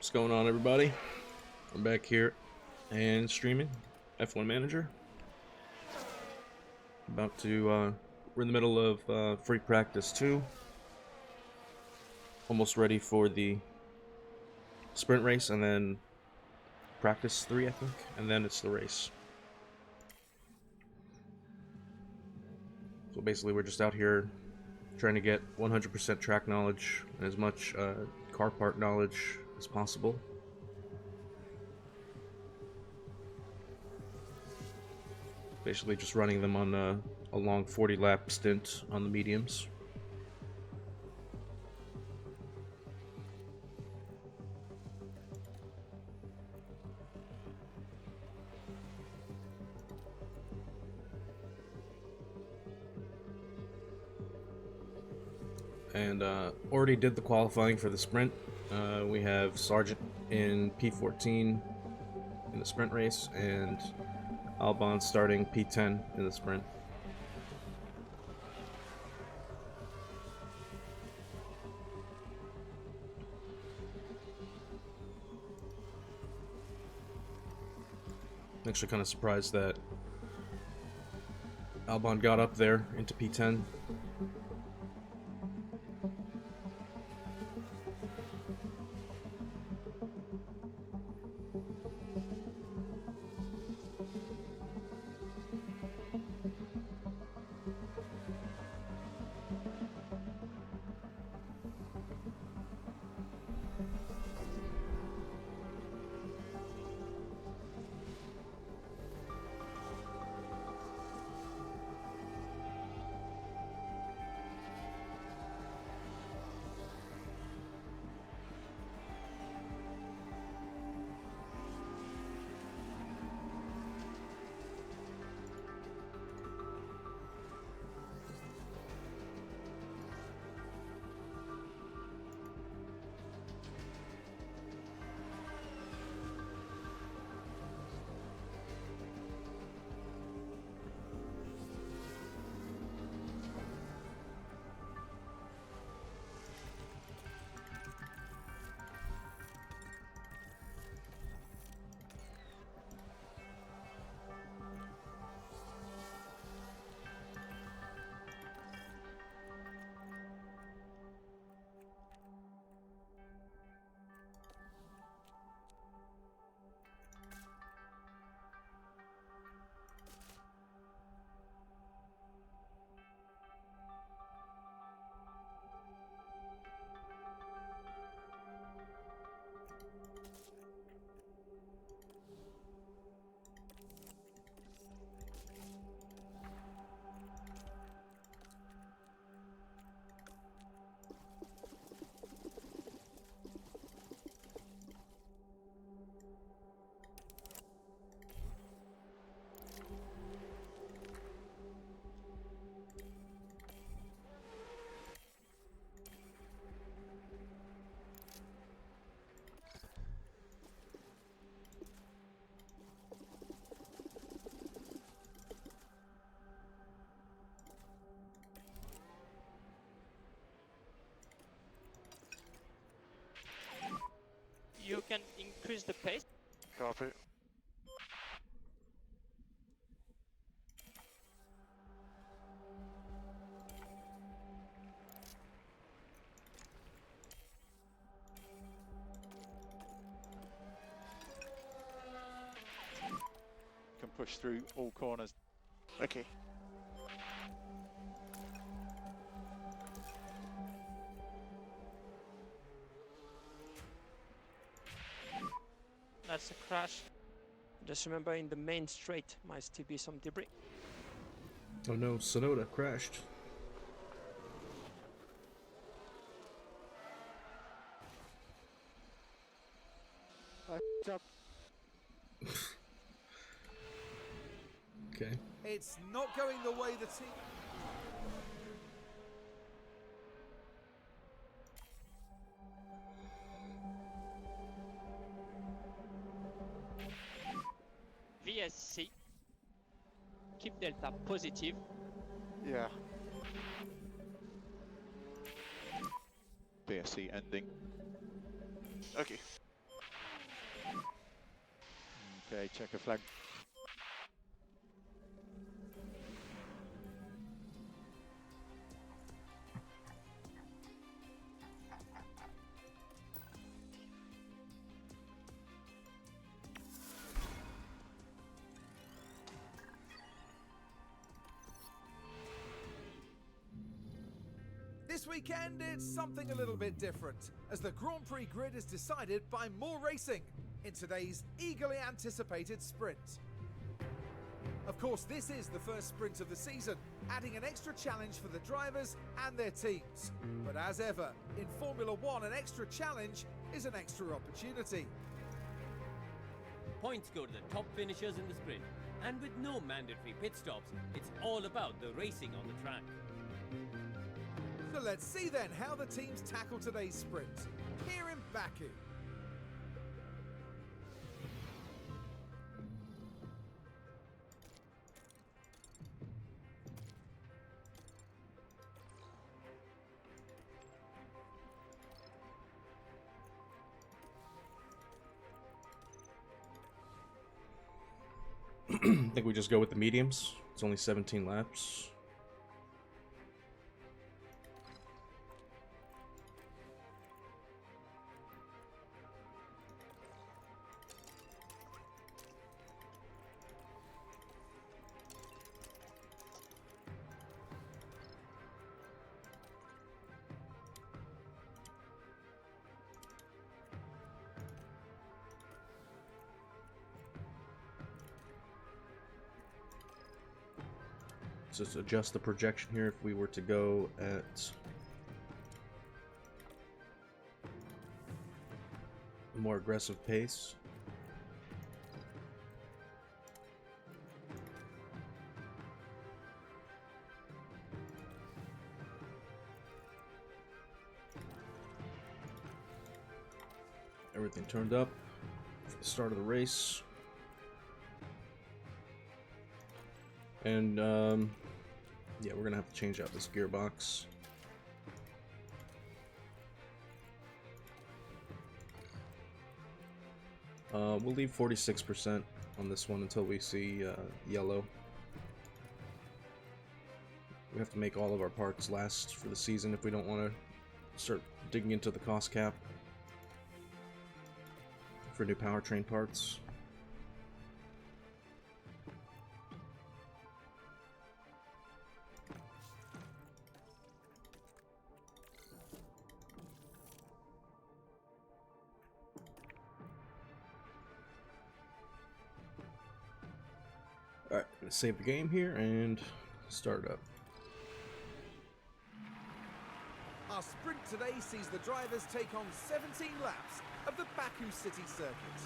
What's going on, everybody? I'm back here and streaming F1 Manager. We're in the middle of free practice 2. Almost ready for the sprint race, and then practice 3, I think, and then it's the race. So basically, we're just out here trying to get 100% track knowledge and as much car part knowledge as possible. Basically just running them on a long 40-lap stint on the mediums. And already did the qualifying for the sprint. We have Sargent in P14 in the sprint race, and Albon starting P10 in the sprint. Actually kind of surprised that Albon got up there into P10. You can increase the pace. Copy. Can push through all corners. Okay. That's a crash. Just remember, in the main straight might still be some debris. Oh no, Sonoda crashed. Up. Okay. It's not going the way the team... VSC. Keep delta positive. Yeah. BSC ending. Okay. Okay, checker flag. This weekend, it's something a little bit different, as the Grand Prix grid is decided by more racing in today's eagerly anticipated sprint. Of course, this is the first sprint of the season, adding an extra challenge for the drivers and their teams. But as ever, in Formula One, an extra challenge is an extra opportunity. Points go to the top finishers in the sprint, and with no mandatory pit stops, it's all about the racing on the track. So let's see then how the teams tackle today's sprint, here in Baku. I think we just go with the mediums. It's only 17 laps. Just adjust the projection here if we were to go at a more aggressive pace. Everything turned up for the start of the race. And yeah, we're gonna have to change out this gearbox. We'll leave 46% on this one until we see yellow. We have to make all of our parts last for the season if we don't want to start digging into the cost cap for new powertrain parts. Alright, gonna save the game here and start up. Our sprint today sees the drivers take on 17 laps of the Baku city circuit.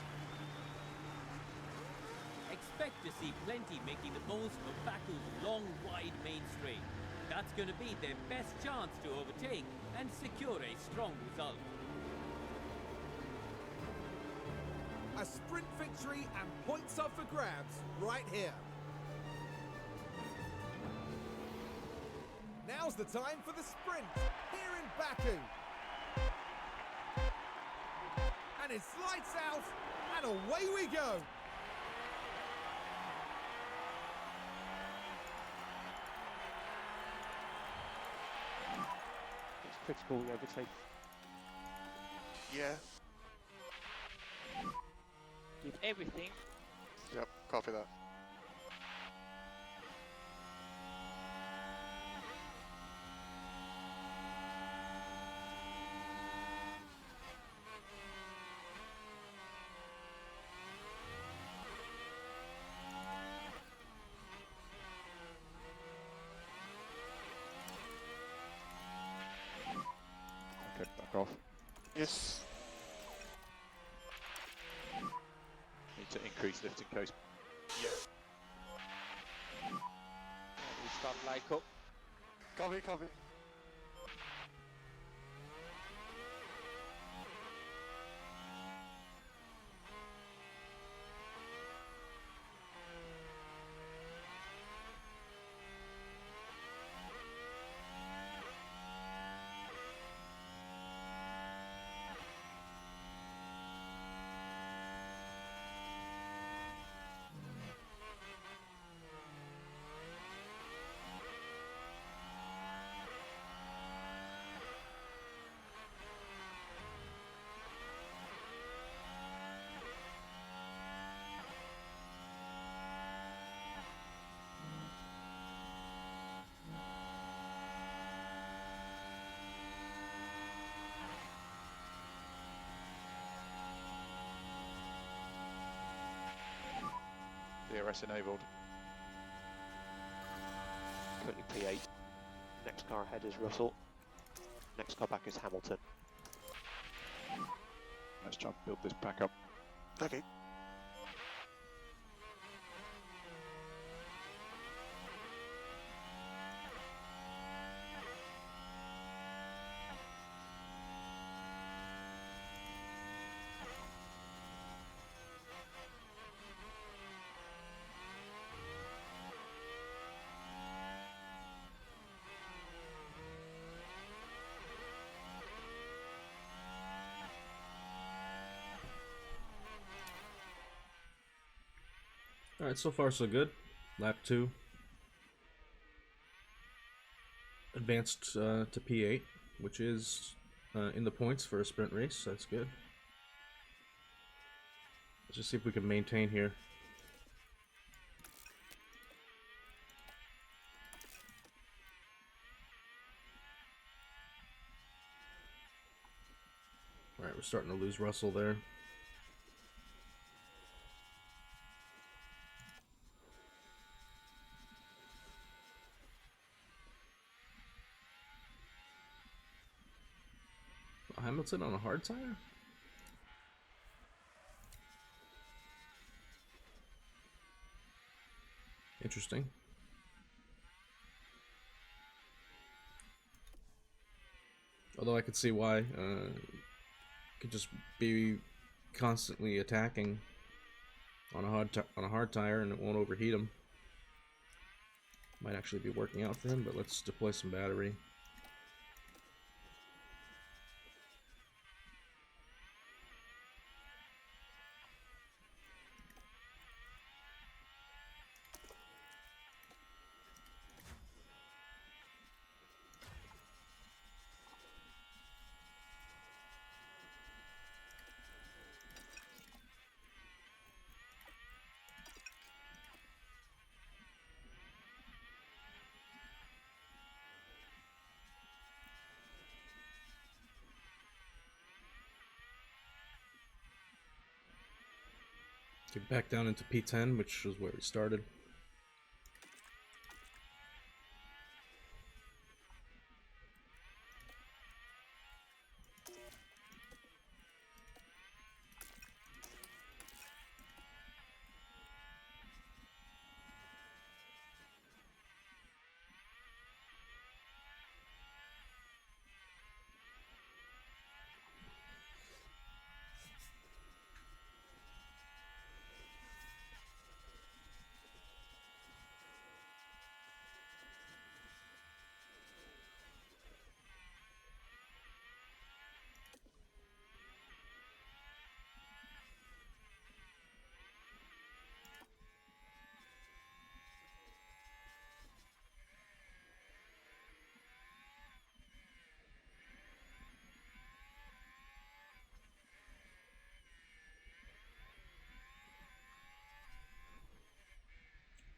Expect to see plenty making the most of Baku's long, wide main straight. That's going to be their best chance to overtake and secure a strong result. A sprint victory and points up for grabs right here. Now's the time for the sprint here in Baku. And it's lights out and away we go. It's critical overtake. Yeah. Give everything. Yep, copy that. Okay, back off. Yes. Need to increase lifting coast. Yeah. We start like up. Copy, copy. DRS enabled. Currently P8. Next car ahead is Russell. Next car back is Hamilton. Let's try and build this back up. Okay. Alright, so far so good. Lap 2. Advanced to P8, which is in the points for a sprint race. That's good. Let's just see if we can maintain here. Alright, we're starting to lose Russell there. Hamilton on a hard tire? Interesting. Although I could see why. Could just be constantly attacking on a hard tire and it won't overheat him. Might actually be working out for him, but let's deploy some battery. Get back down into P10, which is where we started.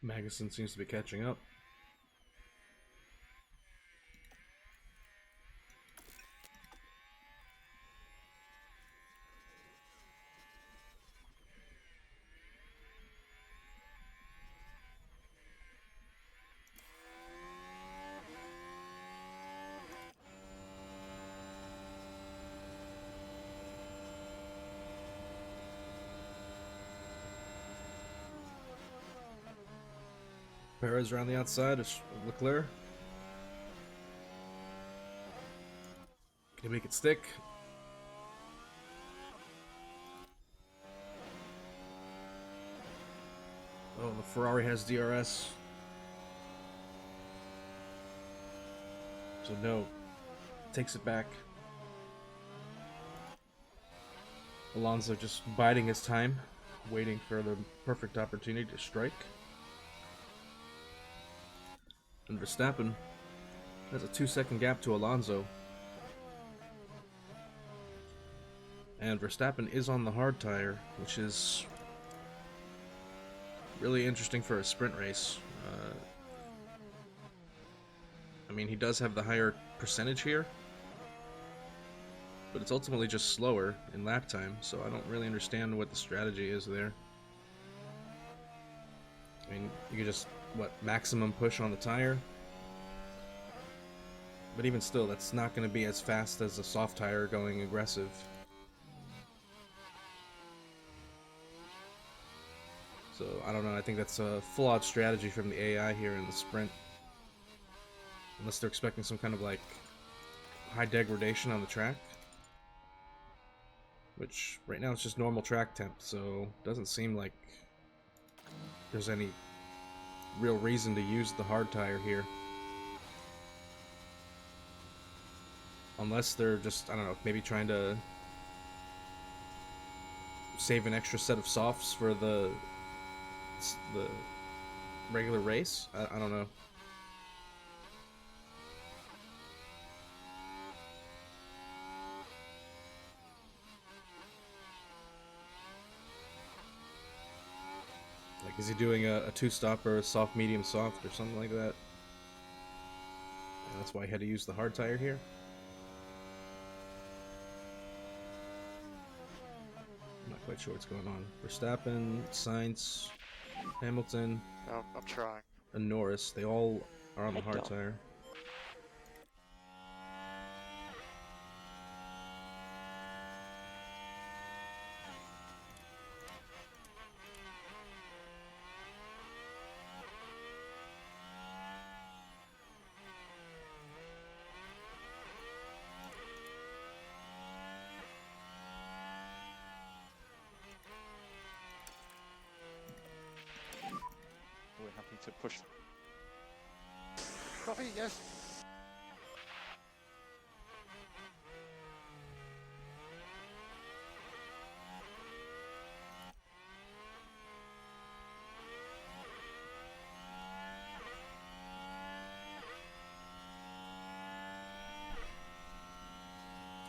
Magnussen seems to be catching up. Perez around the outside of Leclerc. Can he make it stick? Oh, the Ferrari has DRS. So no. Takes it back. Alonso just biding his time, waiting for the perfect opportunity to strike. And Verstappen has a 2-second gap to Alonso. And Verstappen is on the hard tire, which is really interesting for a sprint race. I mean, he does have the higher percentage here, but it's ultimately just slower in lap time, so I don't really understand what the strategy is there. I mean, you could just, what, maximum push on the tire? But even still, that's not going to be as fast as a soft tire going aggressive. So, I don't know, I think that's a flawed strategy from the AI here in the sprint. Unless they're expecting some kind of, like, high degradation on the track. Which, right now, it's just normal track temp, so doesn't seem like there's any real reason to use the hard tire here. Unless they're just, I don't know, maybe trying to save an extra set of softs for the regular race. I don't know. Like, is he doing a two-stop or a soft, medium, soft, or something like that? And that's why he had to use the hard tire here. I'm not quite sure what's going on. Verstappen, Sainz, Hamilton, I'm trying. and Norris, they all are on the Head hard down. tire. We're happy to push. Coffee, yes.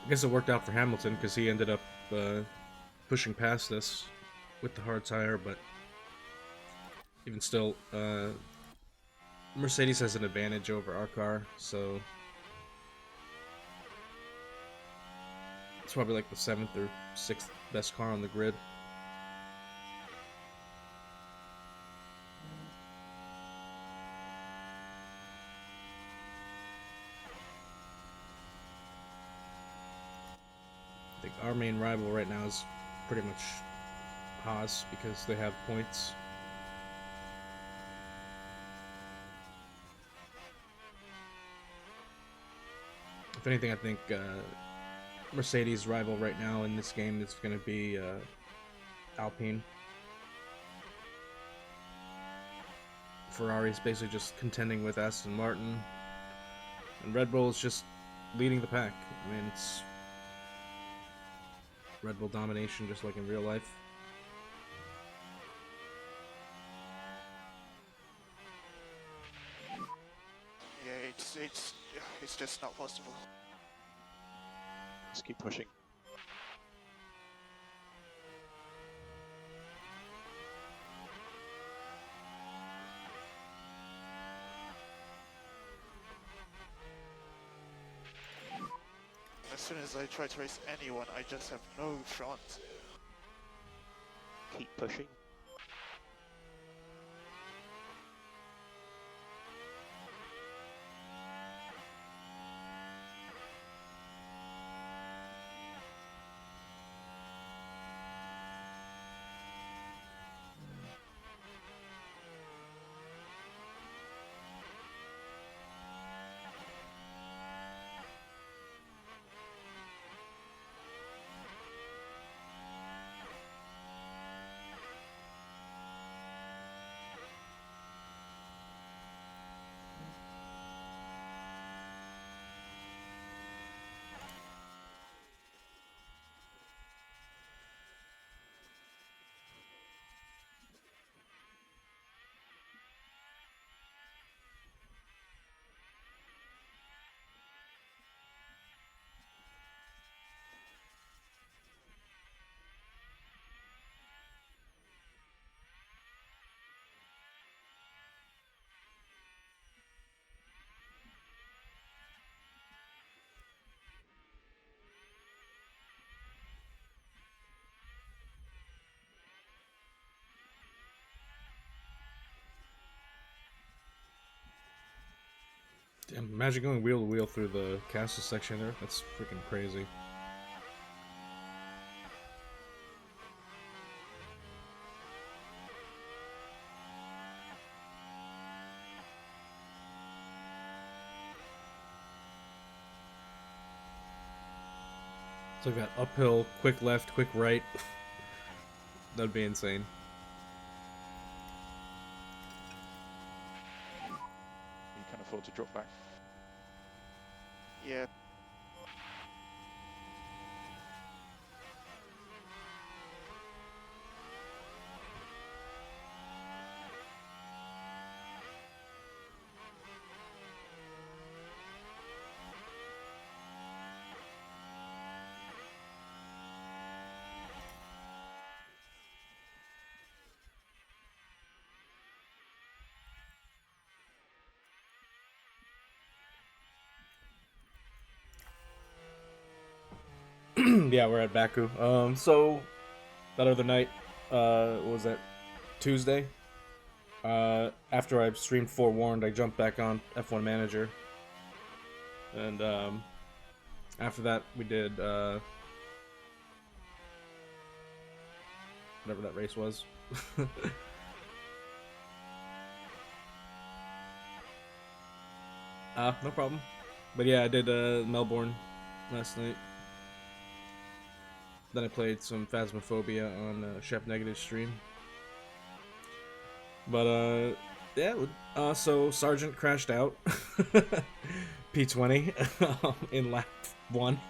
I guess it worked out for Hamilton because he ended up pushing past us with the hard tire, but even still, Mercedes has an advantage over our car, so it's probably like the 7th or 6th best car on the grid. I think our main rival right now is pretty much Haas because they have points. If anything, I think Mercedes' rival right now in this game is going to be Alpine. Ferrari's basically just contending with Aston Martin, and Red Bull is just leading the pack. I mean, it's Red Bull domination just like in real life. Yeah, it's just not possible. Let's keep pushing. As soon as I try to race anyone, I just have no front. Keep pushing. Damn, imagine going wheel to wheel through the castle section there. That's freaking crazy. It's like that uphill, quick left, quick right. That'd be insane. You can afford to drop back. Yeah. Yeah, we're at Baku. So that other night, what was that, Tuesday? After I streamed Forewarned, I jumped back on F1 Manager, and after that we did whatever that race was. No problem. But yeah, I did Melbourne last night. Then I played some Phasmophobia on Chef Negative's stream. But yeah, so Sergeant crashed out P20 in lap 1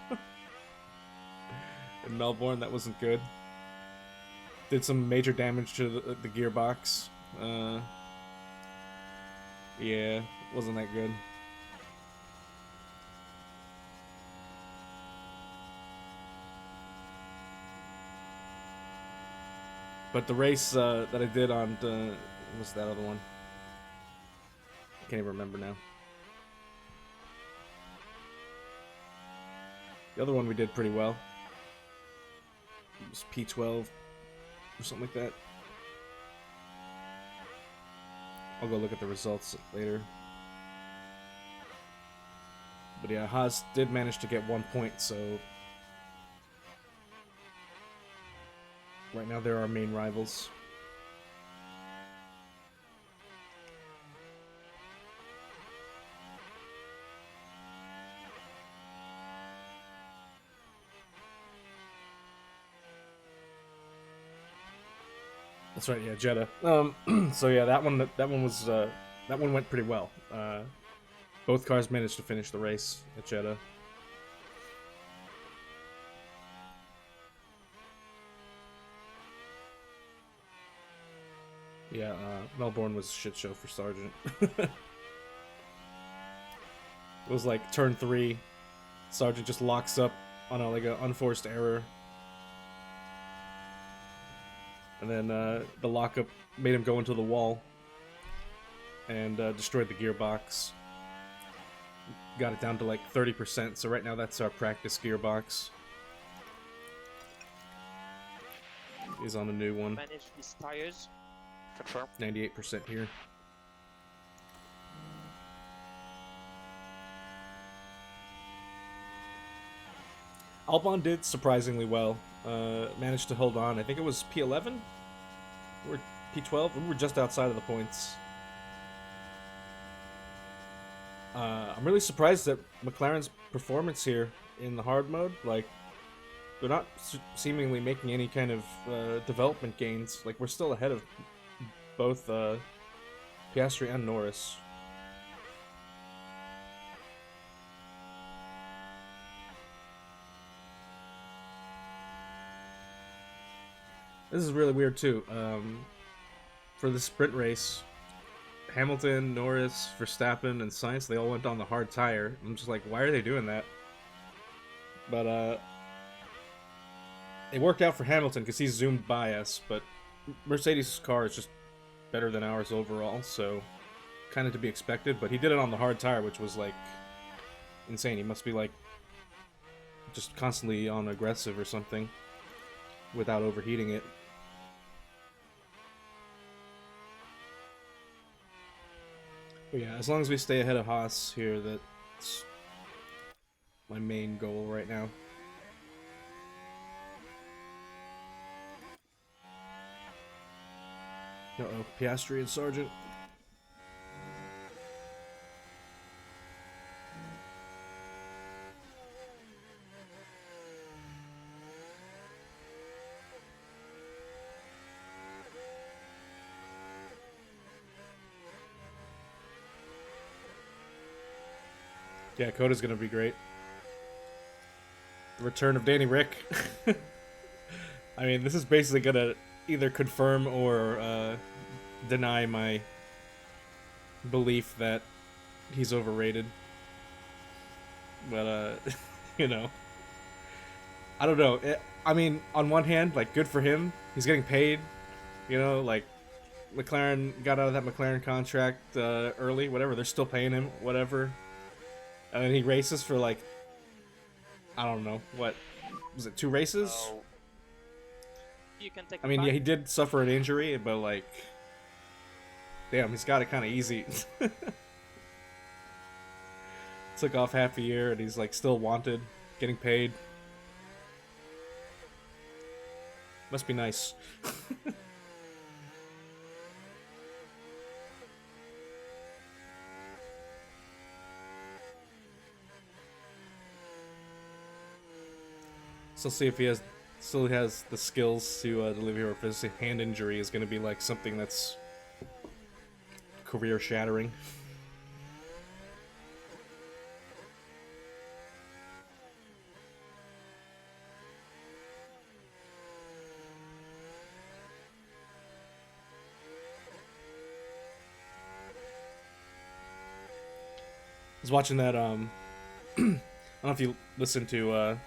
in Melbourne. That wasn't good. Did some major damage to the gearbox. Yeah, wasn't that good. But the race that I did on what was that other one? I can't even remember now. The other one we did pretty well. It was P12 or something like that. I'll go look at the results later. But yeah, Haas did manage to get 1 point, so right now they're our main rivals. That's right, yeah, Jeddah. So yeah, that one was that one went pretty well. Both cars managed to finish the race at Jeddah. Yeah, Melbourne was a shit show for Sargent. It was like turn 3, Sargent just locks up on a, like an unforced error. And then the lockup made him go into the wall and destroyed the gearbox. Got it down to like 30%, so right now that's our practice gearbox. Is on a new one. Manage these tires. Confirm. 98% here. Albon did surprisingly well. Managed to hold on. I think it was P11 or P12. We were just outside of the points. I'm really surprised at McLaren's performance here in the hard mode. Like, they're not seemingly making any kind of development gains. Like, we're still ahead of both Piastri and Norris. This is really weird too. For the sprint race, Hamilton, Norris, Verstappen, and Sainz, they all went on the hard tire. I'm just like, why are they doing that? But it worked out for Hamilton because he zoomed by us, but Mercedes' car is just better than ours overall, so kind of to be expected. But he did it on the hard tire, which was like insane. He must be like just constantly on aggressive or something without overheating it. But yeah, as long as we stay ahead of Haas here, that's my main goal right now. Uh-oh, Piastri and Sargent. Yeah, Coda's gonna be great. The return of Danny Rick. I mean, this is basically gonna either confirm or deny my belief that he's overrated. But, you know. I don't know. I mean, on one hand, like, good for him. He's getting paid. You know, like, McLaren got out of that McLaren contract early, whatever. They're still paying him, whatever. And then he races for, like, I don't know, what, was it 2 races? So you can take I mean, it yeah, he back. did suffer an injury, but, like, damn, he's got it kind of easy. Took off half a year, and he's, like, still wanted, getting paid. Must be nice. So see if he still has the skills to deliver here, or if his hand injury is going to be like something that's career shattering. I was watching that I don't know if you listened to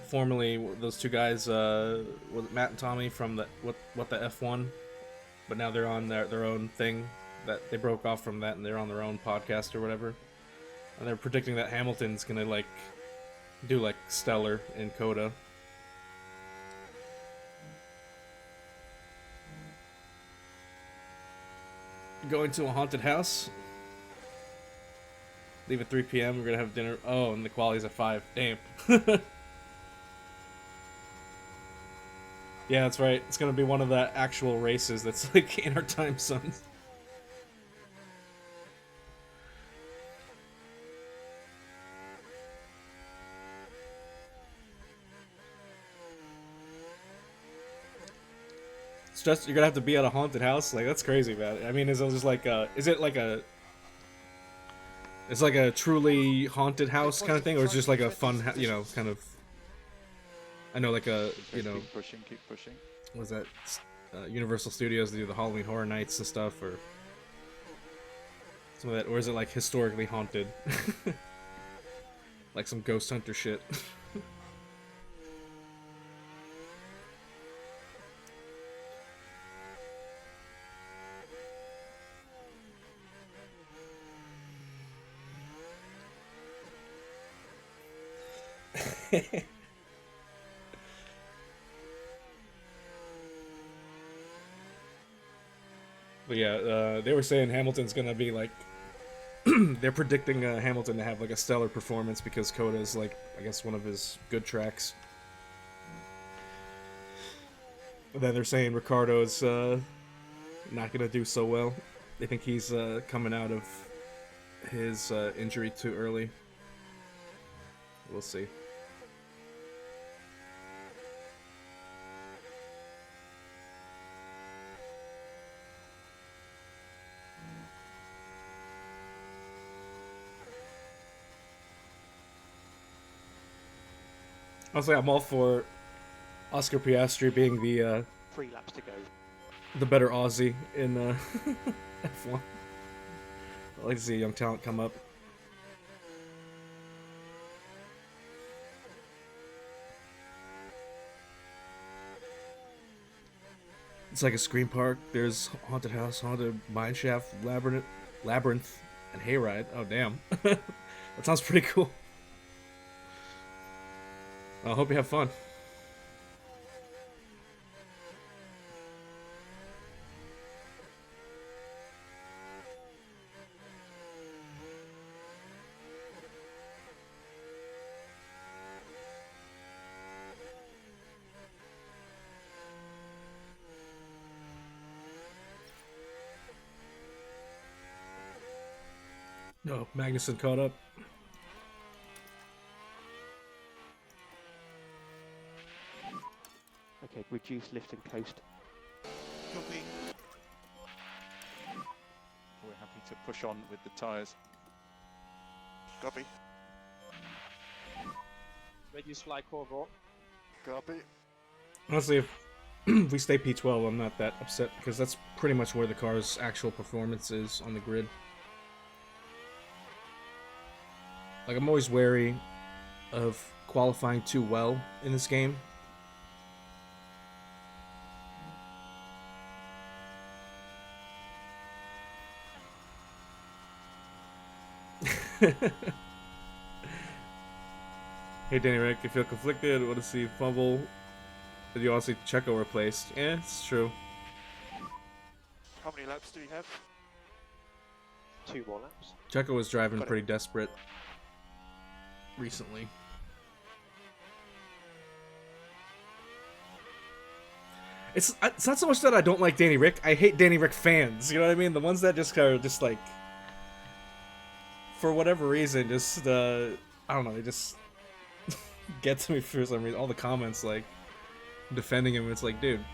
formerly those 2 guys, was it Matt and Tommy from the what the F1, but now they're on their own thing, that they broke off from that and they're on their own podcast or whatever, and they're predicting that Hamilton's gonna like do like stellar in Coda. Going to a haunted house. Leave at 3 p.m. We're gonna have dinner. Oh, and the quality's at 5. Damn. Yeah, that's right. It's gonna be one of the actual races that's like in our time zone. It's just, you're gonna have to be at a haunted house? Like, that's crazy, man. I mean, is it just like is it like a... It's like a truly haunted house kind of thing, or is it just like a fun, you know, kind of... I know, like a, you know... Keep pushing, keep pushing. Was that Universal Studios, they do the Halloween Horror Nights and stuff, or some of that, or is it like historically haunted? Like some ghost hunter shit. But yeah, they were saying Hamilton's gonna be like, they're predicting Hamilton to have like a stellar performance because Coda is like, I guess, one of his good tracks. But then they're saying Ricardo's not gonna do so well. They think he's coming out of his injury too early. We'll see. Honestly, I'm all for Oscar Piastri being the 3 laps to go. better Aussie in F1. I like to see a young talent come up. It's like a scream park. There's haunted house, haunted mineshaft, labyrinth, and hayride. Oh damn, that sounds pretty cool. I hope you have fun. No, Magnussen caught up. Okay, reduce lift and coast. Copy. We're happy to push on with the tyres. Copy. Reduce fly cover. Copy. Honestly, if we stay P12, I'm not that upset because that's pretty much where the car's actual performance is on the grid. Like, I'm always wary of qualifying too well in this game. Hey Danny Rick, you feel conflicted? Want to see fumble? Did you also see Checo replaced? Yeah, it's true. How many laps do we have? 2 more laps. Checo was driving Got it. pretty desperate recently. It's not so much that I don't like Danny Rick. I hate Danny Rick fans. You know what I mean? The ones that just are just like, for whatever reason, just I don't know. They just get to me for some reason. All the comments like defending him. It's like, dude,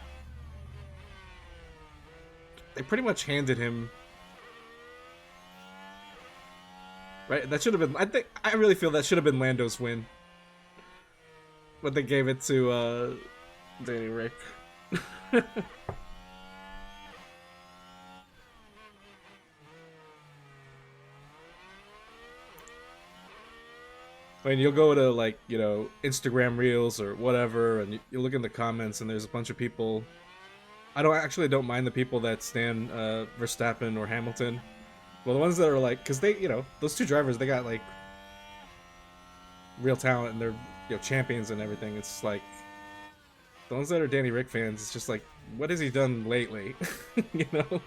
they pretty much handed him. Right? That should have been. I really feel that should have been Lando's win. But they gave it to Danny Rick. I mean, you'll go to, like, you know, Instagram Reels or whatever, and you look in the comments, and there's a bunch of people. I don't mind the people that stand Verstappen or Hamilton. Well, the ones that are like, because they, you know, those two drivers, they got like real talent and they're, you know, champions and everything. It's like the ones that are Danny Rick fans. It's just like, what has he done lately? You know.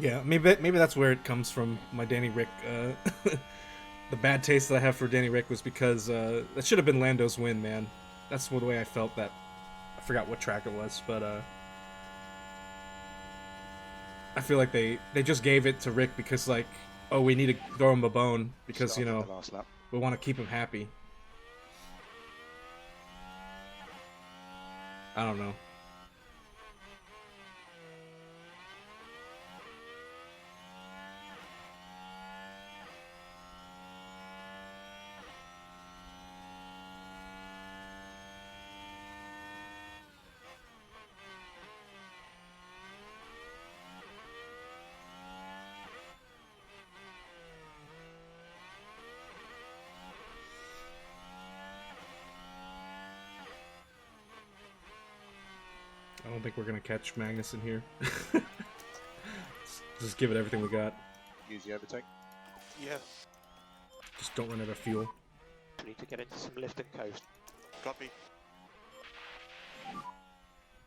Yeah, maybe that's where it comes from. My Danny Rick, the bad taste that I have for Danny Rick was because that should have been Lando's win, man. That's the way I felt that. I forgot what track it was, but I feel like they just gave it to Rick because, like, oh, we need to throw him a bone because, you know, The last lap. we want to keep him happy. I don't know. I don't think we're gonna catch Magnussen here. Just give it everything we got. Use the overtake. Yeah. Just don't run out of fuel. We need to get into some lift and coast. Copy.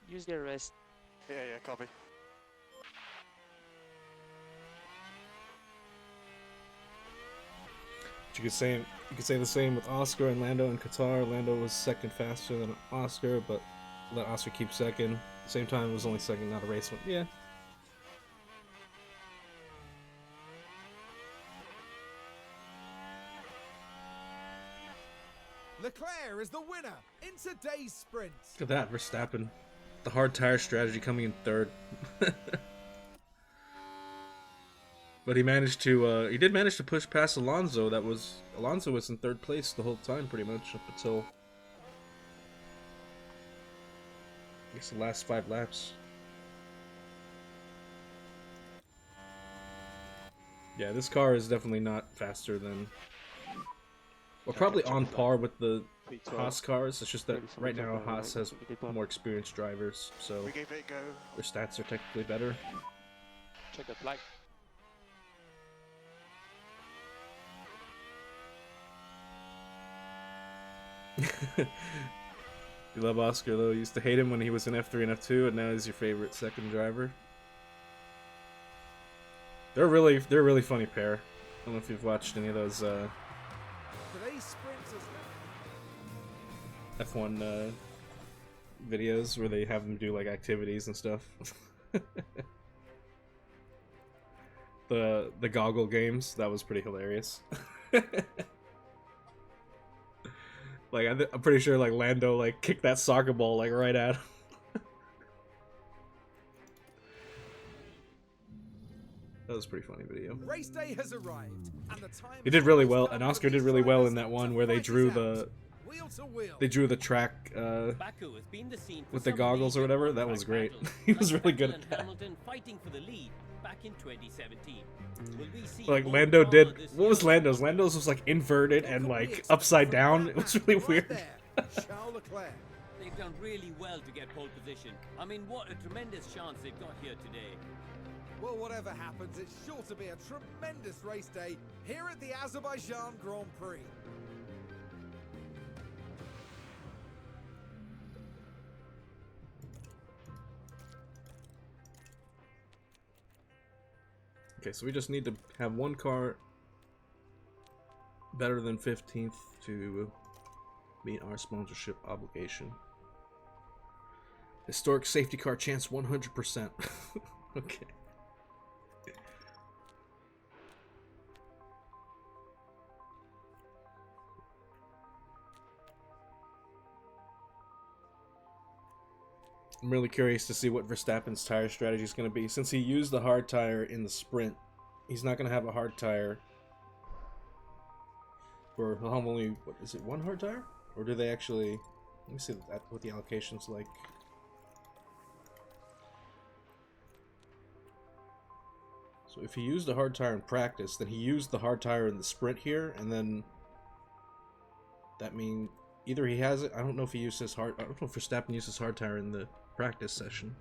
Use the rest. Yeah, copy. But you could say the same with Oscar and Lando in Qatar. Lando was second faster than Oscar, but let Oscar keep second. Same time, it was only second, not a race one. Yeah. Leclerc is the winner in today's sprint. Look at that, Verstappen. The hard tire strategy coming in third. But he managed to, he did manage to push past Alonso. Alonso was in third place the whole time, pretty much, up until, I guess, the last 5 laps. Yeah, this car is definitely not faster than, well, probably on par with the Haas cars. It's just that right now Haas has more experienced drivers, so We gave it a go. their stats are technically better. Check the flag. You love Oscar though. You used to hate him when he was in F3 and F2, and now he's your favorite second driver. They're a really funny pair. I don't know if you've watched any of those F1 videos where they have them do like activities and stuff. The goggle games, that was pretty hilarious. Like I'm pretty sure like Lando like kicked that soccer ball like right at him. That was a pretty funny video. Race day has arrived, and the time He did really well, and Oscar did really well in that one where they drew the track Baku has been the scene for with the some goggles or major whatever. That on-track was great. battles, He was like really good Vettel at and that. Hamilton fighting for the lead back in 2017. Will we see Like more Lando drama did. this What was year? Lando's? Lando's was like inverted and like upside down. It was really weird. Charles Leclerc. They've done really well to get pole position. I mean, what a tremendous chance they've got here today. Well, whatever happens, it's sure to be a tremendous race day here at the Azerbaijan Grand Prix. Okay, so we just need to have one car better than 15th to meet our sponsorship obligation. Historic safety car chance 100%. Okay. I'm really curious to see what Verstappen's tire strategy is going to be. Since he used the hard tire in the sprint, he's not going to have a hard tire. Or he'll have only, what is it, one hard tire? Or do they actually, let me see what the allocation's like. So if he used a hard tire in practice, then he used the hard tire in the sprint here, and then that means either he has it, I don't know if he used his hard, I don't know if Verstappen used his hard tire in the practice session.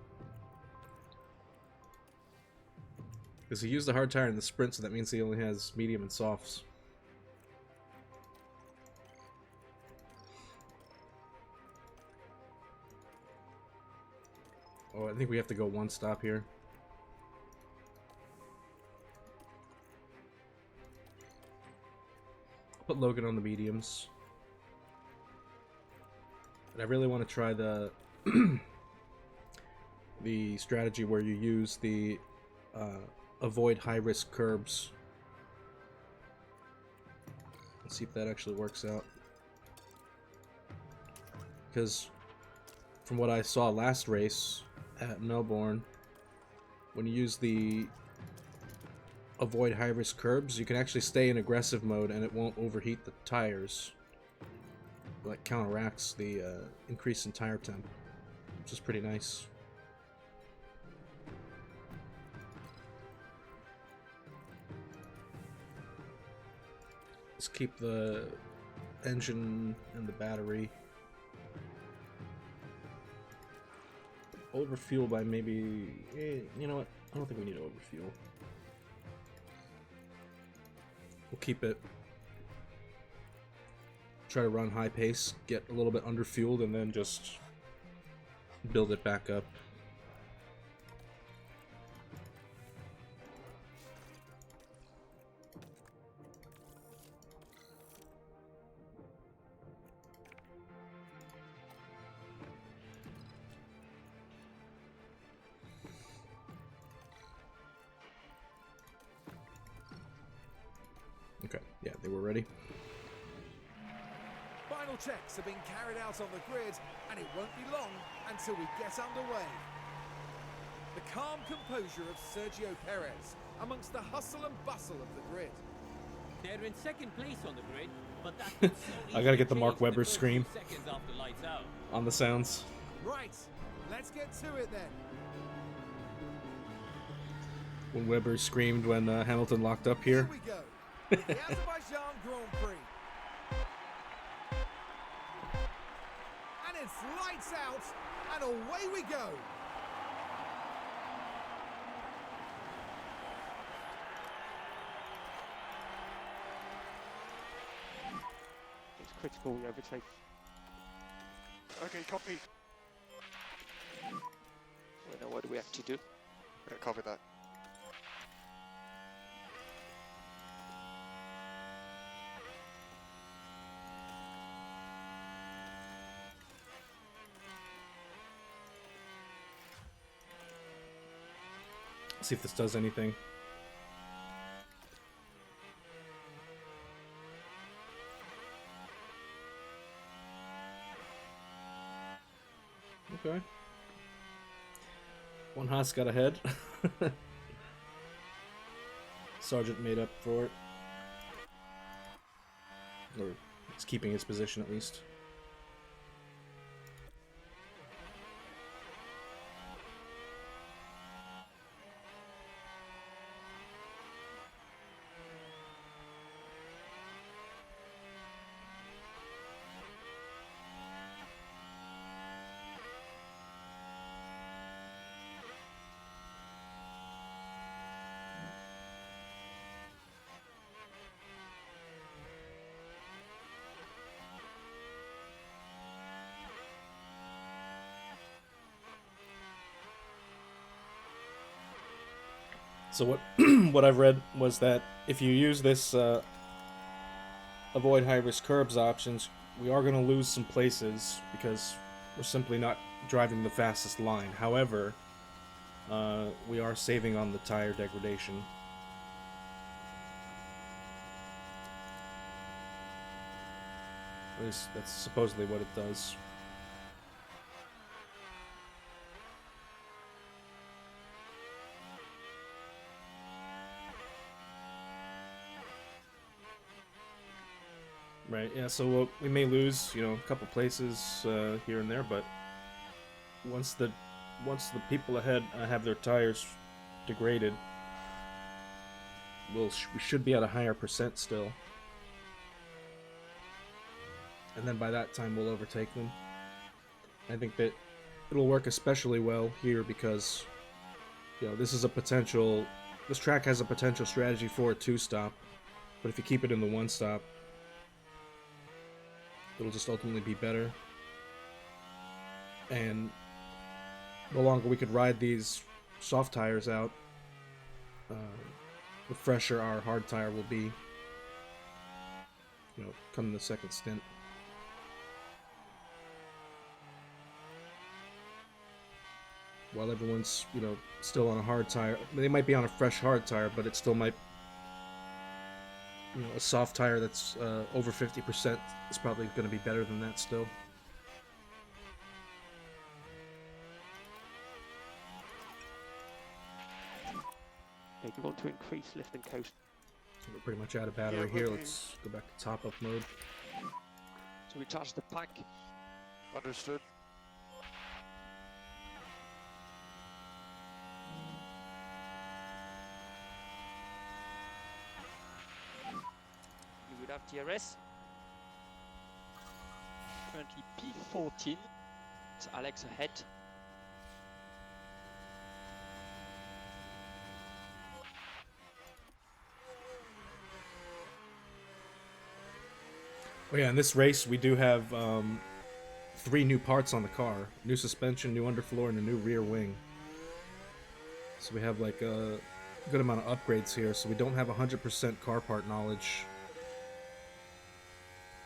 Because he used the hard tire in the sprint, so that means he only has medium and softs. Oh, I think we have to go one stop here. Put Logan on the mediums. But I really want to try the the strategy where you use the avoid high-risk curbs. Let's see if that actually works out. Because from what I saw last race at Melbourne, when you use the avoid high-risk curbs, you can actually stay in aggressive mode and it won't overheat the tires. Like counteracts the increase in tire temp, which is pretty nice. Let's keep the engine and the battery. Overfuel by maybe, you know what? I don't think we need to overfuel. We'll keep it. Try to run high pace, get a little bit underfueled, and then just build it back up. Okay, yeah, they were ready. Final checks are being carried out on the grid, and it won't be long until we get underway. The calm composure of Sergio Perez amongst the hustle and bustle of the grid. They're in second place on the grid, but that could so I gotta get the easily Mark change Webber first scream. 2 seconds after lights out. On the sounds. Right, let's get to it then. When Webber screamed when Hamilton locked up here. Here we go. With the Azerbaijan Grand Prix. And it's lights out, and away we go. It's critical we overtake. Okay, copy. So now what do we have to do? Yeah, copy that. See if this does anything. Okay. One Haas got ahead. Sergeant made up for it. Or he's keeping his position at least. So what what I've read was that if you use this avoid high risk curbs options, we are going to lose some places because we're simply not driving the fastest line. However, we are saving on the tire degradation. At least that's supposedly what it does. Right, yeah, so we may lose, you know, a couple places here and there, but once the people ahead have their tires degraded, we should be at a higher percent still. And then by that time we'll overtake them. I think that it'll work especially well here because, you know, this track has a potential strategy for a 2-stop, but if you keep it in the 1-stop, it'll just ultimately be better. And the longer we could ride these soft tires out, the fresher our hard tire will be, you know, come the second stint. While everyone's, you know, still on a hard tire, they might be on a fresh hard tire, but it still might, you know, a soft tire that's over 50% is probably going to be better than that still. Okay, you want to increase lift and coast. So we're pretty much out of battery Yeah, here. we- Let's go back to top-up mode. To recharge the pack. Understood. You would have DRS. Currently P14. It's Alex ahead. Oh yeah, in this race we do have 3 new parts on the car. New suspension, new underfloor, and a new rear wing. So we have like a good amount of upgrades here, so we don't have 100% car part knowledge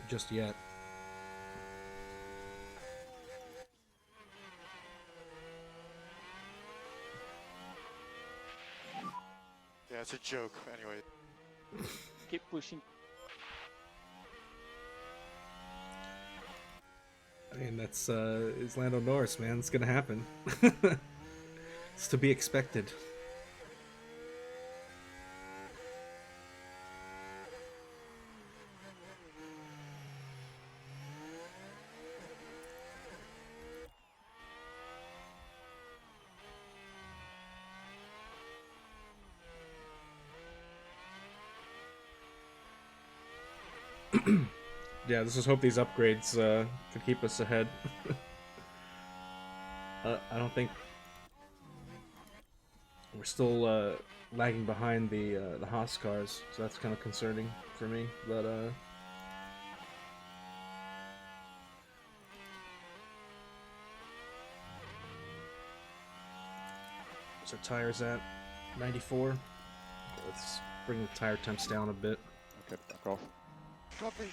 just yet. Yeah, it's a joke. Anyway. Keep pushing. I mean, that's it's Lando Norris, man. It's gonna happen. It's to be expected. Yeah, let's just hope these upgrades could keep us ahead. I don't think we're still lagging behind the Haas cars, so that's kind of concerning for me. But what's our tires at? 94. Let's bring the tire temps down a bit. Okay, back off. Copy.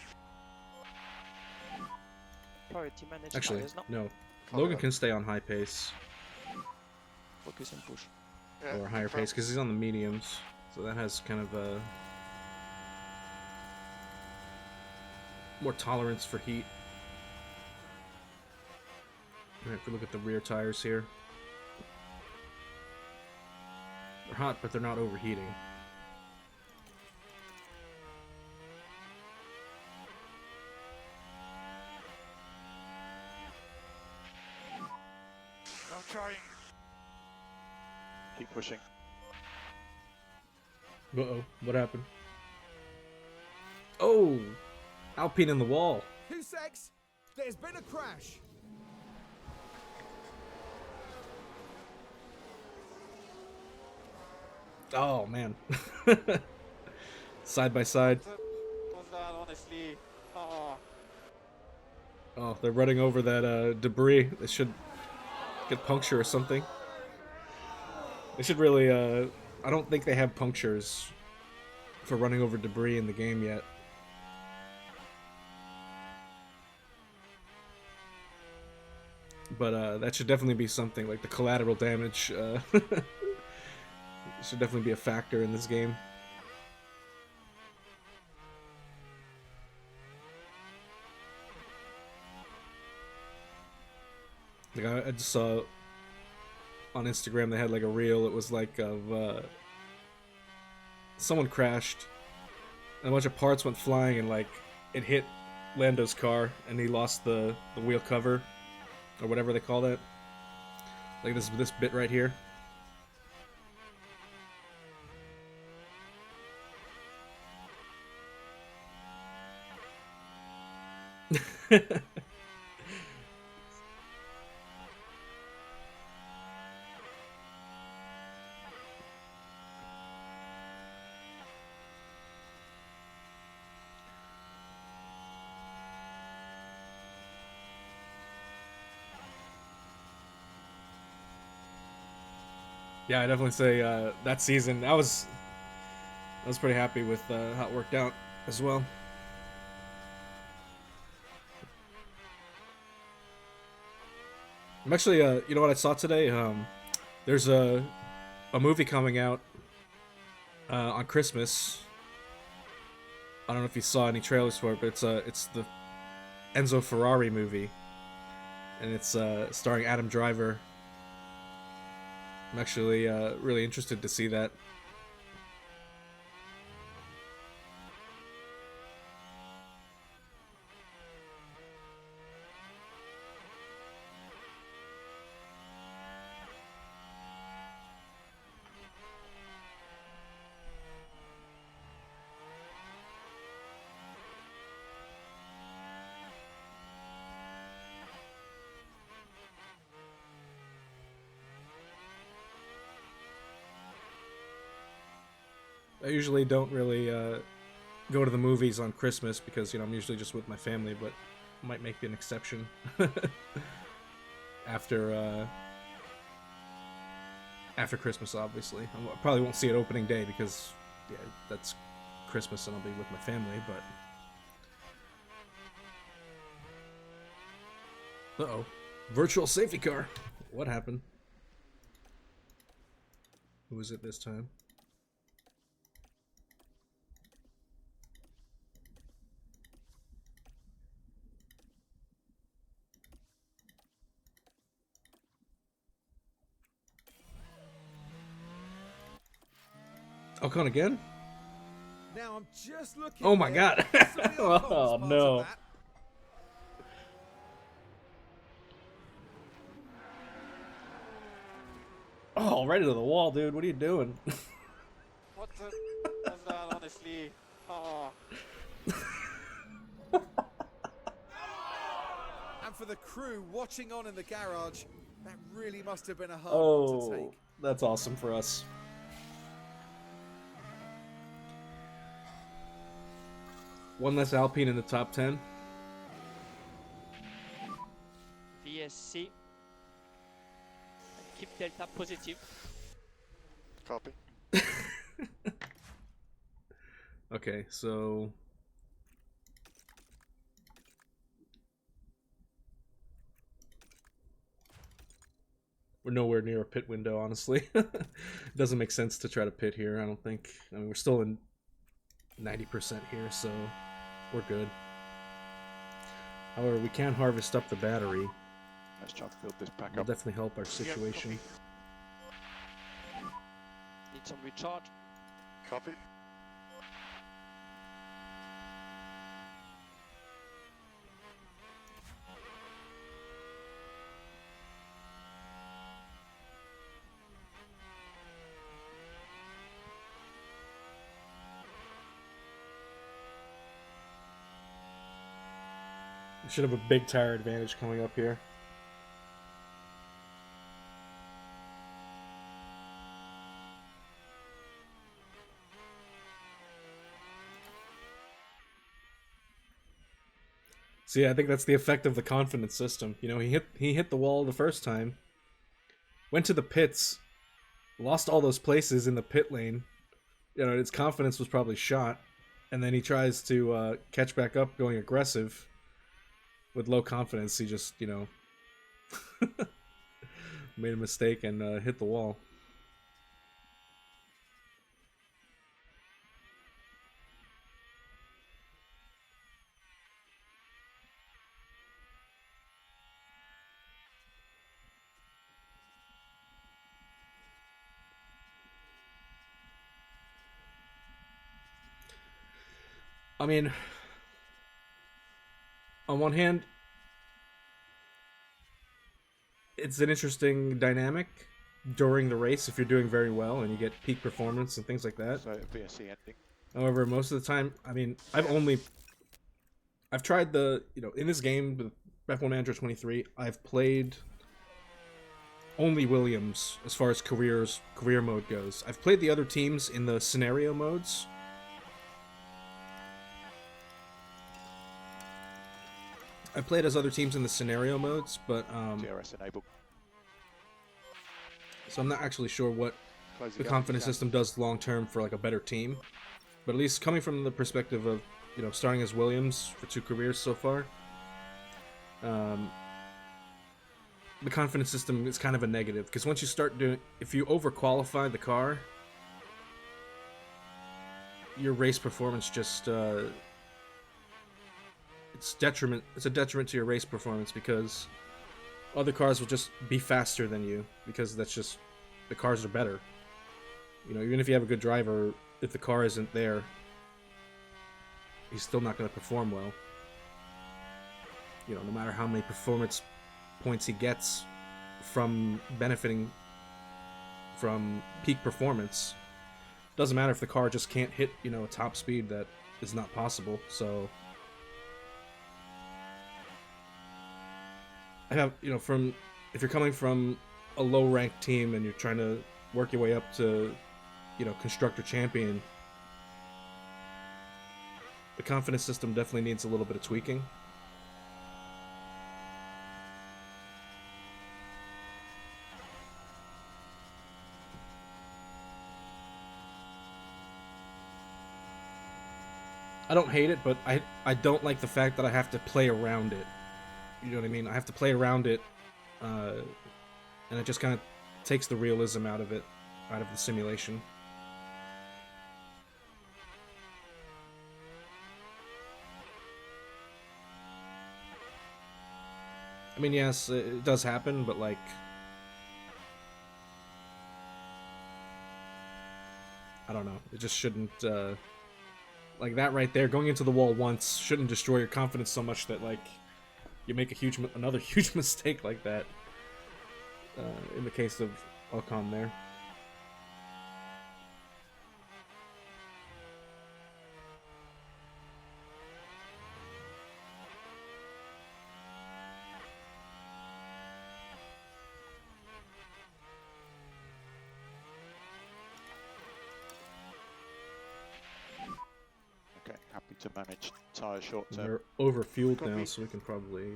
Priority manage Actually, tires now. no. Follow Logan up. can stay on high pace. Focus and push. Yeah, or higher confirm. pace because he's on the mediums, so that has kind of a more tolerance for heat. Alright, if we look at the rear tires here, they're hot, but they're not overheating. I'm trying. Keep pushing. Uh-oh, what happened? Oh! Alpine in the wall. 2 secs. There's been a crash. Oh, man. Side by side. What's that, honestly? Oh. Oh, they're running over that debris. They should get puncture or something. They should really, I don't think they have punctures for running over debris in the game yet. But that should definitely be something, like the collateral damage should definitely be a factor in this game. Like I just saw on Instagram they had like a reel. It was like of someone crashed, and a bunch of parts went flying, and like it hit Lando's car, and he lost the wheel cover or whatever they call that. Like this bit right here. Yeah, I definitely say that season I was pretty happy with how it worked out as well. I'm actually, you know what I saw today? There's a movie coming out on Christmas. I don't know if you saw any trailers for it, but it's the Enzo Ferrari movie, and it's starring Adam Driver. I'm actually really interested to see that. I usually don't really go to the movies on Christmas because, you know, I'm usually just with my family, but I might make an exception after Christmas, obviously. I probably won't see it opening day because, yeah, that's Christmas and I'll be with my family, but... Uh-oh. Virtual safety car. What happened? Who was it this time? Ocon again? Now I'm just looking. Oh my here, god. possibly Ocon's Oh part of no. that. Oh, right into the wall, dude. What are you doing? What the? What's that, honestly? Oh. And for the crew watching on in the garage, that really must have been a hard one to take. That's awesome for us. One less Alpine in the top 10. VSC. Keep Delta positive. Copy. Okay, so... we're nowhere near a pit window, honestly. It doesn't make sense to try to pit here, I don't think. I mean, we're still in 90% here, so we're good. However, we can harvest up the battery. Let's try to build this back It'll up. definitely help our Yeah, situation. Need some recharge. Copy. We should have a big tire advantage coming up here. So yeah, I think that's the effect of the confidence system. You know, he hit the wall the first time, went to the pits, lost all those places in the pit lane. You know, his confidence was probably shot, and then he tries to catch back up, going aggressive. With low confidence, he just, you know, made a mistake and hit the wall. I mean, on one hand, it's an interesting dynamic during the race if you're doing very well and you get peak performance and things like that. So VSC ending. However, most of the time, I mean, I've tried the, you know, in this game, with F1 Manager 23, I've played only Williams as far as career mode goes. I've played the other teams in the scenario modes. I've played as other teams in the scenario modes, but DRS enabled. so I'm not actually sure what Closing the up confidence if you system does long term for like a better team. But at least coming from the perspective of, you know, starting as Williams for 2 careers so far, the confidence system is kind of a negative because once you start doing, if you overqualify the car, your race performance just it's a detriment to your race performance because other cars will just be faster than you because that's just, the cars are better. You know, even if you have a good driver, if the car isn't there, he's still not going to perform well. You know, no matter how many performance points he gets from benefiting from peak performance, doesn't matter if the car just can't hit, you know, a top speed that is not possible. So I have, you know, from, if you're coming from a low ranked team and you're trying to work your way up to, you know, constructor champion, the confidence system definitely needs a little bit of tweaking. I don't hate it, but I don't like the fact that I have to play around it. You know what I mean? I have to play around it, and it just kind of takes the realism out of the simulation. I mean, yes, it does happen, but like, I don't know. It just shouldn't, like that right there, going into the wall once shouldn't destroy your confidence so much that like you make another huge mistake like that. In the case of Ocon there. Okay, happy to manage tyre short term. They're overfueled now, Copy. so we can probably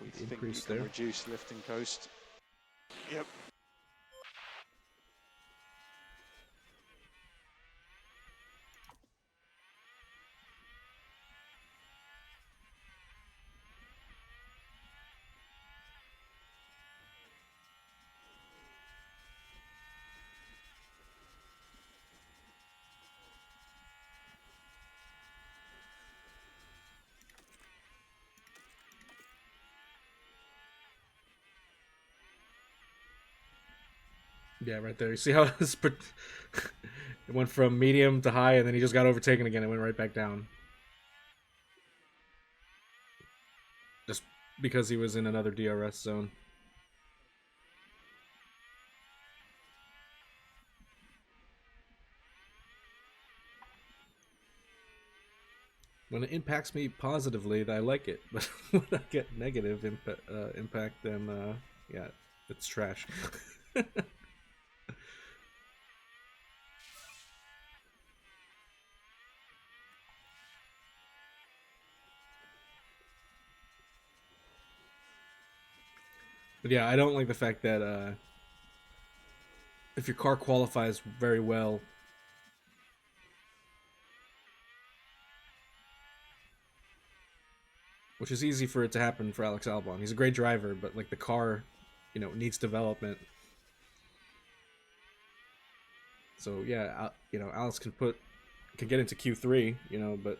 We think you increase can there. reduce lift and coast. Yep. Yeah, right there. You see how it went from medium to high, and then he just got overtaken again and went right back down. Just because he was in another DRS zone. When it impacts me positively, I like it. But when I get negative impact, then yeah, it's trash. But yeah, I don't like the fact that if your car qualifies very well, which is easy for it to happen for Alex Albon. He's a great driver, but like the car, needs development. So yeah, Alex can get into Q3, but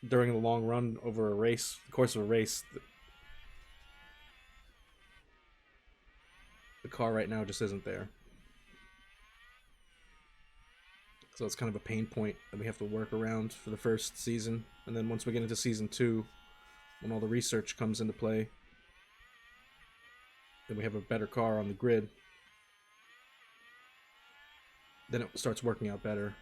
during the long run over the course of a race, the car right now just isn't there. So it's kind of a pain point that we have to work around for the first season. And then once we get into season 2, when all the research comes into play, then we have a better car on the grid. Then it starts working out better.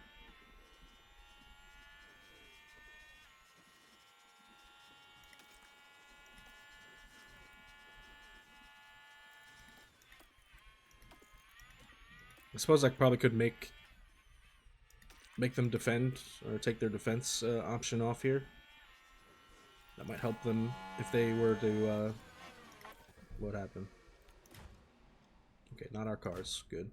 I suppose I probably could make them defend or take their defense option off here. That might help them if they were to what happened? Okay, not our cars. Good.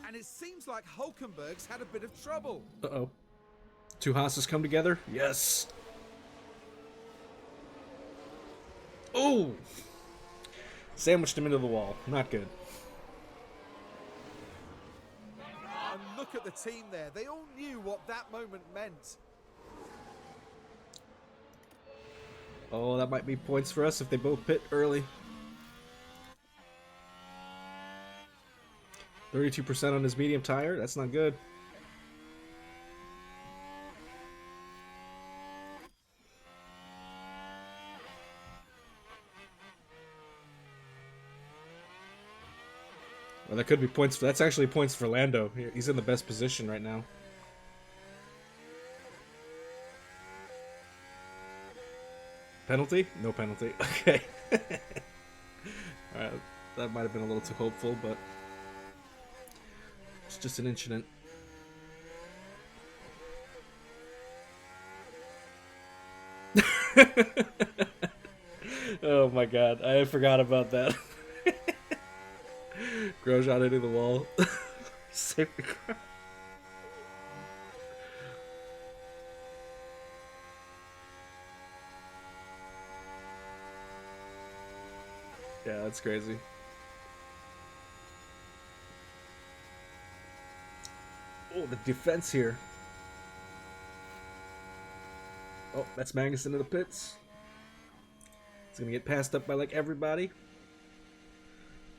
And it seems like Hulkenberg's had a bit of trouble. Uh-oh. Two Haas's come together? Yes! Oh! Sandwiched him into the wall. Not good. And look at the team there. They all knew what that moment meant. Oh, that might be points for us if they both pit early. 32% on his medium tire? That's not good. Well, that could be points. That's actually points for Lando. He's in the best position right now. Penalty? No penalty. Okay. Alright, that might have been a little too hopeful, but it's just an incident. Oh my god, I forgot about that. Grosjean into the wall. Save the car. Yeah, that's crazy. Oh, the defense here. Oh, that's Magnus into the pits. It's gonna get passed up by like everybody.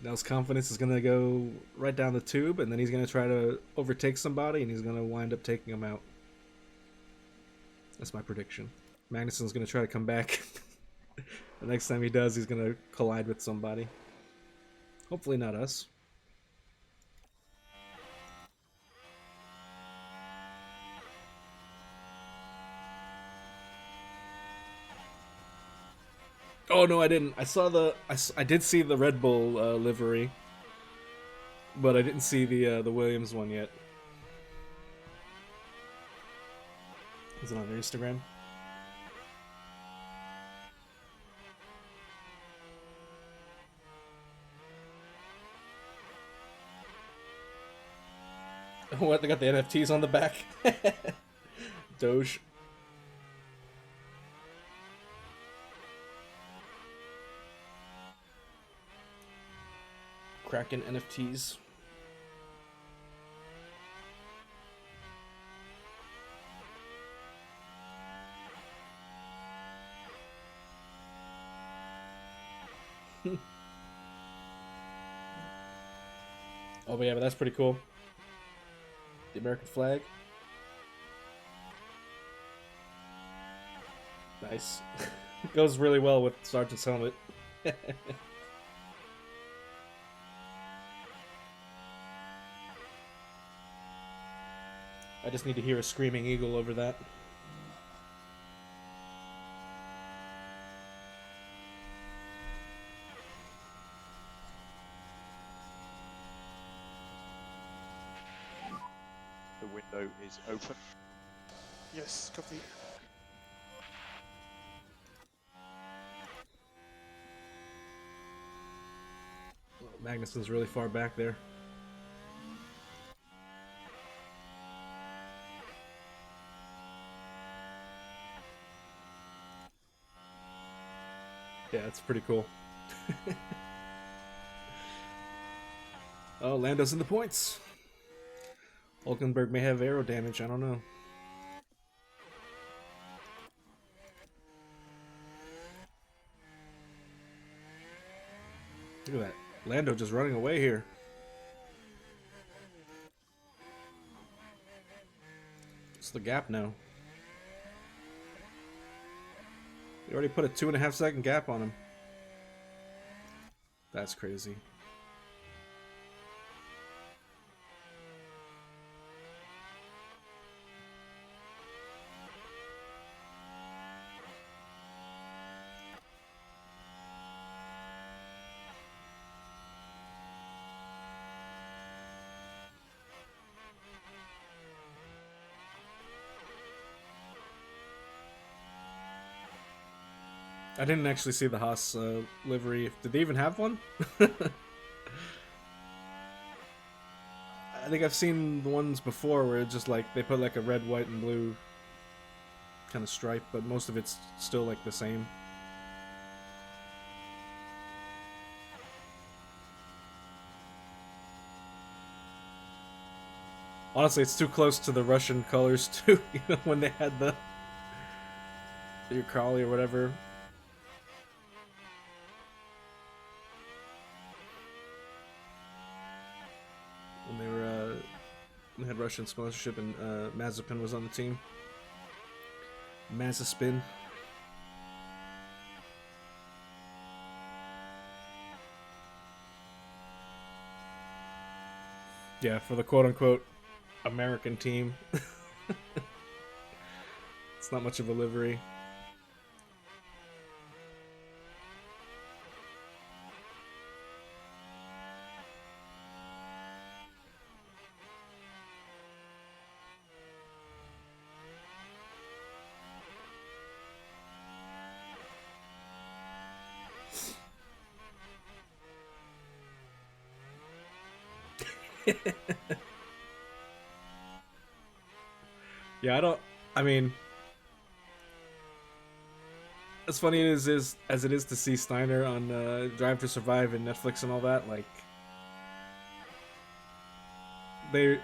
Now his confidence is gonna go right down the tube, and then he's gonna try to overtake somebody, and he's gonna wind up taking him out. That's my prediction. Magnussen's gonna try to come back. The next time he does, he's gonna collide with somebody. Hopefully not us. Oh no, I didn't. I did see the Red Bull livery, but I didn't see the Williams one yet. Is it on their Instagram? What? They got the NFTs on the back. Doge. Kraken NFTs. Oh, but yeah, but that's pretty cool. The American flag. Nice. Goes really well with Sergeant's helmet. I just need to hear a screaming eagle over that. The window is open. Yes, copy. Magnuson's really far back there. Yeah, it's pretty cool. Oh, Lando's in the points. Hulkenberg may have aero damage, I don't know. Look at that. Lando just running away here. What's the gap now? They already put a 2.5 second gap on him. That's crazy. I didn't actually see the Haas livery. Did they even have one? I think I've seen the ones before where it's just like they put like a red, white, and blue kind of stripe, but most of it's still like the same. Honestly, it's too close to the Russian colors too. You know, when they had the your Crowley or whatever. When they were they had Russian sponsorship and Mazepin was on the team. Mazepin. Yeah, for the quote-unquote American team. It's not much of a livery. Yeah, I mean, as funny as it is to see Steiner on Drive to Survive and Netflix and all that, like they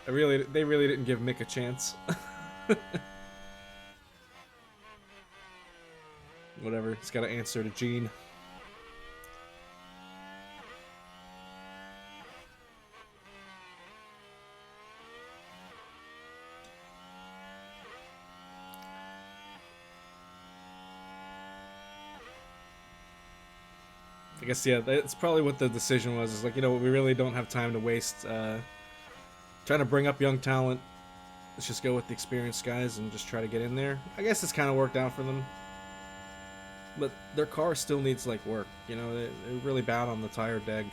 really didn't give Mick a chance. Whatever, he's got to answer to Gene. I guess, yeah, that's probably what the decision was. Is like, you know, we really don't have time to waste trying to bring up young talent. Let's just go with the experienced guys and just try to get in there. I guess it's kind of worked out for them. But their car still needs, like, work. You know, they're really bad on the tire deg.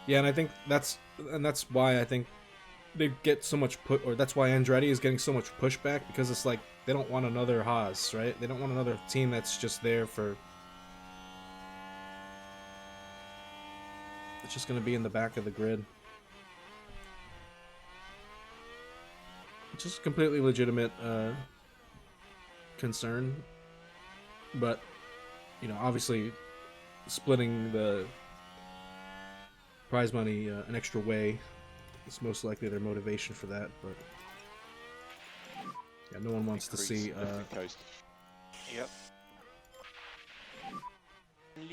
Yeah, and I think that's why I think they get so much or that's why Andretti is getting so much pushback, because it's like they don't want another Haas, right? They don't want another team that's just there for it's just going to be in the back of the grid, which is completely legitimate concern. But, you know, obviously splitting the prize money an extra way is most likely their motivation for that, but yeah, no one wants to Increase see lifting coast. Yep.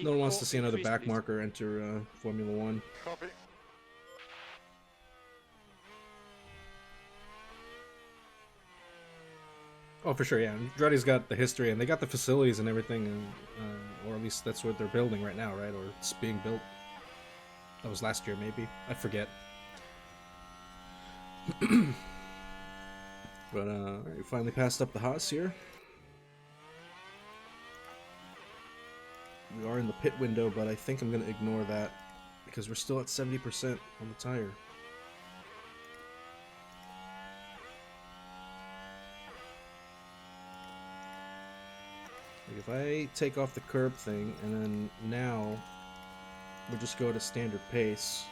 no one wants to Leave see another increase, back please. marker enter Formula One. Copy. Oh, for sure, yeah. Andretti's got the history, and they got the facilities and everything, and, or at least that's what they're building right now, right? Or it's being built. That was last year, maybe. I forget. But, alright, we finally passed up the Haas here. We are in the pit window, but I think I'm going to ignore that because we're still at 70% on the tire. Like if I take off the curb thing and then now we'll just go to standard pace.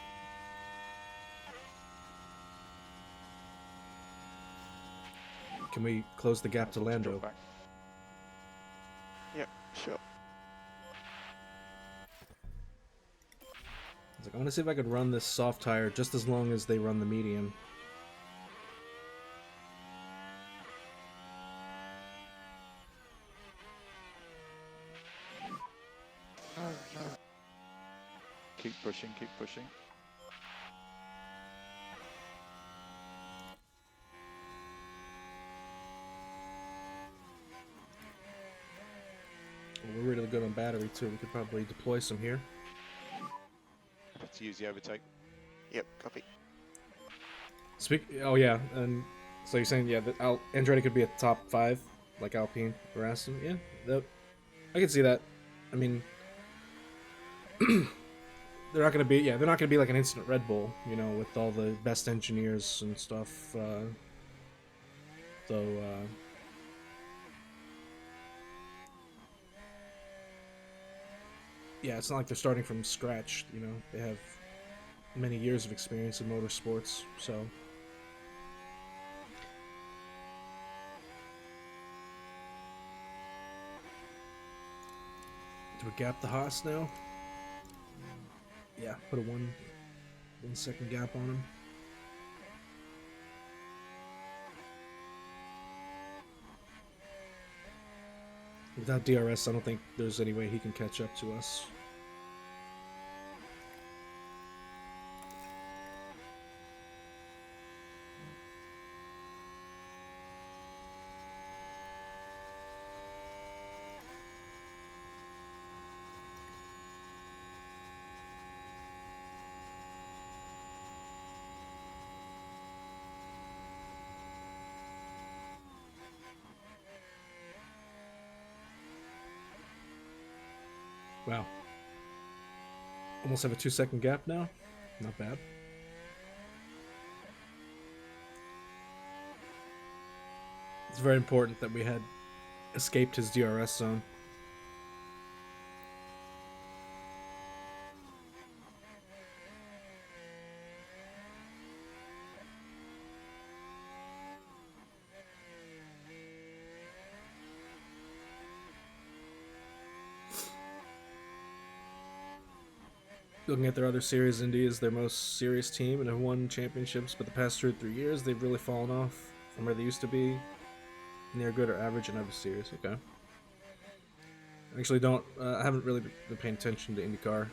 Can we close the gap to Lando? Back. Yep, sure. I was like, I want to see if I could run this soft tire just as long as they run the medium. Keep pushing, keep pushing. Well, we're really good on battery too. We could probably deploy some here. Have to use the overtake. Yep, copy. Oh yeah, and so you're saying that Andretti could be a top 5, like Alpine or Aston? Yeah, I can see that. I mean, they're not gonna be like an instant Red Bull, you know, with all the best engineers and stuff. Yeah, it's not like they're starting from scratch. You know, they have many years of experience in motorsports, so. Do we gap the Haas now? Yeah, put a 1 second gap on him. Without DRS, I don't think there's any way he can catch up to us. Wow. Almost have a 2 second gap now. Not bad. It's very important that we had escaped his DRS zone. Looking at their other series, Indy is their most serious team and have won championships, but the past 2 or 3 years they've really fallen off from where they used to be. And they're good or average in other series. Okay. I actually I haven't really been paying attention to IndyCar.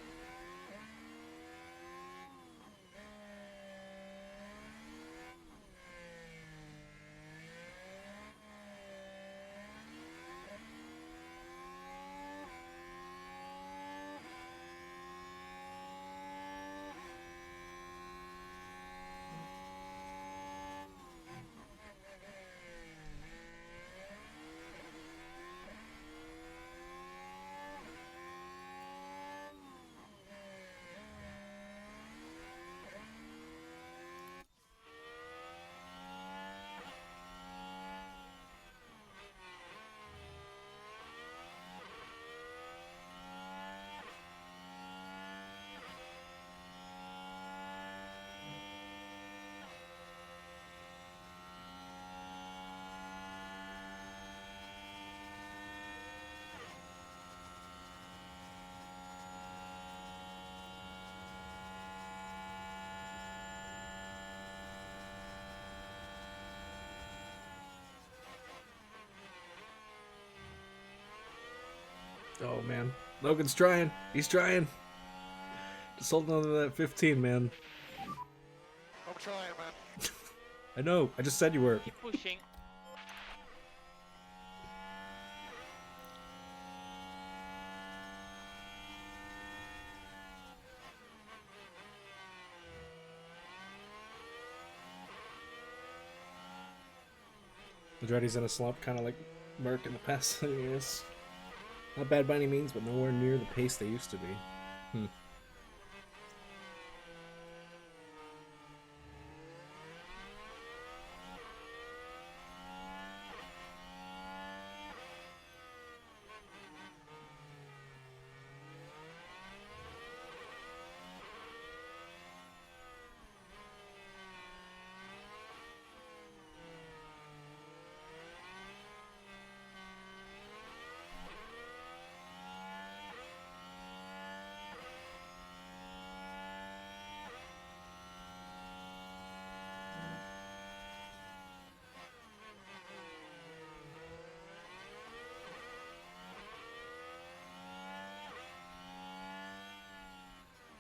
Oh man, Logan's trying. He's trying. Just holding on to that 15, man. I'm trying, man. I know. I just said you were. Keep pushing. Andretti's in a slump, kind of like Merc in the past 7 years. Not bad by any means, but nowhere near the pace they used to be.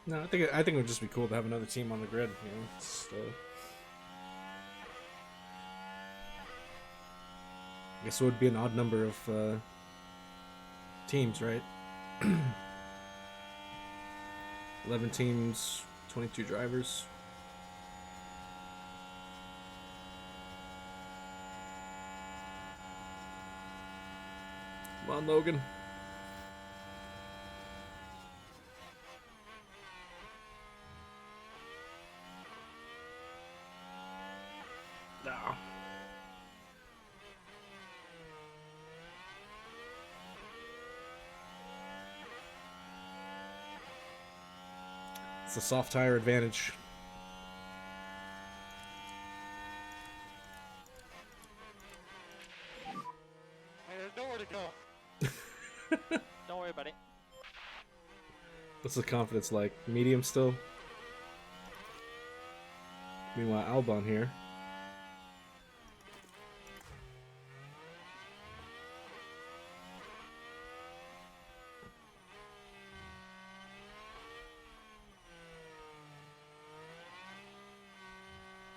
No, I think it would just be cool to have another team on the grid. You know, so I guess it would be an odd number of teams, right? 11 teams, 22 drivers. Come on, Logan. No. It's a soft tire advantage. I have nowhere to go. Don't worry about it. What's the confidence like? Medium still? Meanwhile, Albon here.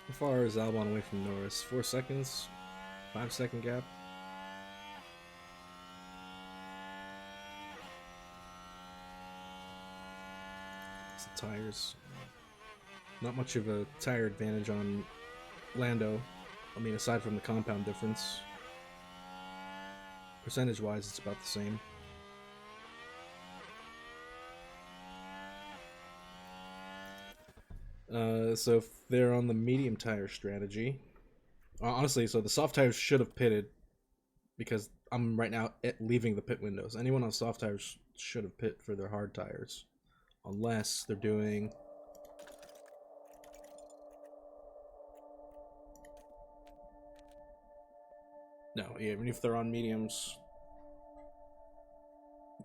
How far is Albon away from Norris? 4 seconds? 5-second gap? It's the tires. Not much of a tire advantage on Lando. I mean, aside from the compound difference. Percentage-wise, it's about the same. So if they're on the medium tire strategy, honestly, so the soft tires should have pitted because I'm right now leaving the pit windows. Anyone on soft tires should have pit for their hard tires, unless they're doing. No, yeah, even if they're on mediums,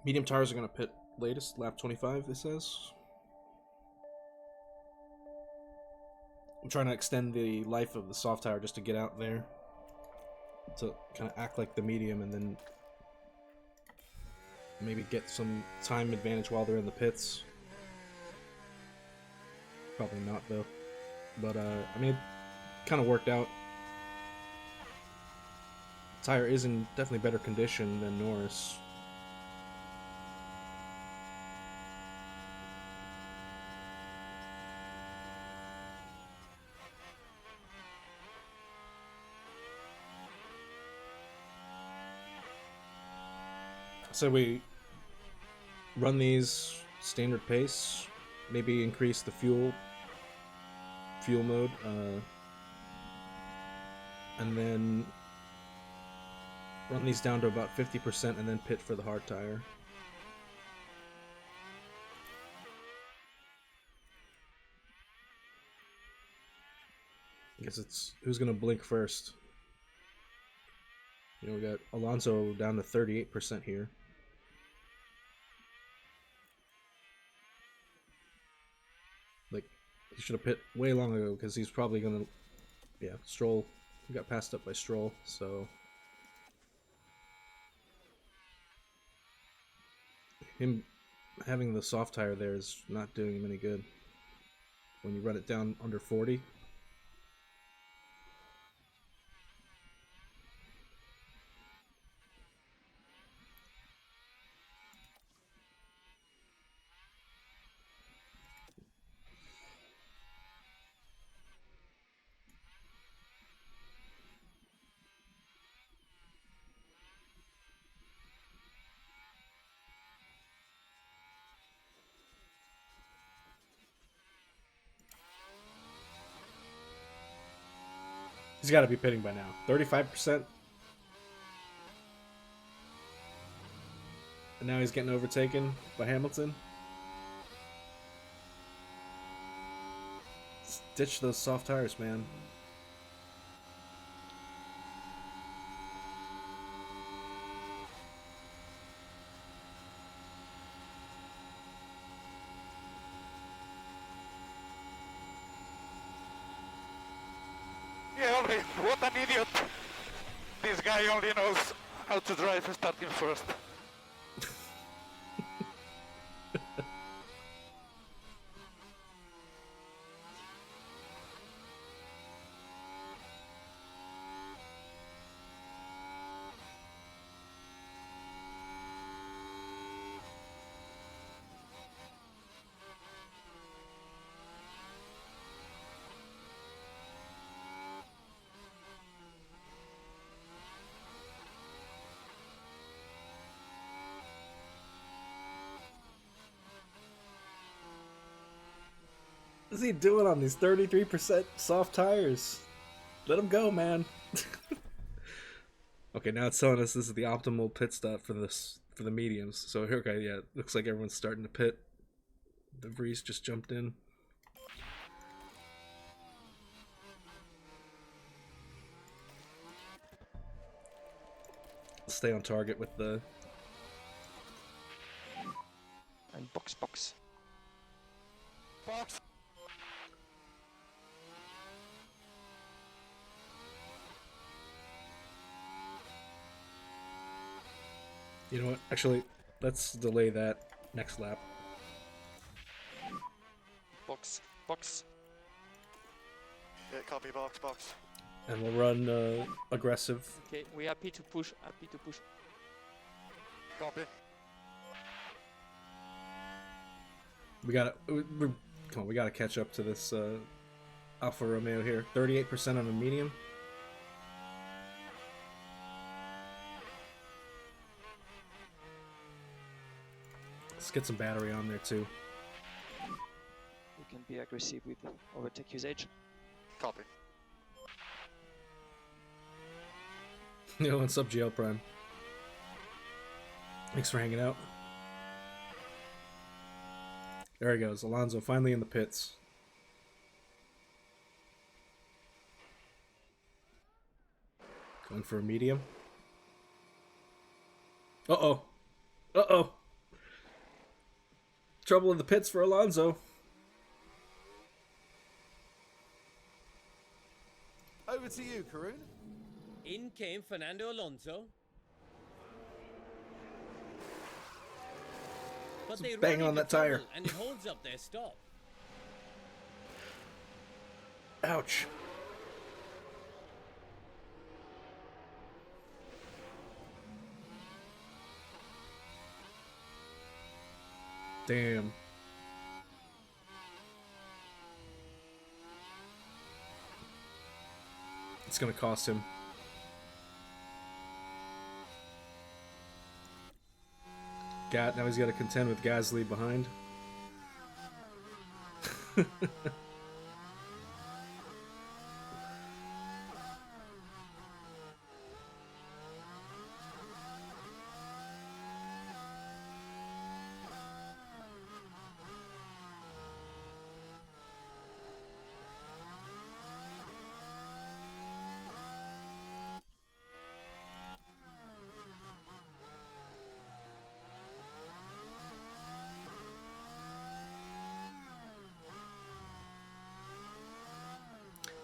medium tires are gonna pit latest lap 25. It says. I'm trying to extend the life of the soft tire just to get out there. To kind of act like the medium and then maybe get some time advantage while they're in the pits. Probably not though. But I mean, it kind of worked out. Tire is in definitely better condition than Norris. So we run these standard pace, maybe increase the fuel mode, and then run these down to about 50% and then pit for the hard tire. I guess it's who's gonna blink first. You know, we got Alonso down to 38% here. Like, he should have pit way long ago because he's probably gonna, yeah, Stroll. He got passed up by Stroll, so. him having the soft tire there is not doing him any good. When you run it down under 40. He's got to be pitting by now. 35%. And now he's getting overtaken by Hamilton. Ditch those soft tires, man. Yeah, only what an idiot. This guy only knows how to drive starting first. What's he doing on these 33% soft tires? Let him go, man. Okay, now it's telling us this is the optimal pit stop for the mediums. So okay, yeah, looks like everyone's starting to pit. The Vries just jumped in. Stay on target with the... And box. Box. You know what? Actually, let's delay that next lap. Box. Yeah, copy box. And we'll run aggressive. Okay, we happy to push. Copy. We gotta... come on, we gotta catch up to this Alfa Romeo here. 38% on a medium. Let's get some battery on there too. You can be aggressive with overtake usage. Copy. Yo, what's up, GL Prime? Thanks for hanging out. There he goes, Alonso finally in the pits. Going for a medium. Uh-oh. Uh-oh. Trouble in the pits for Alonso. Over to you, Karun. In came Fernando Alonso. But they bang run on into that tire. trouble and it holds up their stop. Ouch. Damn. It's gonna cost him. Now he's got to contend with Gasly behind.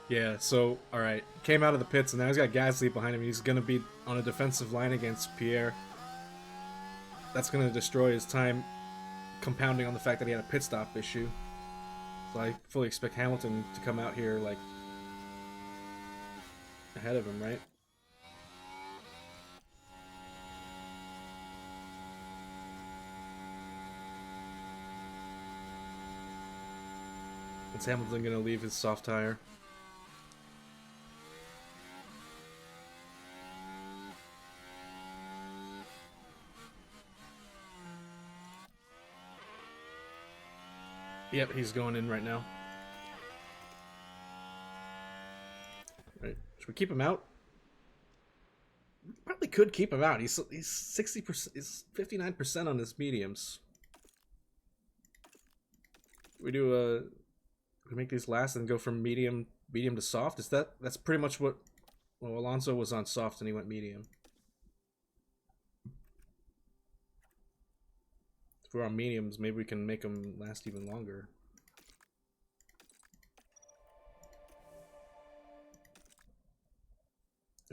Yeah, so, alright. Came out of the pits, and now he's got Gasly behind him. He's going to be on a defensive line against Pierre. that's going to destroy his time, compounding on the fact that he had a pit stop issue. So I fully expect Hamilton to come out here like ahead of him, right? Is Hamilton going to leave his soft tire? Yep, he's going in right now. Right. Should we keep him out? Probably could keep him out. He's 60%, he's 59% on his mediums. We do we make these last and go from medium to soft. That's pretty much what, well, Alonso was on soft and he went medium. If we're on mediums, maybe we can make them last even longer.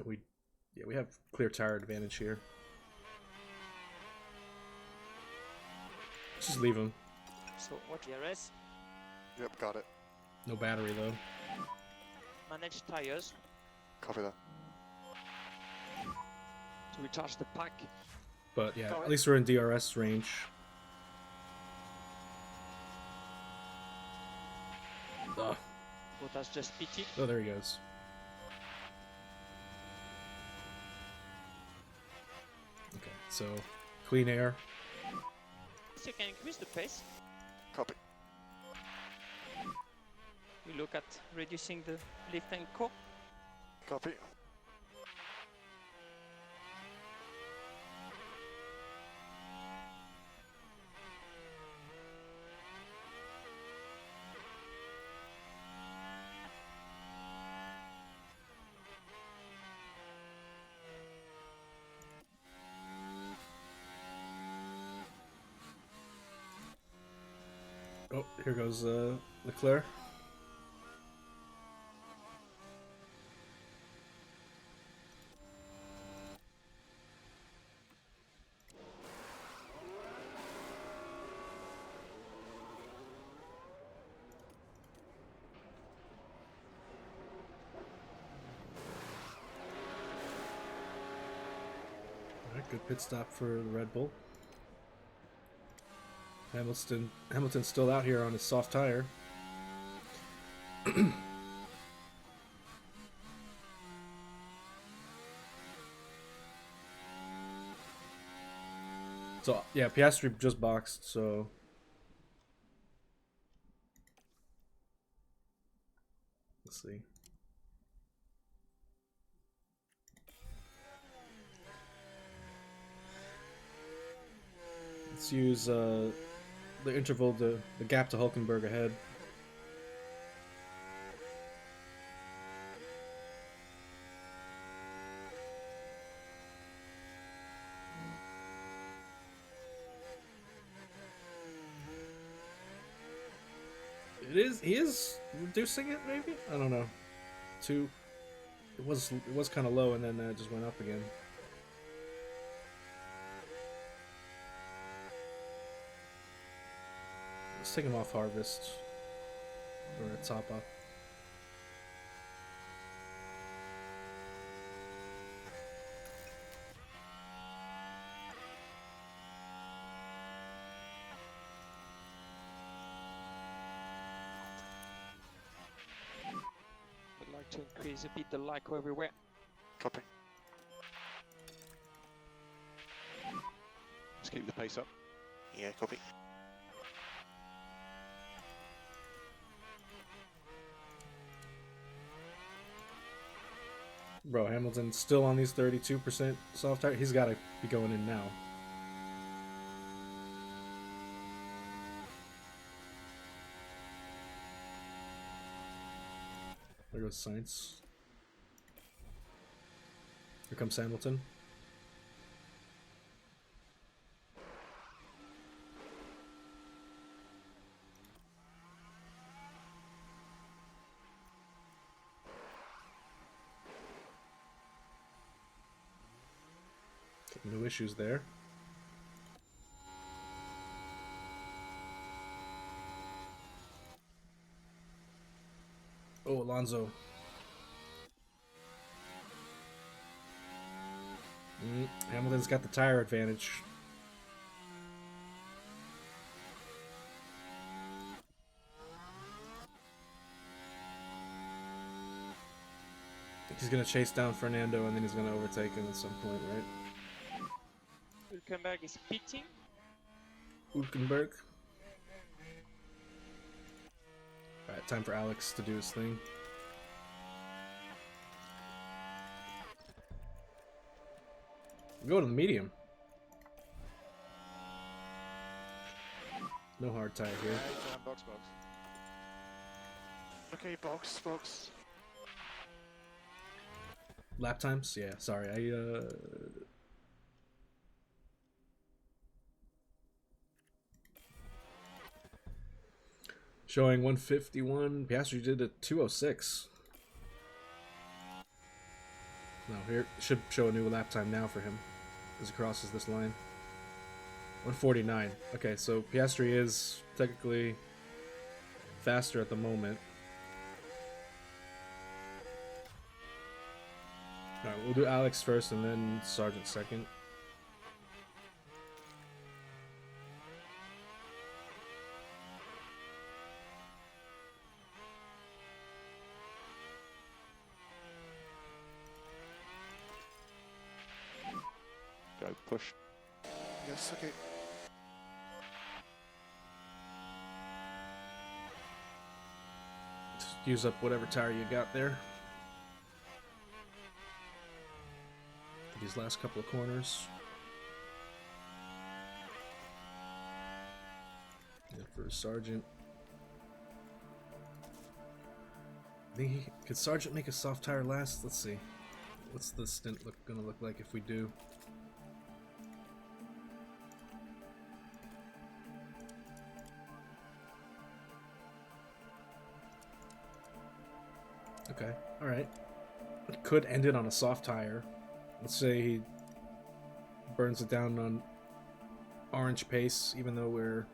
We have clear tire advantage here. Just leave him. So what DRS? Yep, got it. No battery though. Manage tires Copy that. to recharge the pack. But yeah, Go at ahead. least we're in DRS range. Ugh. Bottas just pitted. Oh, there he goes. Okay, so clean air. So you can increase the pace. Copy. We look at reducing the lift and co. Copy. Oh, here goes Leclerc. Alright, good pit stop for the Red Bull. Hamilton's still out here on his soft tire. So yeah, Piastri just boxed, so let's see. Let's use the interval, the gap to Hulkenberg ahead. He is reducing it, maybe? I don't know. It was kind of low and then it just went up again. Let's take him off harvest or a top up. Would like to increase a bit the LICO everywhere. Copy. Let's keep the pace up. Yeah, copy. Bro, Hamilton's still on these 32% soft tire. He's got to be going in now. There goes Sainz. Here comes Hamilton. No issues there. Alonso. Hamilton's got the tire advantage. He's gonna chase down Fernando and then he's gonna overtake him at some point, right? Hülkenberg is pitting. Hülkenberg. Alright, time for Alex to do his thing. Go to the medium. No hard tire here. Right, box. Okay, box. Lap times? Yeah, sorry. Showing 151. Piastri did a 206. No, here should show a new lap time now for him as he crosses this line. 149. Okay, so Piastri is technically faster at the moment. Alright, we'll do Alex first and then Sargent second. Go push. Yes, okay. Just use up whatever tire you got there. For these last couple of corners. And for Sargent. Could Sargent make a soft tire last? Let's see. What's the stint gonna look like if we do? Okay, alright. Could end it on a soft tire. Let's say he burns it down on orange pace, even though we're...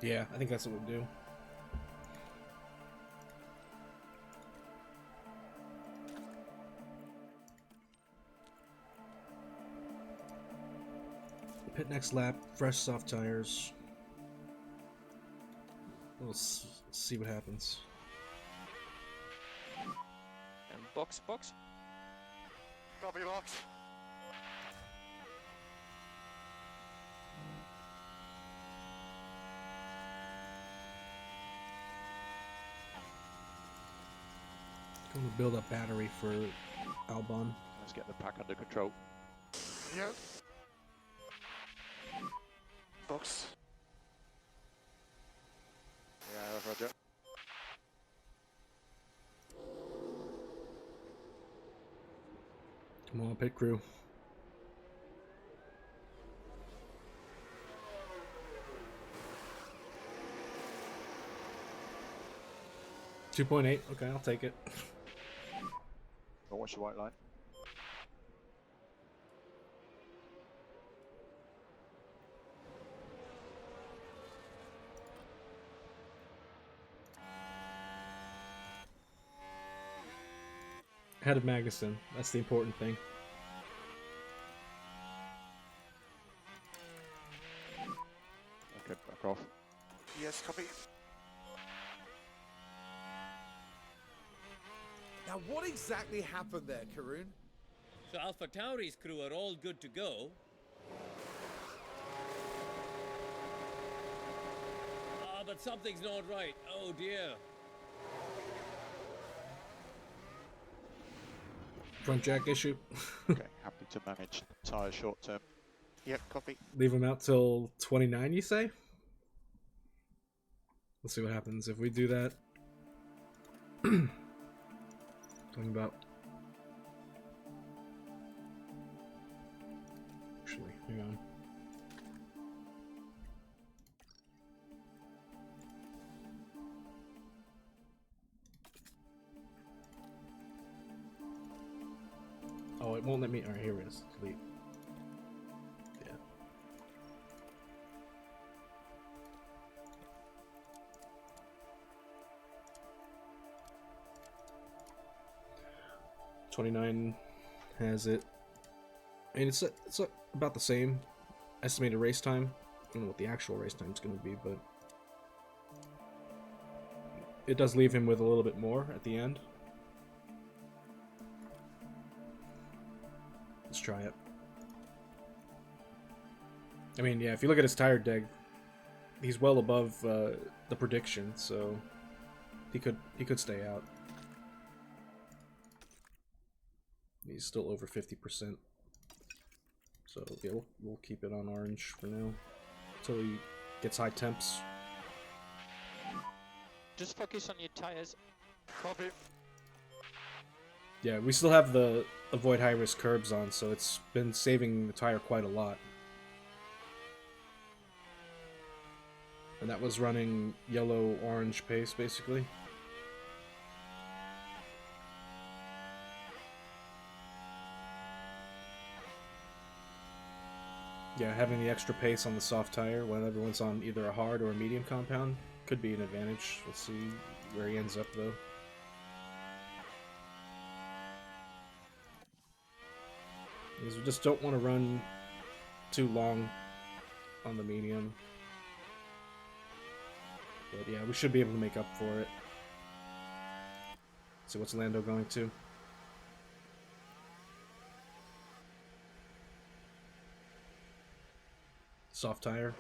Yeah, I think that's what we'll do. Pit next lap, fresh soft tires. We'll see what happens. And box. Copy, box. Going to build up battery for Albon. Let's get the pack under control. Yeah. Box. Yeah, Roger. Come on, pit crew. $2.8. Okay, I'll take it. Don't watch the white line. Ahead of Magnussen. That's the important thing. Okay, back off. Yes, copy. Now, what exactly happened there, Karun? So Alpha Tauri's crew are all good to go. Ah, but something's not right. Oh dear. Front jack issue. Okay, happy to manage tyre short term. Yep, copy. Leave him out till 29, you say? Let's see what happens if we do that. Talking about... Actually, hang on. Oh, it won't let me... Alright, here it is. Delete. Yeah. 29 has it. I mean, it's about the same estimated race time. I don't know what the actual race time is going to be, but it does leave him with a little bit more at the end. Let's try it. I mean, yeah, if you look at his tire deg, he's well above the prediction, so he could stay out. He's still over 50%. So yeah, we'll keep it on orange for now until he gets high temps. Just focus on your tires. Copy. Yeah, we still have the avoid high risk curbs on, so it's been saving the tire quite a lot. And that was running yellow-orange pace, basically. Yeah, having the extra pace on the soft tire when everyone's on either a hard or a medium compound could be an advantage. We'll see where he ends up, though. Because we just don't want to run too long on the medium. But yeah, we should be able to make up for it. So what's Lando going to? Soft tire.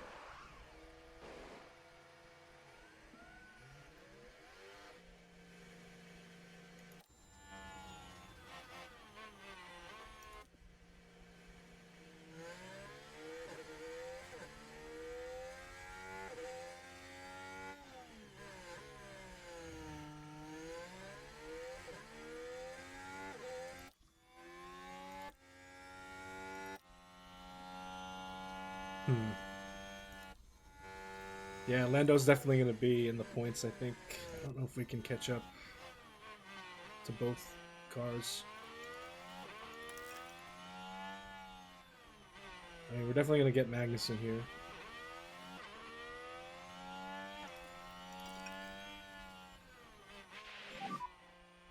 Yeah, Lando's definitely going to be in the points, I think. I don't know if we can catch up to both cars. I mean, we're definitely going to get Magnussen here.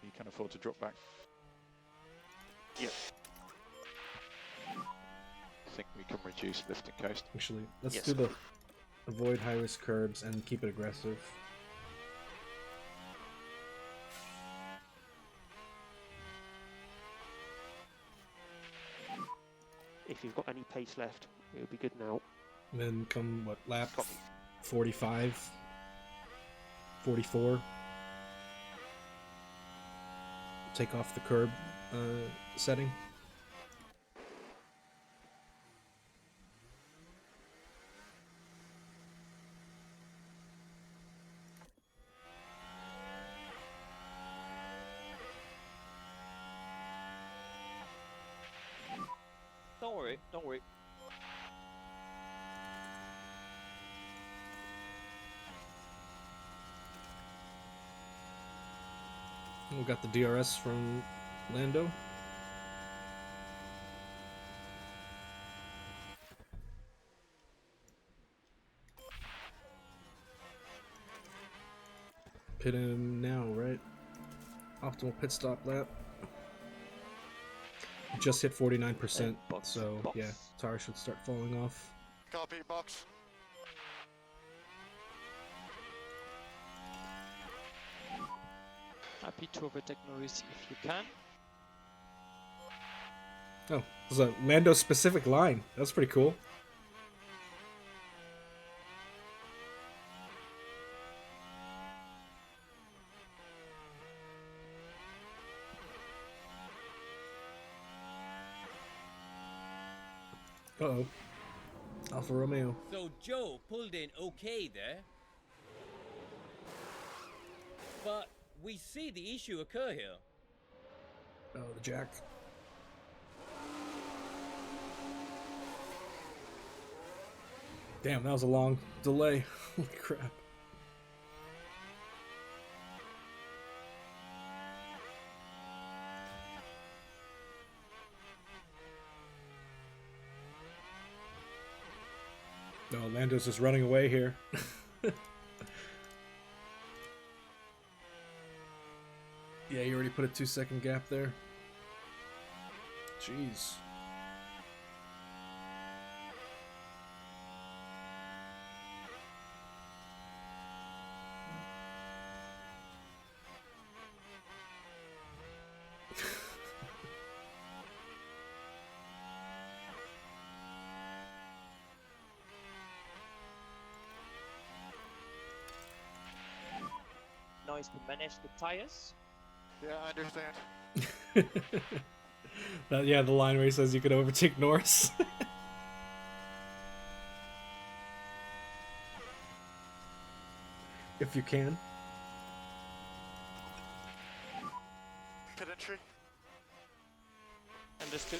You can afford to drop back. Yep. I think we can reduce lift and coast. Actually, let's Yes. do the avoid high-risk curbs and keep it aggressive. If you've got any pace left, it'll be good now. And then come, what, lap Copy. 45? 44? Take off the curb setting. Don't worry, don't worry. We got the DRS from Lando. Pit him now, right? Optimal pit stop lap. Just hit 49%, Box, so box. yeah, tire should start falling off. Copy, box. Happy to overtake Norris if you can. Oh, there's a Lando specific line. That's pretty cool. Uh-oh. Alfa Romeo. So Joe pulled in okay there. But we see the issue occur here. Oh, the jack. Damn, that was a long delay. Holy crap. No, Lando's just running away here. Yeah, you already put a 2-second gap there. Jeez. Now is to manage the tires. Yeah, I understand. Yeah, the line where he says you could overtake Norris. If you can. Pit entry. Understood.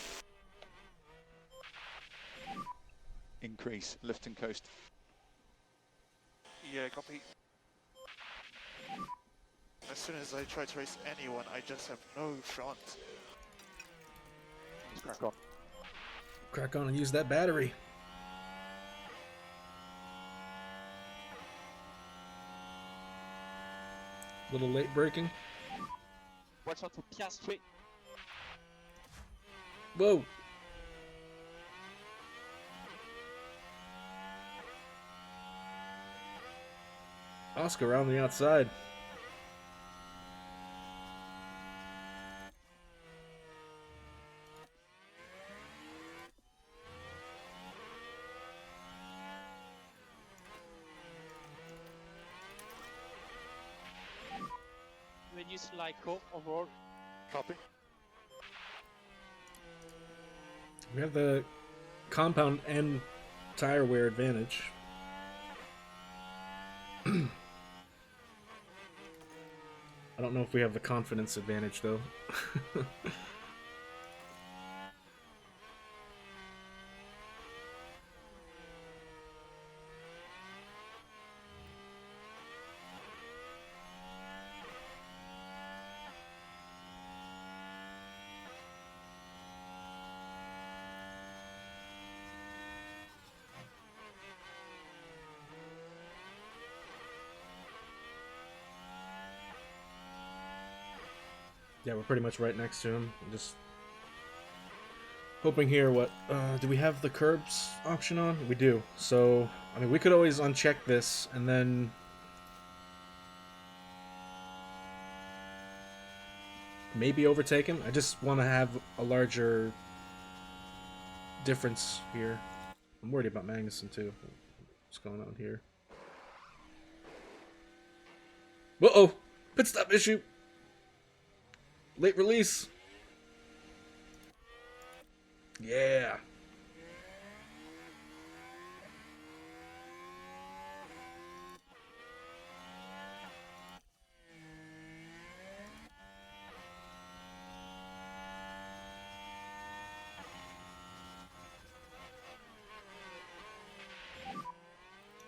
Increase, lift and coast. Yeah, copy. As soon as I try to race anyone, I just have no front. Let's crack on. Crack on and use that battery. Little late braking. Watch out for Piastri. Whoa. Oscar around the outside. Reduce Lyco overall. Copy. We have the compound and tire wear advantage. I don't know if we have the confidence advantage though. Yeah, we're pretty much right next to him. I'm just hoping here what... do we have the curbs option on? We do. So, I mean, we could always uncheck this and then... maybe overtake him. I just want to have a larger difference here. I'm worried about Magnussen too. What's going on here? Uh-oh! Pit stop issue! Late release. Yeah.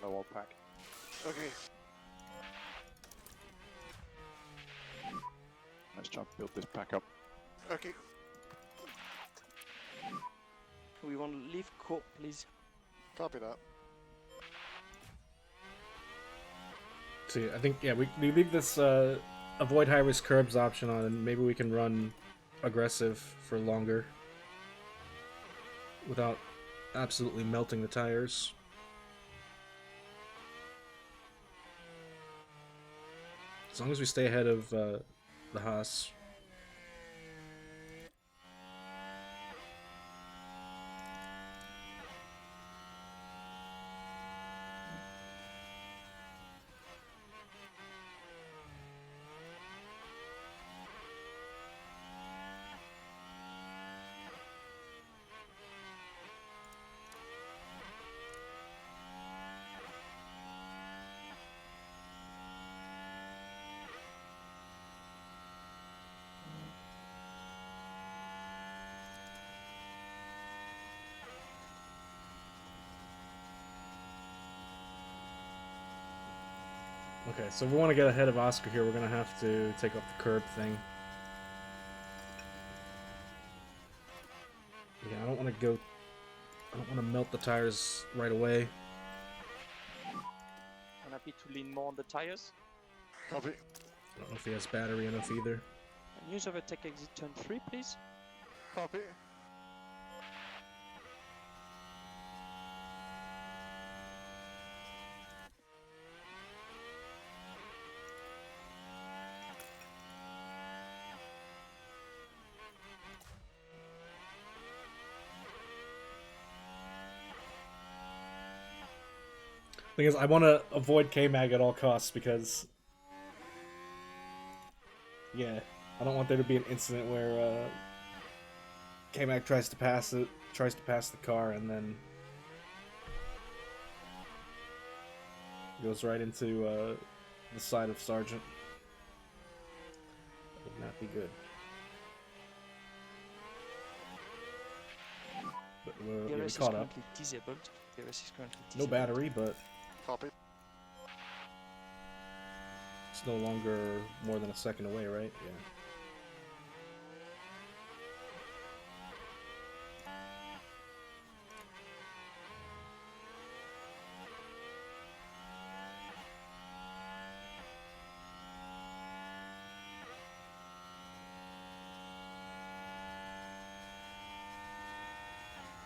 Low oil pack. Okay. Let's try and build this pack up. Okay. We want to leave Co, please. Copy that. See, I think, yeah, we leave this avoid high-risk curbs option on, and maybe we can run aggressive for longer without absolutely melting the tires. As long as we stay ahead of the Haas. Okay, so if we want to get ahead of Oscar here, we're going to have to take off the curb thing. Yeah, I don't want to melt the tires right away. I'm happy to lean more on the tires. Copy. I don't know if he has battery enough either. And use overtake exit turn 3, please. Copy. Thing is, I want to avoid K-Mag at all costs because, yeah, I don't want there to be an incident where K-Mag tries to pass the car, and then goes right into the side of Sergeant. That would not be good. But yeah, we DRS is caught up. currently disabled. DRS is currently No disabled. battery, but Copy. it's no longer more than a second away, right? Yeah.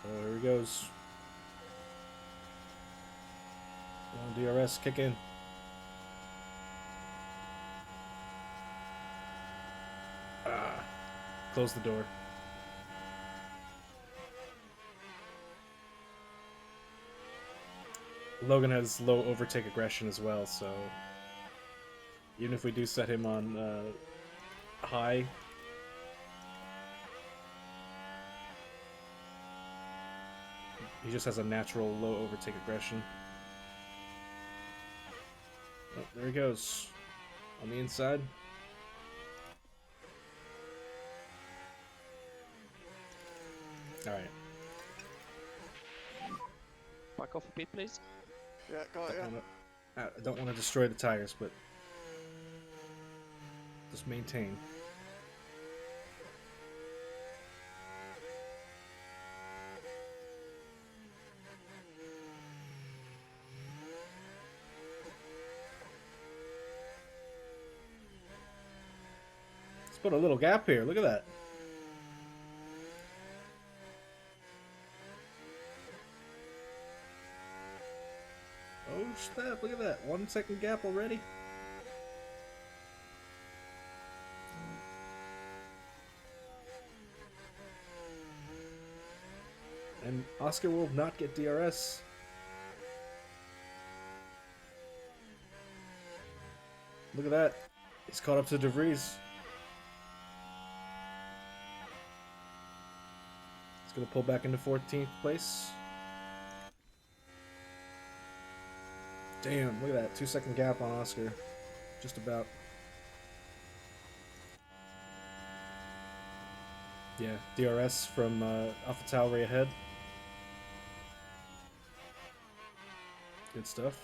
Oh, here he goes. Come on, DRS, kick in. Ah, close the door. Logan has low overtake aggression as well, so even if we do set him on high, he just has a natural low overtake aggression. Oh, there he goes. On the inside. Alright. Back off a bit, please. Yeah, got ya. I don't want to destroy the tires, but just maintain. Let's put a little gap here. Look at that. Oh snap, look at that. 1 second gap already. And Oscar will not get DRS. Look at that. He's caught up to De Vries. He's going to pull back into 14th place. Damn, look at that. 2 second gap on Oscar. Just about. Yeah, DRS from AlphaTauri ahead. Good stuff.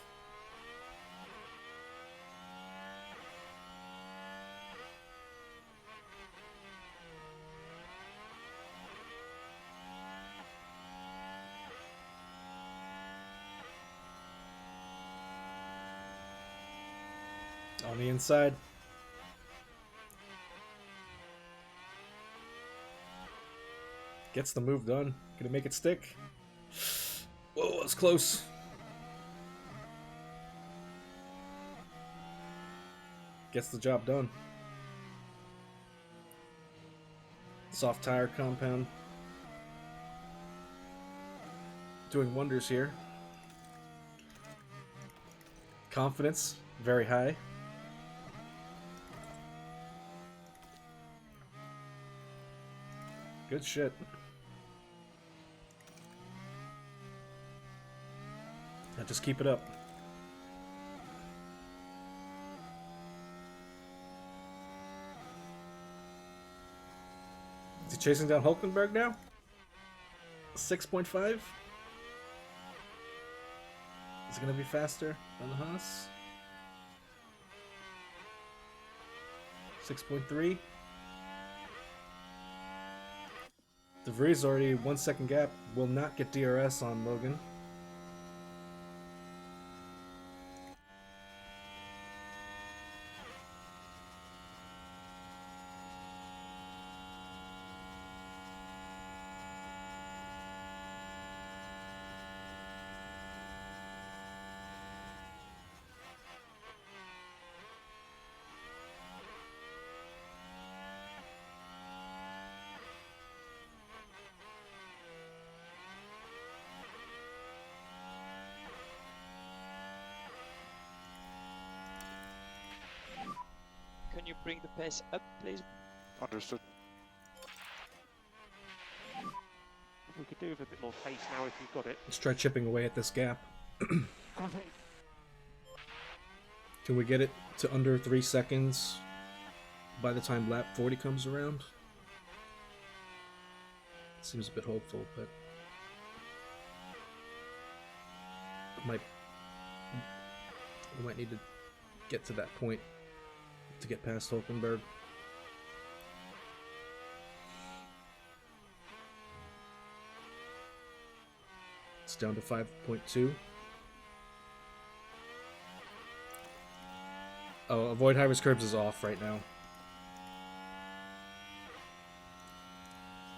On the inside. Gets the move done. Gonna make it stick. Whoa, that's close. Gets the job done. Soft tire compound. Doing wonders here. Confidence, very high. Good shit. Now just keep it up. Is he chasing down Hulkenberg now? 6.5? Is it going to be faster than the Haas? 6.3? De Vries already 1 second gap. Will not get DRS on Logan. bring the pace up, please. Understood. We could do with a bit more pace now if you've got it. Let's try chipping away at this gap. Can we get it to under 3 seconds by the time lap 40 comes around? Seems a bit hopeful, but we might need to get to that point to get past Hulkenberg. It's down to 5.2. Oh, avoid high-risk curbs is off right now.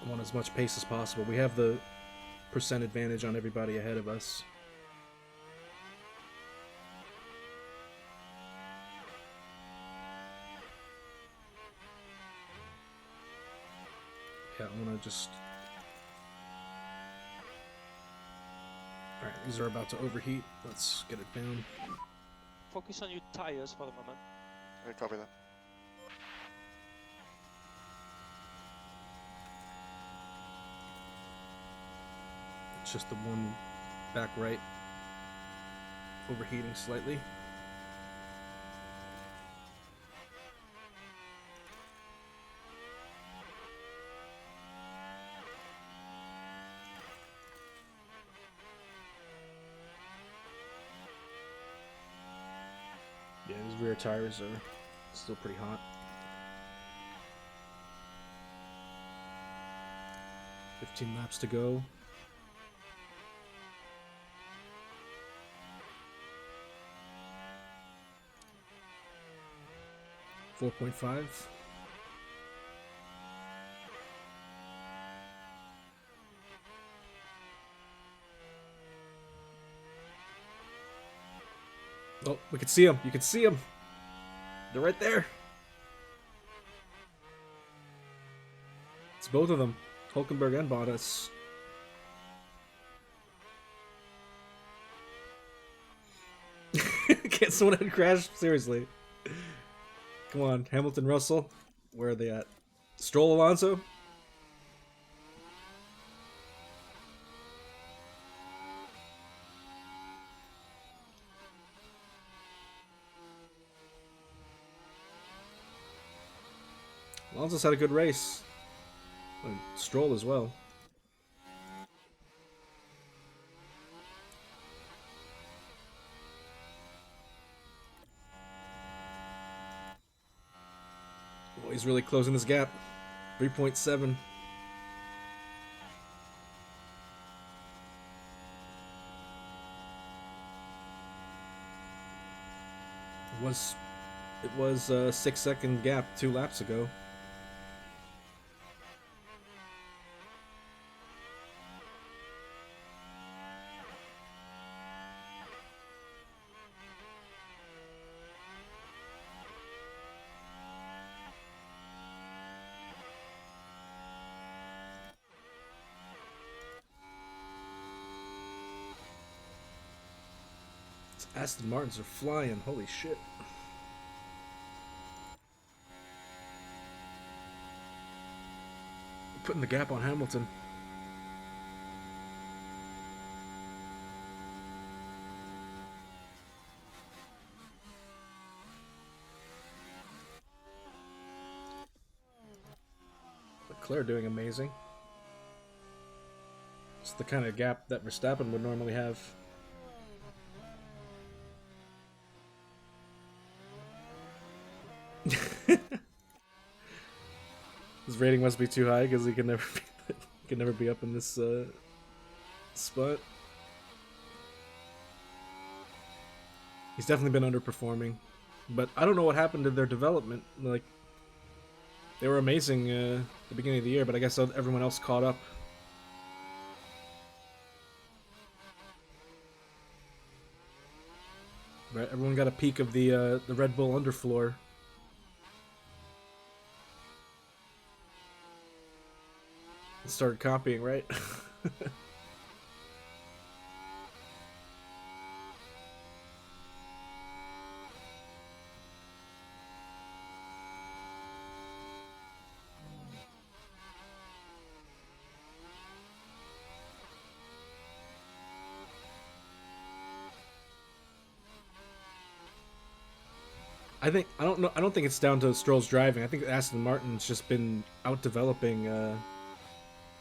I want as much pace as possible. We have the percent advantage on everybody ahead of us. Yeah, I want to just... Alright, these are about to overheat. Let's get it down. Focus on your tires for the moment. I copy that. It's just the one back right overheating slightly. Yeah, his rear tires are still pretty hot. 15 laps to go. .5. Oh, we can see them. You can see them. They're right there. It's both of them. Hulkenberg and Bottas. Can't someone had crashed? Seriously. Come on, Hamilton, Russell. Where are they at? Stroll, Alonso? Alonso's had a good race. And Stroll as well. Oh, he's really closing this gap. 3.7. It was a 6-second gap 2 laps ago. Aston Martins are flying, holy shit. Putting the gap on Hamilton. Leclerc doing amazing. It's the kind of gap that Verstappen would normally have. His rating must be too high because he can never be up in this spot. He's definitely been underperforming, but I don't know what happened to their development. Like, they were amazing at the beginning of the year, but I guess everyone else caught up. Right, everyone got a peek of the Red Bull underfloor. Started copying, right? I don't know. I don't think it's down to Stroll's driving. I think Aston Martin's just been out developing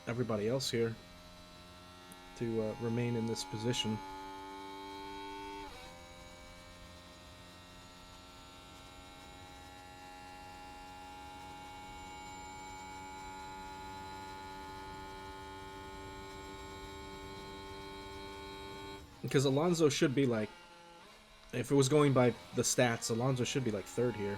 everybody else here to remain in this position. Because Alonso should be like, if it was going by the stats, Alonso should be like third here.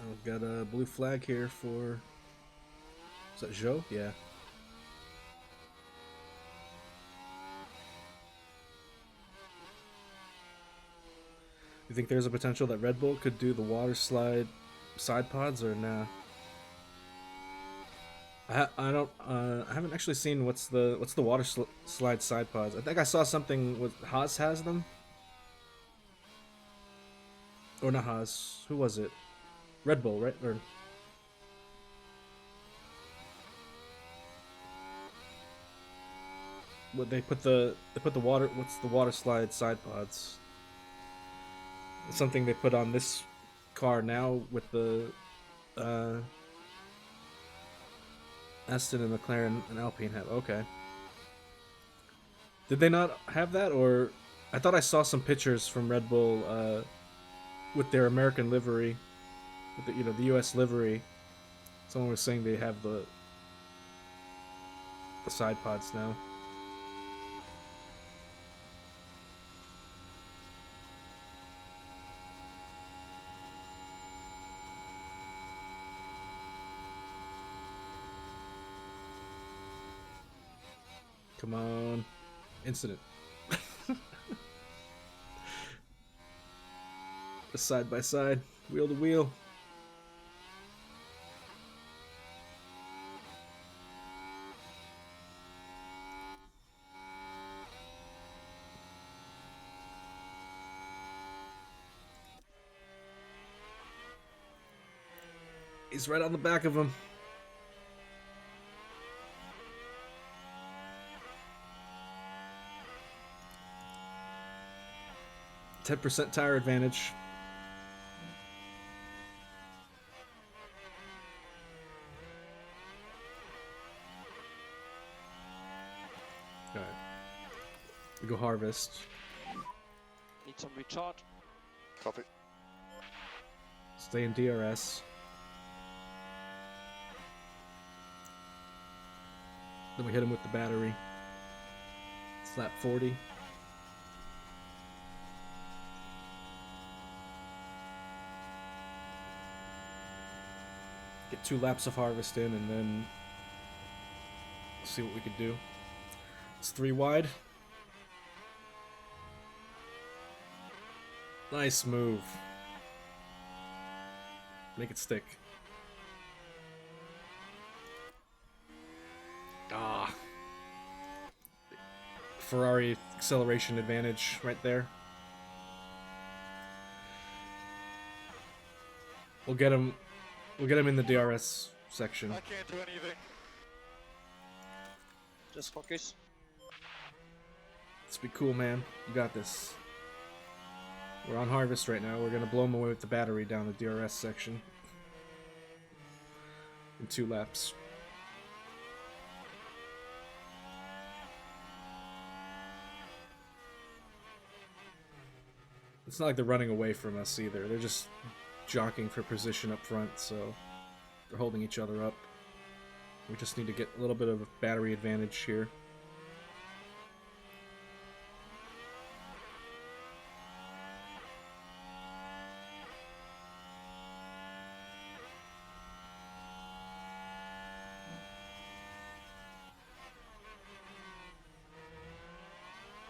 I've got a blue flag here for... Is that Joe? Yeah. You think there's a potential that Red Bull could do the water slide side pods or nah? I don't I haven't actually seen what's the water slide side pods. I think I saw something with Haas has them. Or not Haas. Who was it? Red Bull, right? Or what they put the water, what's the water slide side pods? Something they put on this car now with the Aston and McLaren and Alpine have. Okay. Did they not have that, or I thought I saw some pictures from Red Bull with their American livery, with the, the U.S. livery. Someone was saying they have the side pods now. Come on. Incident. Side by side, wheel to wheel. He's right on the back of him. %10 tire advantage. Alright. We go harvest. Need some recharge. Copy. Stay in DRS. Then we hit him with the battery. Slap 40. Get 2 laps of harvest in and then see what we could do. It's 3 wide. Nice move. Make it stick. Ah. Ferrari acceleration advantage right there. We'll get him in the DRS section. I can't do anything. Just focus. Let's be cool, man. You got this. We're on harvest right now. We're gonna blow him away with the battery down the DRS section. In 2 laps. It's not like they're running away from us either. They're just jockeying for position up front, so they're holding each other up. We just need to get a little bit of battery advantage here.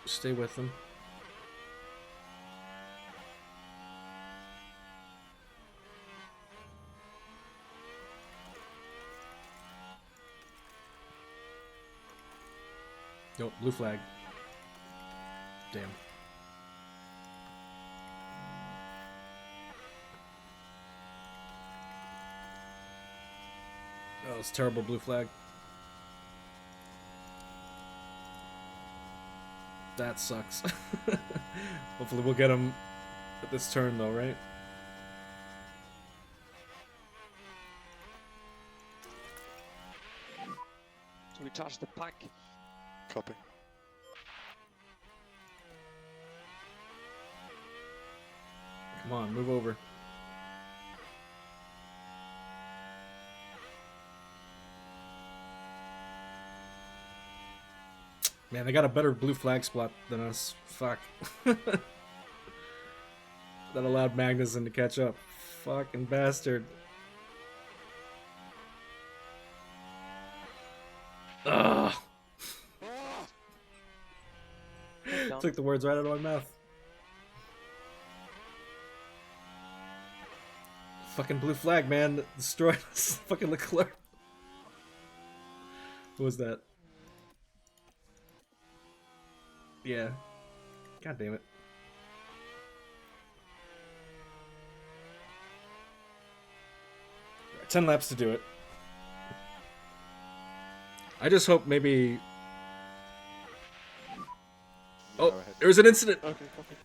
Stay with them. Nope, blue flag. Damn. Oh, it's terrible blue flag. That sucks. Hopefully we'll get him at this turn though, right? So we charge the pack. Copy. Come on, move over. Man, they got a better blue flag spot than us. Fuck. That allowed Magnussen to catch up. Fucking bastard. Ugh. Took the words right out of my mouth. Fucking blue flag, man. Destroyed us. Fucking Leclerc. What was that? Yeah. God damn it. Right, 10 laps to do it. I just hope maybe... Oh, there was an incident! Okay, copy.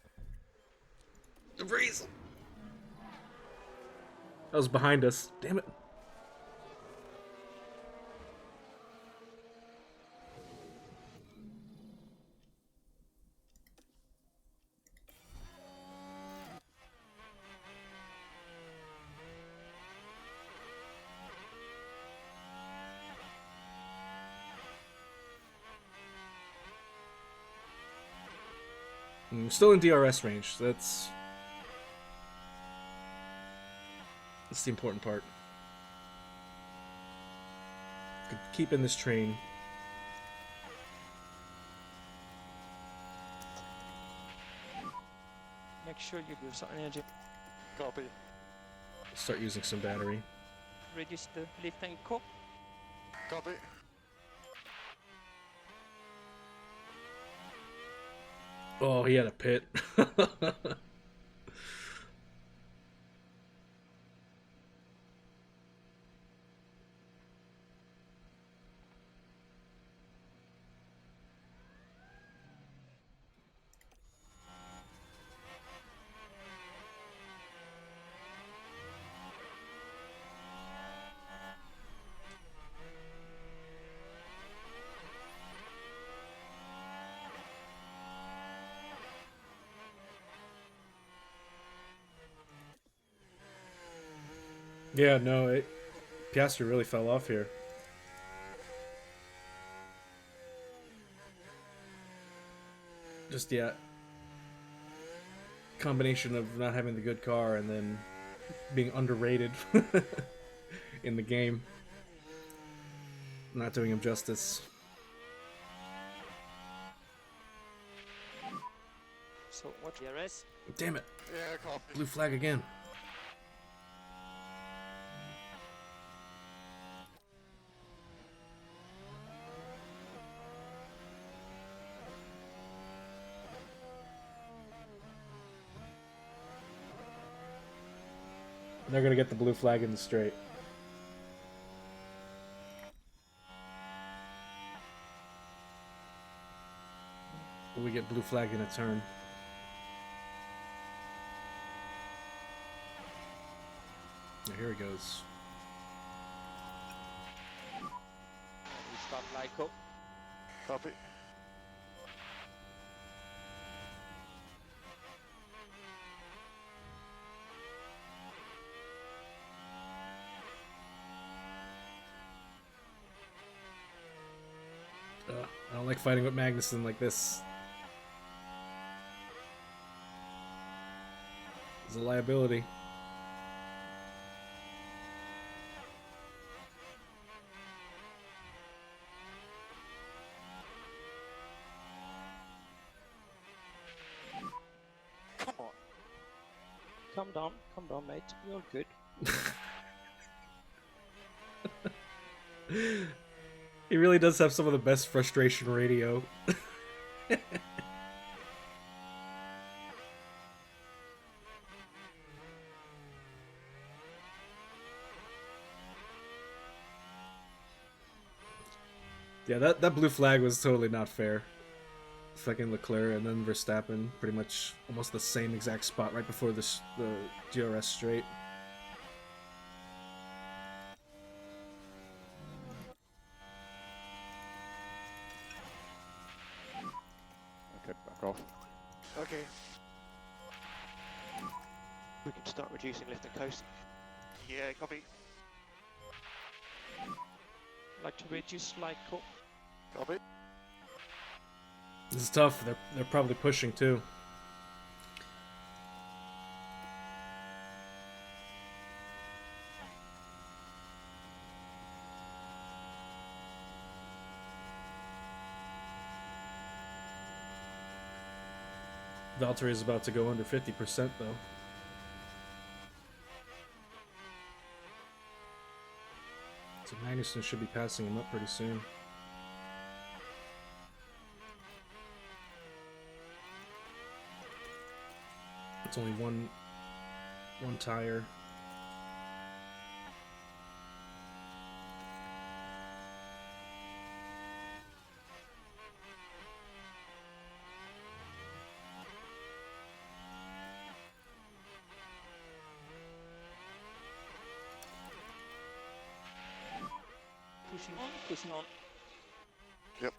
Debris! That was behind us. Damn it. Still in DRS range. That's the important part. Could keep in this train. Make sure you give some energy. Copy. Start using some battery. Reduce the lift and co. Copy. Oh, he had a pit. Yeah, no, Piastri really fell off here. Just, yeah. Combination of not having the good car and then being underrated in the game. Not doing him justice. So what DRS? Damn it. Yeah, copy. Blue flag again. They're gonna get the blue flag in the straight. Will we get blue flag in a turn? Yeah, here he goes. We start like up. Copy. I don't like fighting with Magnussen like this. He's a liability. Come on. Calm down, mate. You're good. He really does have some of the best frustration radio. Yeah, that blue flag was totally not fair. Fucking Leclerc and then Verstappen, pretty much almost the same exact spot right before the GRS straight. Okay, back off. Okay. We can start reducing lift and coast. Yeah, copy. Like to reduce light core. Copy. This is tough. They're probably pushing too. Valtteri is about to go under 50% though. So Magnussen should be passing him up pretty soon. It's only one tire. Pushing on, pushing on. Yep.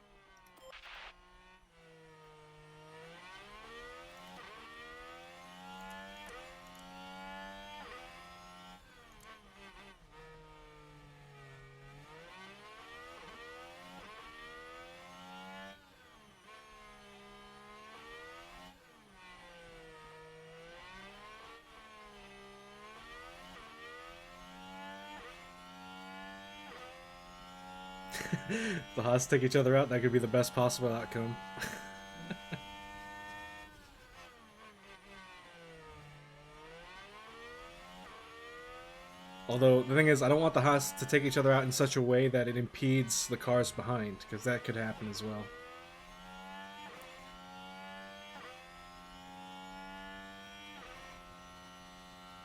If the Haas take each other out, that could be the best possible outcome. Although, the thing is, I don't want the Haas to take each other out in such a way that it impedes the cars behind, because that could happen as well.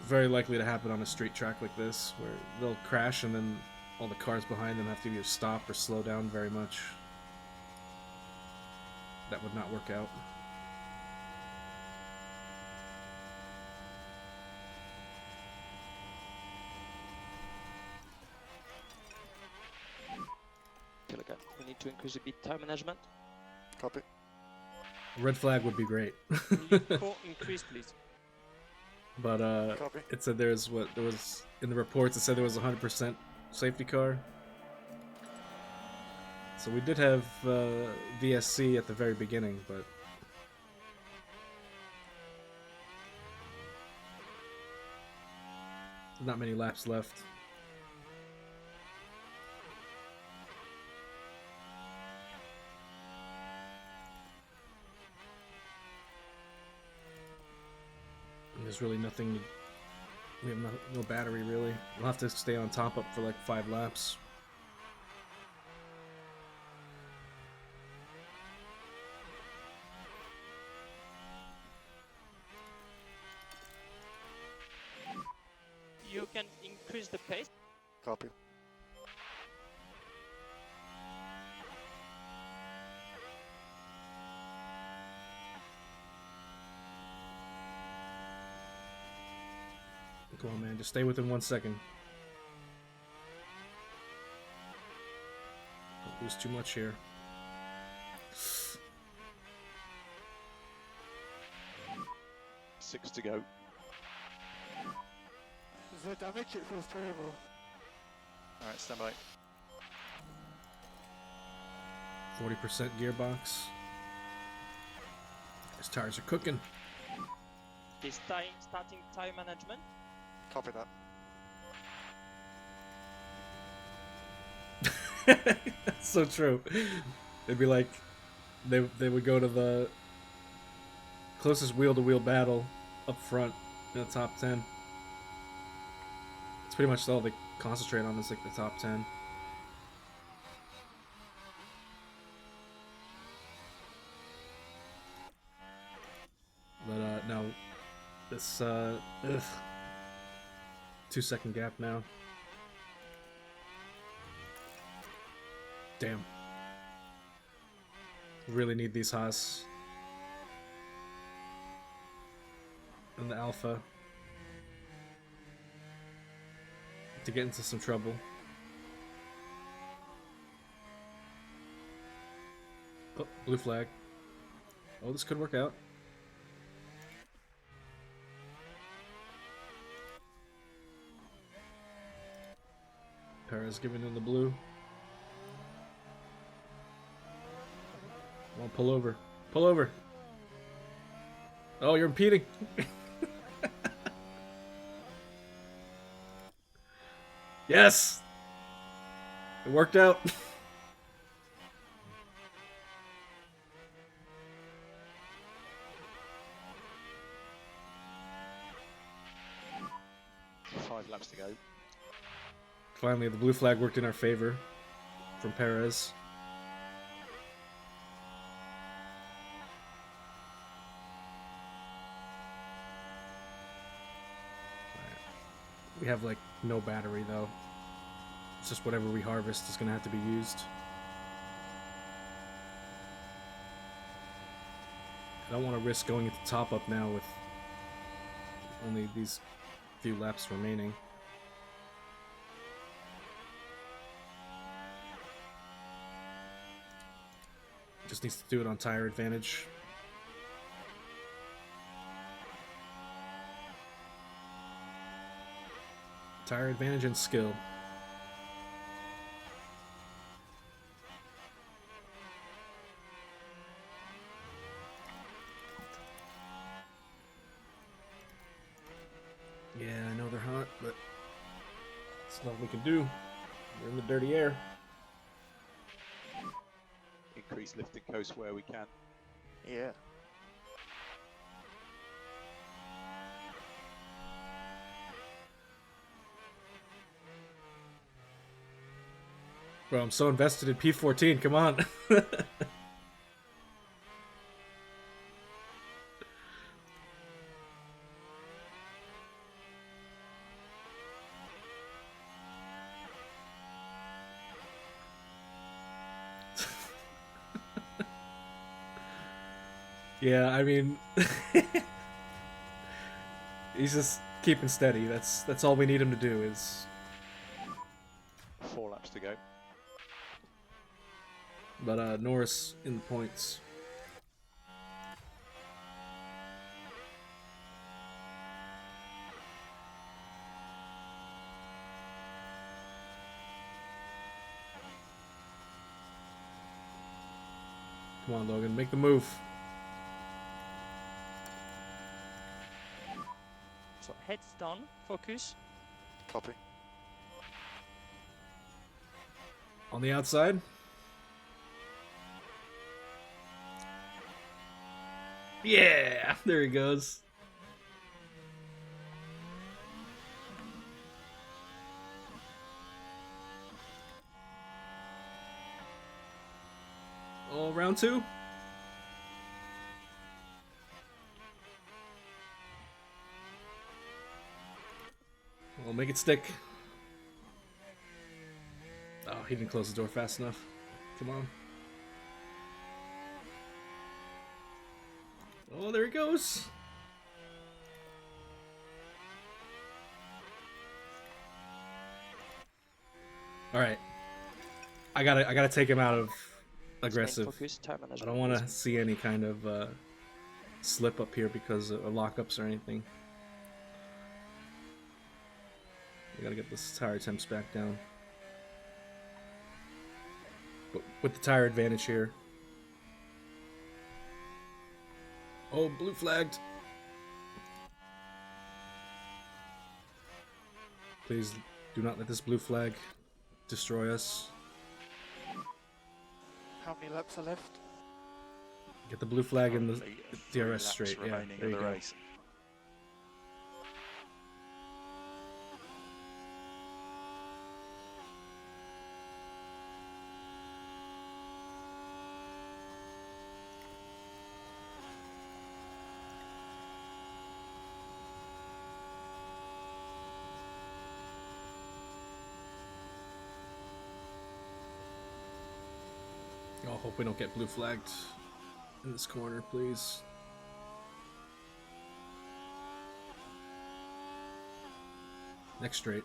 Very likely to happen on a street track like this, where they'll crash and then all the cars behind them have to either stop or slow down very much. That would not work out. Okay, look, we need to increase a bit time management. Copy. Red flag would be great. Lead core increase, please. But Copy. it said there was in the reports it said there was 100% safety car. So we did have VSC at the very beginning, but not many laps left. And there's really nothing. We have no battery really. We'll have to stay on top up for like 5 laps. You can increase the pace. Copy. Come on, man. Just stay within 1 second. Don't lose too much here. Six to go. The damage, it feels terrible. Alright, stand by. 40% gearbox. These tires are cooking. This starting time management. Copy that. That's so true. It'd be like they would go to the closest wheel-to-wheel battle up front in the top 10. It's pretty much all they concentrate on is like the top 10. But no, this 2-second gap now. Damn. Really need these Haas. And the Alpha. To get into some trouble. Oh, blue flag. Oh, this could work out. Perez giving in the blue. Come on, pull over. Pull over. Oh, you're impeding. Yes! It worked out. Five laps to go. Finally, the blue flag worked in our favor from Perez. We have like no battery though. It's just whatever we harvest is gonna have to be used. I don't want to risk going into top up now with only these few laps remaining. Just needs to do it on tire advantage. Tire advantage and skill. Yeah, I know they're hot, but it's nothing we can do. We're in the dirty air. Increase lift and coast where we can. Yeah. Bro, I'm so invested in P14, come on. Yeah, I mean, he's just keeping steady. That's all we need him to do is. 4 laps to go. But Norris in the points. Come on, Logan, make the move. So heads down, focus. Copy. On the outside. Yeah, there he goes. Oh, round 2. We'll make it stick. Oh, he didn't close the door fast enough. Come on. Oh, there he goes. All right. I gotta take him out of aggressive. Focus, time I management. don't want to see any kind of slip up here because of lockups or anything. We gotta get this tire temps back down. But with the tire advantage here. Oh, blue flagged. Please do not let this blue flag destroy us. How many laps are left? Get the blue flag in the Only 3 DRS laps straight. Yeah, remaining there of you the go. race. Oh, hope we don't get blue flagged in this corner, please. Next straight.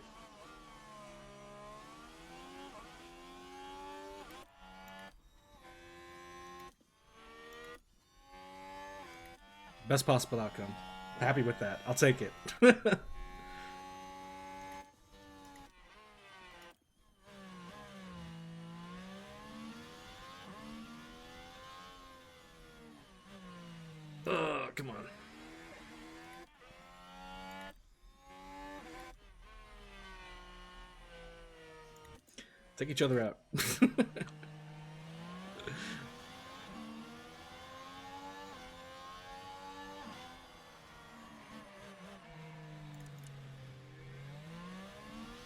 Best possible outcome. Happy with that. I'll take it. Come on. Take each other out.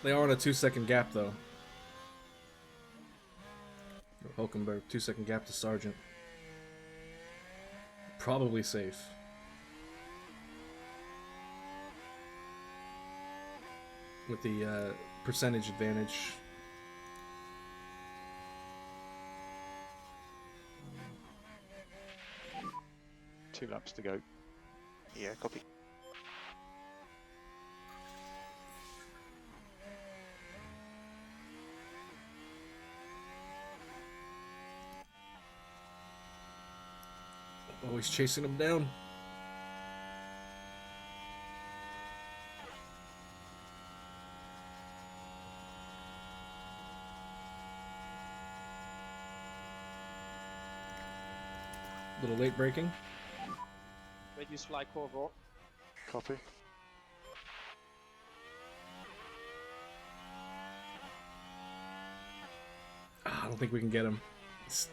They are on a 2-second gap, though. Hulkenberg, 2-second gap to Sargent. Probably safe. With the percentage advantage. Two laps to go. Yeah, copy. Always chasing him down. Little late braking. Reduce fly cover. Copy. I don't think we can get him. He's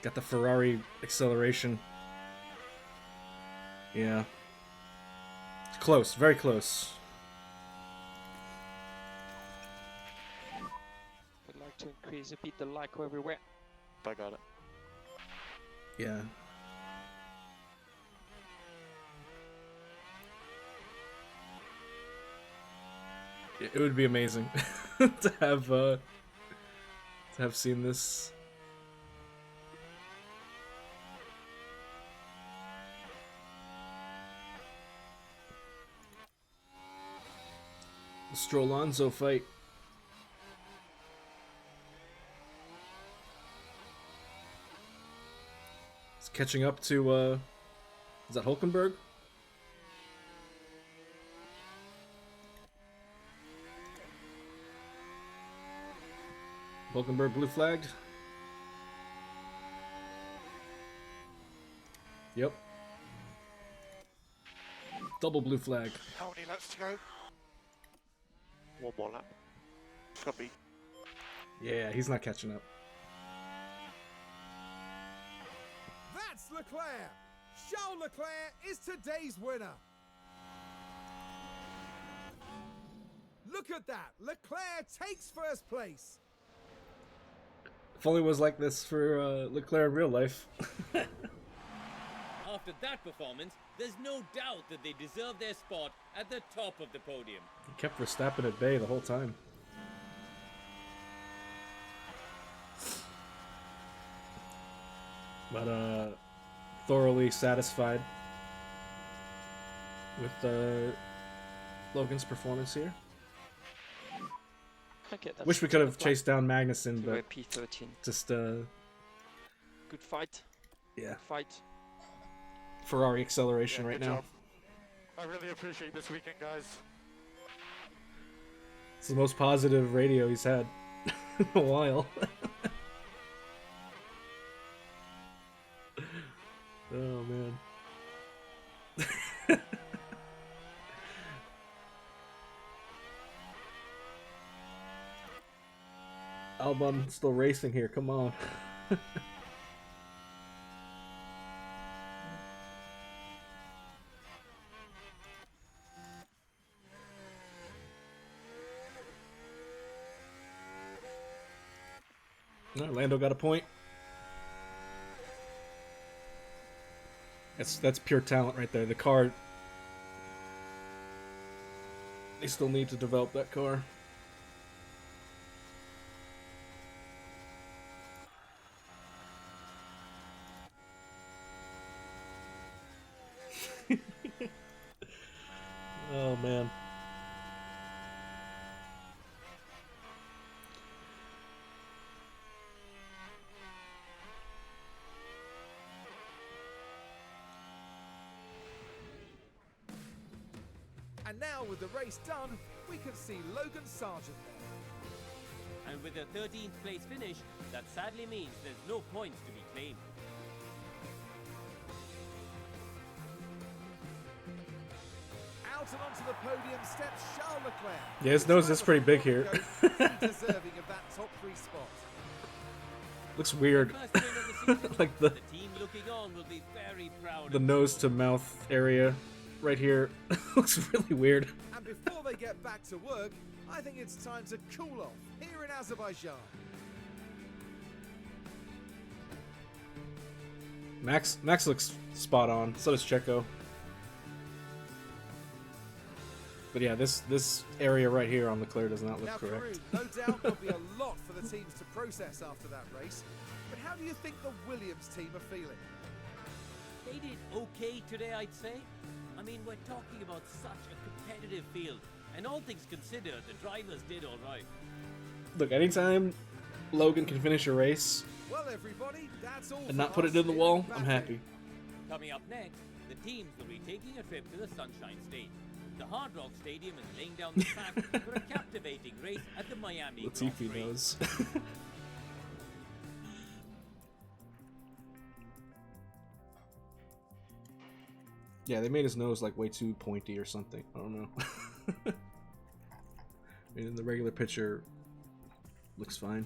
got the Ferrari acceleration. Yeah. It's close, very close. Would like to increase a bit the LICO everywhere. I got it. Yeah. It would be amazing to have seen this. The Stroll-Alonso fight. It's catching up to is that Hulkenberg? Hulkenberg blue flagged. Yep. Double blue flag. How many laps to go? One more lap. Copy. Yeah, he's not catching up. That's Leclerc! Charles Leclerc is today's winner! Look at that! Leclerc takes first place! If only it was like this for Leclerc in real life. After that performance, there's no doubt that they deserve their spot at the top of the podium. He kept Verstappen at bay the whole time. But thoroughly satisfied with Logan's performance here. Okay, that's Wish we could have chased down Magnussen, We were but P13. just Good fight. yeah, Good fight. Ferrari acceleration Yeah, right good now. job. I really appreciate this weekend, guys. It's the most positive radio he's had in a while. Oh man. Albon still racing here, come on. No, Lando got a point. That's pure talent right there. The car, they still need to develop that car. And now with the race done, we can see Logan Sargent there. And with a 13th place finish, that sadly means there's no points to be claimed. Out and onto the podium steps Charles Leclerc. Yeah, his nose is pretty big here. Deserving of that top 3 spot. Looks weird. First win of the season, Like the team looking on will be very proud the of nose to mouth area right here looks really weird. And before they get back to work, I think it's time to cool off here in Azerbaijan. Max looks spot on. So does Checo. But yeah, this area right here on Leclerc does not look Now, correct. Peru, no doubt there'll be a lot for the teams to process after that race. But how do you think the Williams team are feeling? They did okay today, I'd say. I mean, we're talking about such a competitive field, and all things considered, the drivers did all right. Look, anytime Logan can finish a race Well, everybody, that's all and for not put us it in the here wall, in I'm Baku. happy. Coming up next, the teams will be taking a trip to the Sunshine State. The Hard Rock Stadium is laying down the track for a captivating race at the Miami Grand Latifi Prix. knows. Yeah, they made his nose like way too pointy or something. I don't know. I mean, in the regular picture, looks fine.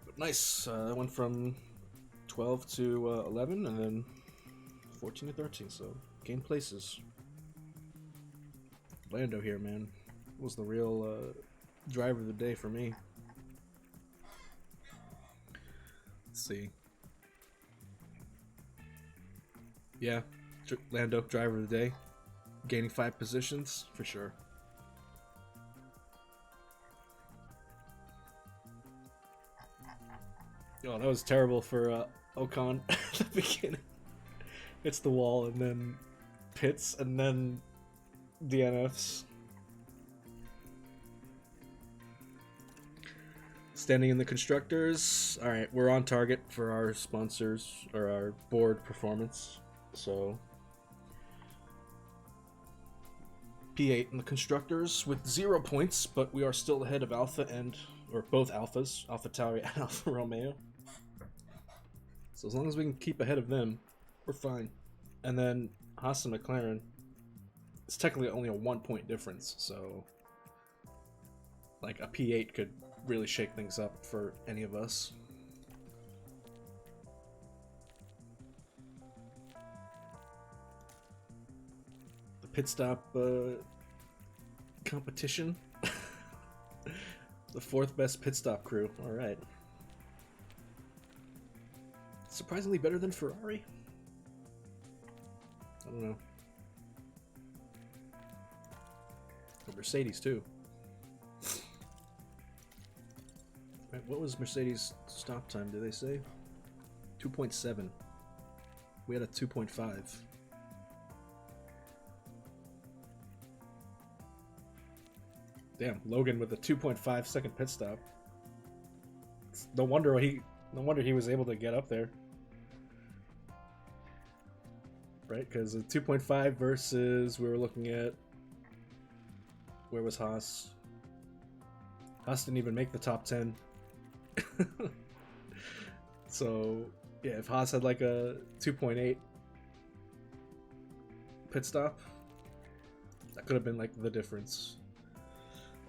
But nice. Went from 12 to 11, and then 14 to 13. So gained places. Lando here, man, was the real driver of the day for me. Let's see. Yeah, Lando, driver of the day. Gaining 5 positions, for sure. Oh, that was terrible for Ocon at the beginning. Hits the wall and then pits and then DNFs. Standing in the constructors. Alright, we're on target for our sponsors, or our board performance. So P8 in the constructors with 0 points, but we are still ahead of Alpha or both Alphas, AlphaTauri and Alfa Romeo. So as long as we can keep ahead of them, we're fine. And then Haas and McLaren, it's technically only a 1 point difference, so like a P8 could really shake things up for any of us. The pit stop competition. The 4th best pit stop crew. Alright. Surprisingly better than Ferrari? I don't know. Or Mercedes too. Right, what was Mercedes' stop time, did they say? 2.7. We had a 2.5. Damn, Logan with a 2.5 second pit stop. No wonder he was able to get up there. Right, because a 2.5 versus, we were looking at, where was Haas? Haas didn't even make the top 10. So, yeah, if Haas had like a 2.8 pit stop, that could have been like the difference.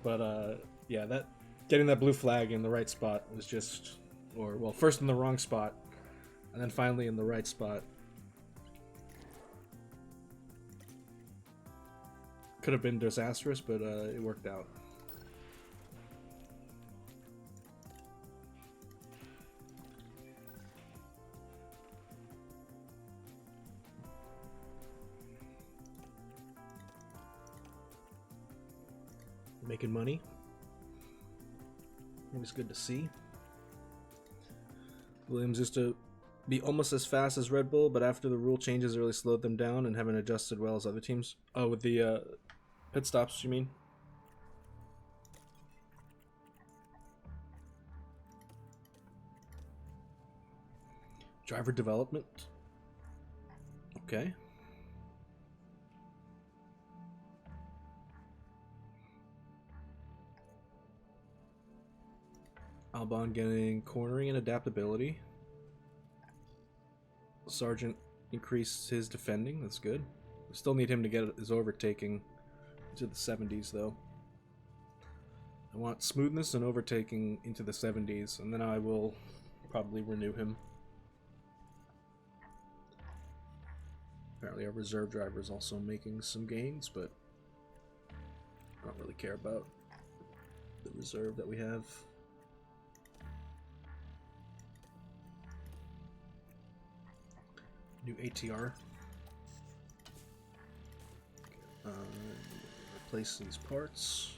But yeah, that getting that blue flag in the right spot was just, or well, first in the wrong spot, and then finally in the right spot. Could have been disastrous, but it worked out. Making money. Always good to see. Williams used to be almost as fast as Red Bull, but after the rule changes, it really slowed them down and haven't adjusted well as other teams. Oh, with the pit stops, you mean? Driver development. Okay. Albon getting cornering and adaptability. Sargent increased his defending. That's good. We still need him to get his overtaking to the 70s, though. I want smoothness and overtaking into the 70s, and then I will probably renew him. Apparently our reserve driver is also making some gains, but I don't really care about the reserve that we have. New ATR. Replace these parts.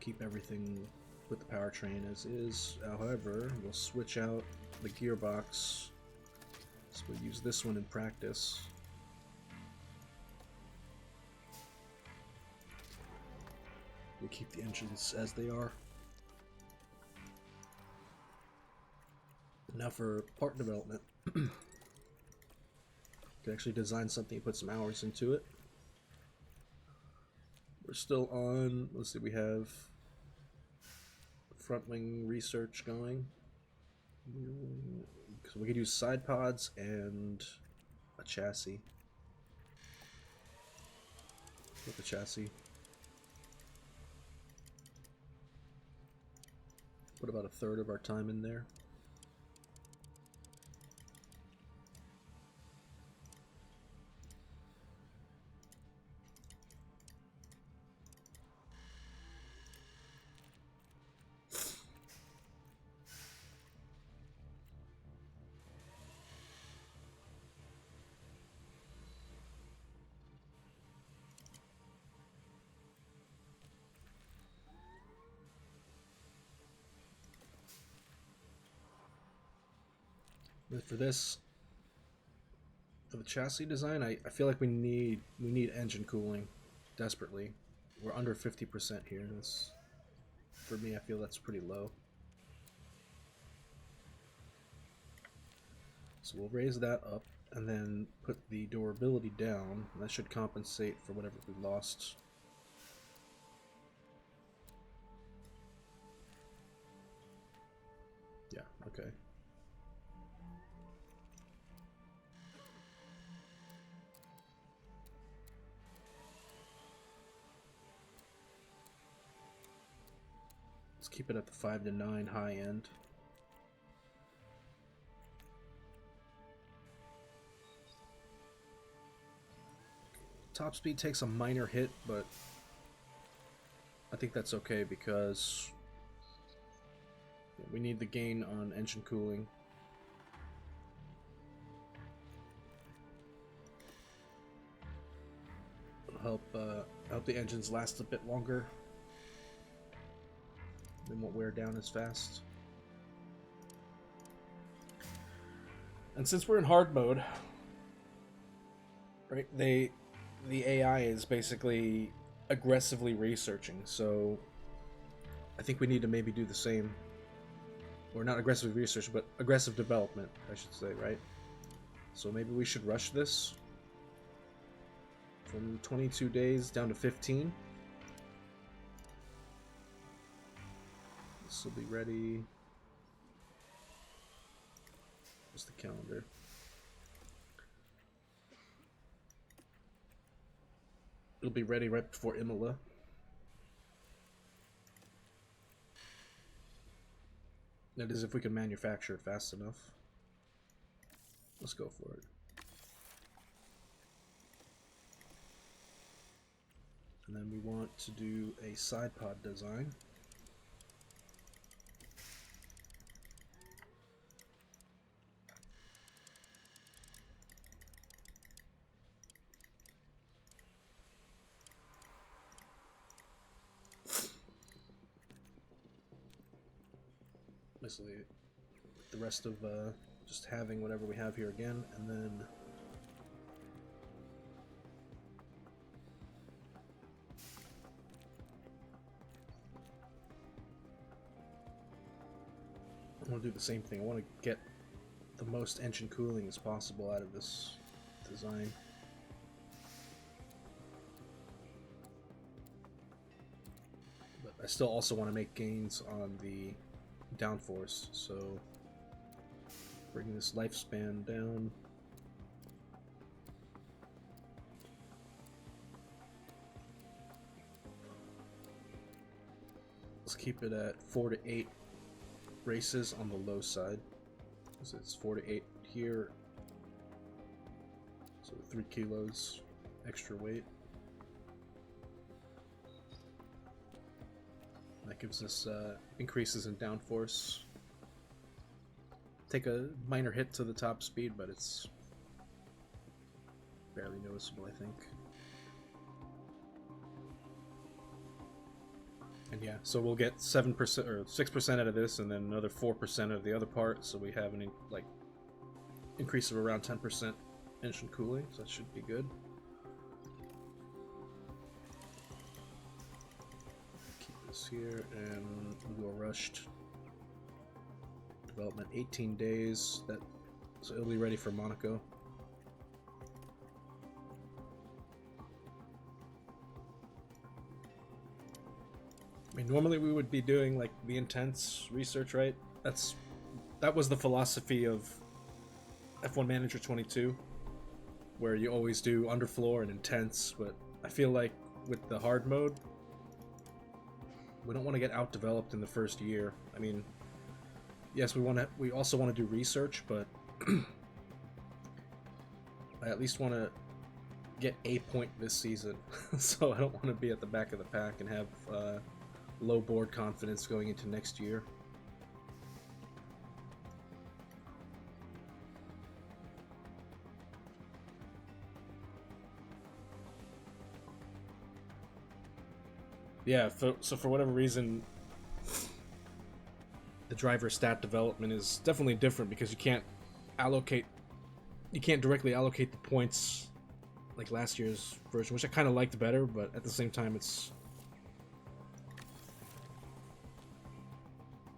Keep everything with the powertrain as is. However, we'll switch out the gearbox. So we'll use this one in practice. We'll keep the engines as they are. Now for part development. Can actually design something and put some hours into it. We're still on, let's see, we have front wing research going. So we could use side pods and a chassis. With the chassis. Put about a third of our time in there. For this, for the chassis design, I feel like we need engine cooling desperately. We're under 50% here. That's, for me, I feel that's pretty low. So we'll raise that up and then put the durability down. That should compensate for whatever we lost. Yeah, okay. Keep it at the 5 to 9 high end. Top speed takes a minor hit, but I think that's okay because we need the gain on engine cooling. It'll help the engines last a bit longer. They won't wear down as fast. And since we're in hard mode, right, the AI is basically aggressively researching, so I think we need to maybe do the same. Or not aggressive research, but aggressive development, I should say, right? So maybe we should rush this from 22 days down to 15. This will be ready. Where's the calendar? It'll be ready right before Imola. That is if we can manufacture it fast enough. Let's go for it. And then we want to do a side pod design. Basically, the rest of just having whatever we have here again, and then I want to do the same thing. I want to get the most engine cooling as possible out of this design. But I still also want to make gains on the downforce, so bring this lifespan down. Let's keep it at 4 to 8 races on the low side. So it's 4 to 8 here. So 3 kilos extra weight. That gives us increases in downforce. Take a minor hit to the top speed, but it's barely noticeable, I think. And yeah, so we'll get 7% or 6% out of this, and then another 4% of the other part. So we have an increase of around 10% engine cooling. So that should be good. Keep this here, and we'll go rushed. Development 18 days. So it'll be ready for Monaco. I mean, normally we would be doing like the intense research, right? That was the philosophy of F1 Manager 22, where you always do underfloor and intense. But I feel like with the hard mode, we don't want to get outdeveloped in the first year. I mean, yes, we also want to do research, but I at least want to get a point this season. So I don't want to be at the back of the pack and have low board confidence going into next year. Yeah, so for whatever reason, the driver stat development is definitely different because you can't directly allocate the points like last year's version, which I kind of liked better, but at the same time it's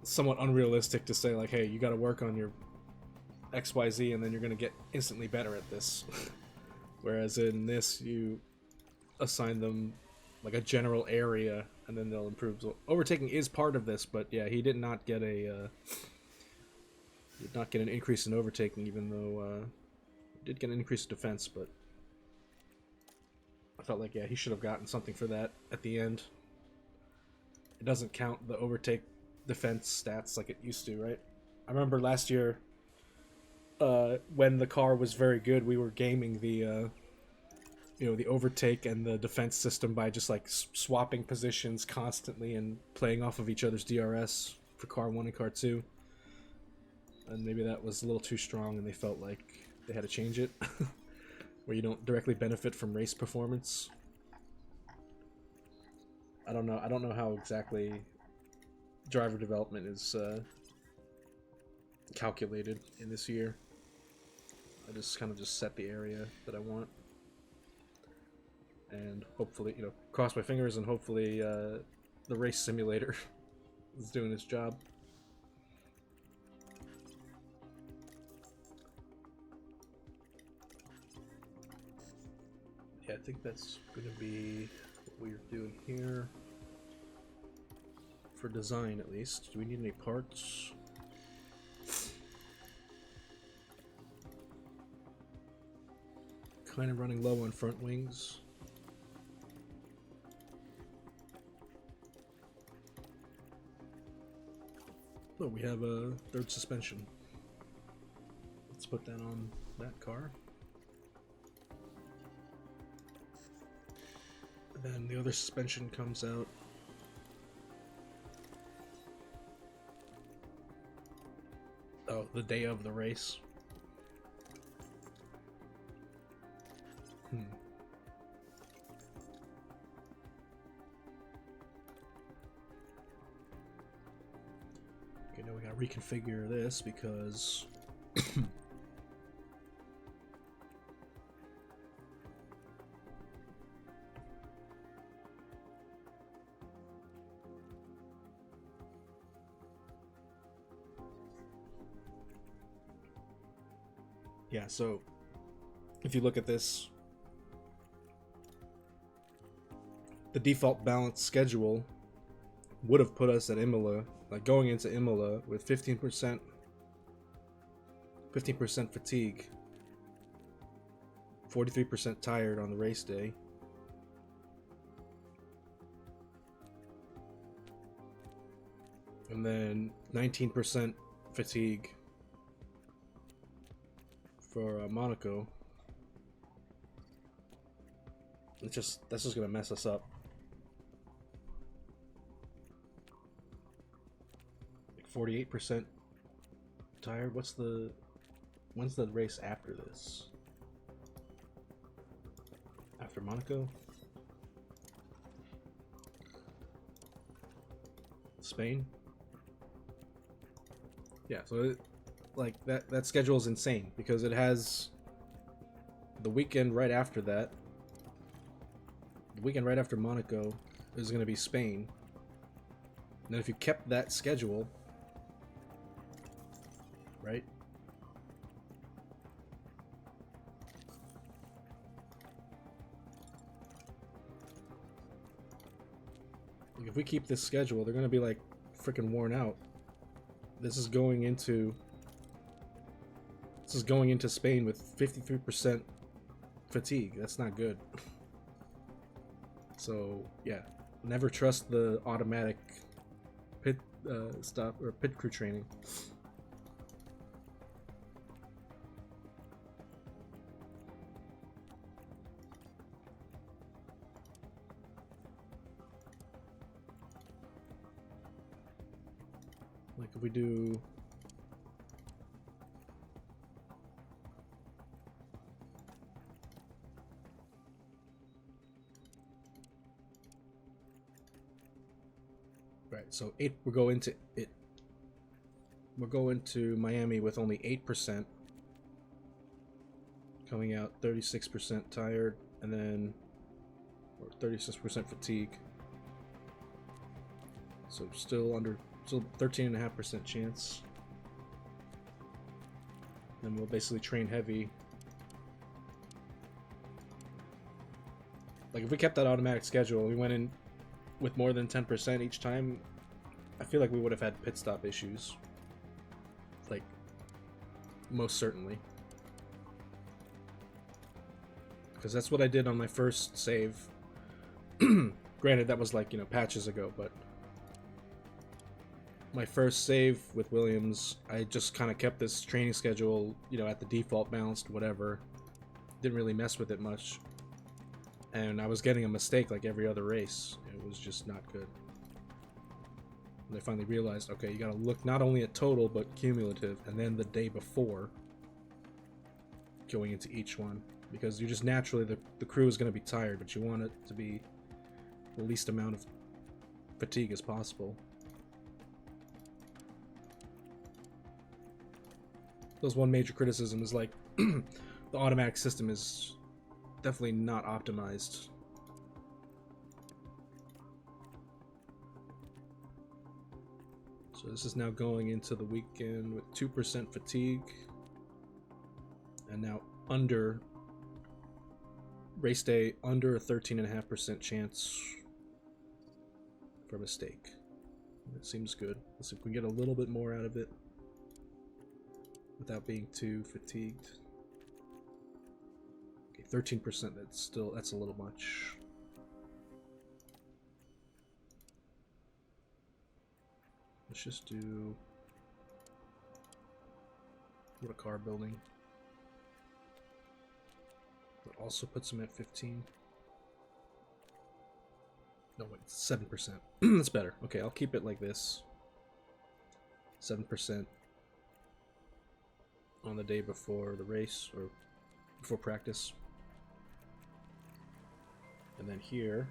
somewhat unrealistic to say like, hey, you got to work on your XYZ and then you're going to get instantly better at this. Whereas in this, you assign them like a general area and then they'll improve. So overtaking is part of this, but yeah, he did not get an increase in overtaking, even though he did get an increase in defense. But I felt like, yeah, he should have gotten something for that at the end. It doesn't count the overtake defense stats like it used to, right? I remember last year when the car was very good, we were gaming the the overtake and the defense system by just like swapping positions constantly and playing off of each other's DRS for car 1 and car 2. And maybe that was a little too strong and they felt like they had to change it. Where you don't directly benefit from race performance. I don't know how exactly driver development is calculated in this year. I just kind of set the area that I want, and hopefully, cross my fingers, and hopefully the race simulator is doing its job. Yeah, I think that's going to be what we're doing here. For design, at least. Do we need any parts? Kind of running low on front wings. Oh, we have a third suspension. Let's put that on that car. And then the other suspension comes out. Oh, the day of the race. Okay, now we gotta reconfigure this because yeah, so if you look at this, the default balance schedule would have put us at Imola, like going into Imola with 15% fatigue, 43% tired on the race day. And then 19% fatigue for Monaco. That's just gonna mess us up. Like 48% tired. When's the race after this? After Monaco? Spain? Yeah, so like that schedule is insane because it has the weekend right after that. The weekend right after Monaco is going to be Spain. And then if you kept that schedule, right? Like if we keep this schedule, they're going to be like freaking worn out. This is going into Spain with 53% fatigue. That's not good. So yeah, never trust the automatic pit stop or pit crew training. Like if we do right, so we'll go into Miami with only 8%, coming out 36% tired, and then 36% fatigue. So still 13.5% chance. Then we'll basically train heavy. Like if we kept that automatic schedule, we went in with more than 10% each time, I feel like we would have had pit stop issues. Like, most certainly. Because that's what I did on my first save. Granted, that was like, patches ago, but my first save with Williams, I just kind of kept this training schedule, at the default balanced, whatever. Didn't really mess with it much. And I was getting a mistake like every other race. It was just not good. And I finally realized, okay, you gotta look not only at total, but cumulative, and then the day before going into each one. Because you just naturally, the crew is gonna be tired, but you want it to be the least amount of fatigue as possible. There's one major criticism is like, the automatic system is definitely not optimized. So this is now going into the weekend with 2% fatigue, and now race day under a 13.5% chance for a mistake. That seems good. Let's see if we can get a little bit more out of it without being too fatigued. 13%, that's a little much. Let's just do what a car building. But also puts them at 15. No wait, 7%. That's better. Okay, I'll keep it like this. 7% on the day before the race or before practice. And then here,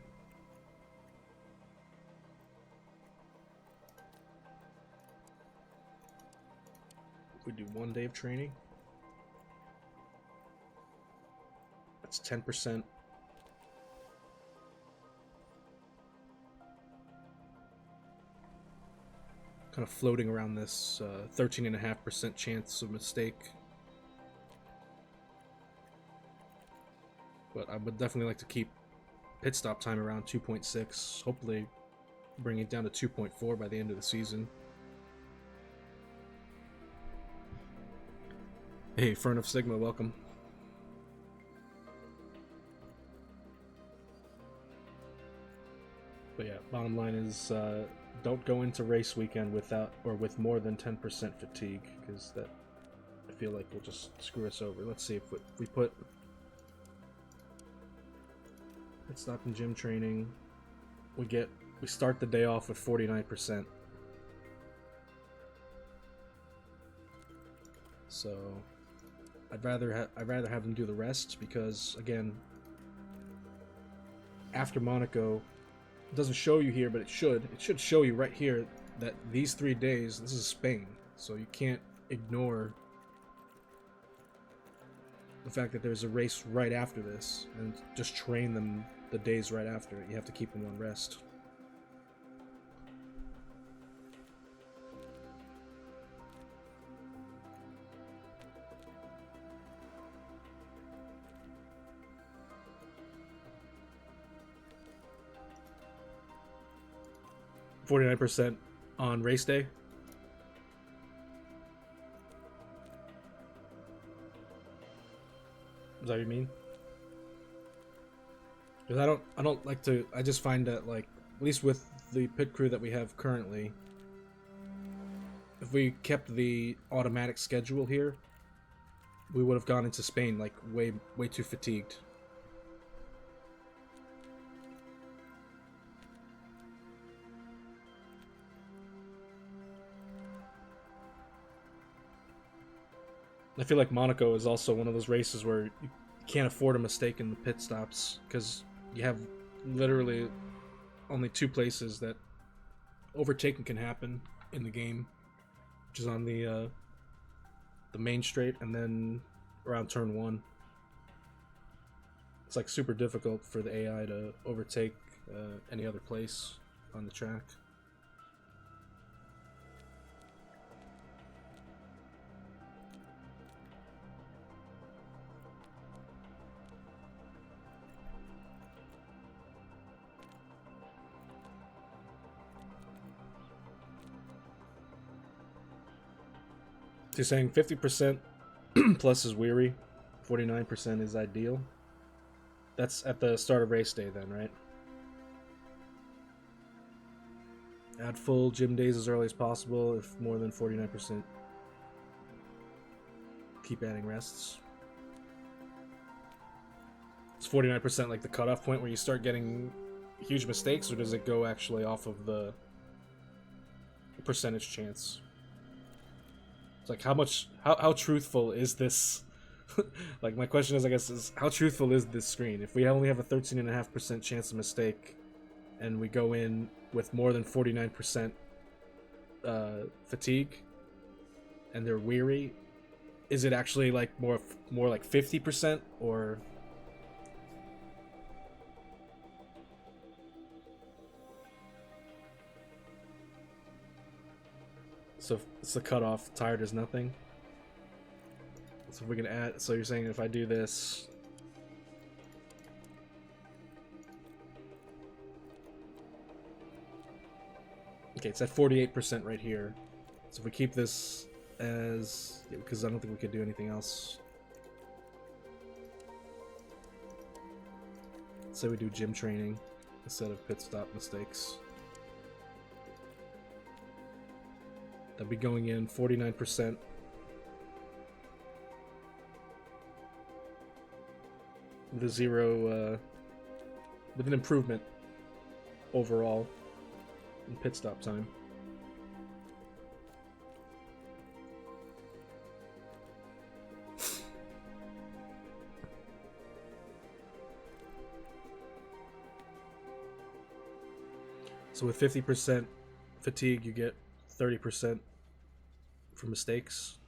if we do 1 day of training, that's 10%. Kind of floating around this 13.5% chance of mistake. But I would definitely like to keep pit stop time around 2.6. Hopefully bring it down to 2.4 by the end of the season. Hey, Fern of Sigma, welcome. But yeah, bottom line is don't go into race weekend without or with more than 10% fatigue, because that I feel like will just screw us over. Let's see if we put let's stop in gym training. We start the day off with 49%. So I'd rather have them do the rest, because again, after Monaco, it doesn't show you here, but it should show you right here that these 3 days, this is Spain, so you can't ignore the fact that there's a race right after this and just train them the days right after it. You have to keep them on rest. %49 on race day. Is that what you mean? Because I don't like to. I just find that, like, at least with the pit crew that we have currently, if we kept the automatic schedule here, we would have gone into Spain like way too fatigued. I feel like Monaco is also one of those races where you can't afford a mistake in the pit stops, because you have literally only 2 places that overtaking can happen in the game, which is on the main straight and then around turn 1. It's like super difficult for the AI to overtake any other place on the track. So you're saying 50% plus is weary, 49% is ideal. That's at the start of race day then, right? Add full gym days as early as possible if more than 49%. Keep adding rests. Is 49% like the cutoff point where you start getting huge mistakes, or does it go actually off of the percentage chance? It's like, how truthful is this? Like, my question is, I guess, is how truthful is this screen? If we only have a 13.5% chance of mistake, and we go in with more than 49% fatigue, and they're weary, is it actually like more like 50%, or? So it's the cutoff. Tired is nothing. So if we can add, so you're saying if I do this, okay, it's at 48% right here. So if we keep this as, because I don't think we could do anything else. Say we do gym training instead of pit stop mistakes. That'd be going in 49%. With a zero, with an improvement overall in pit stop time. So with 50% fatigue, you get 30% for mistakes.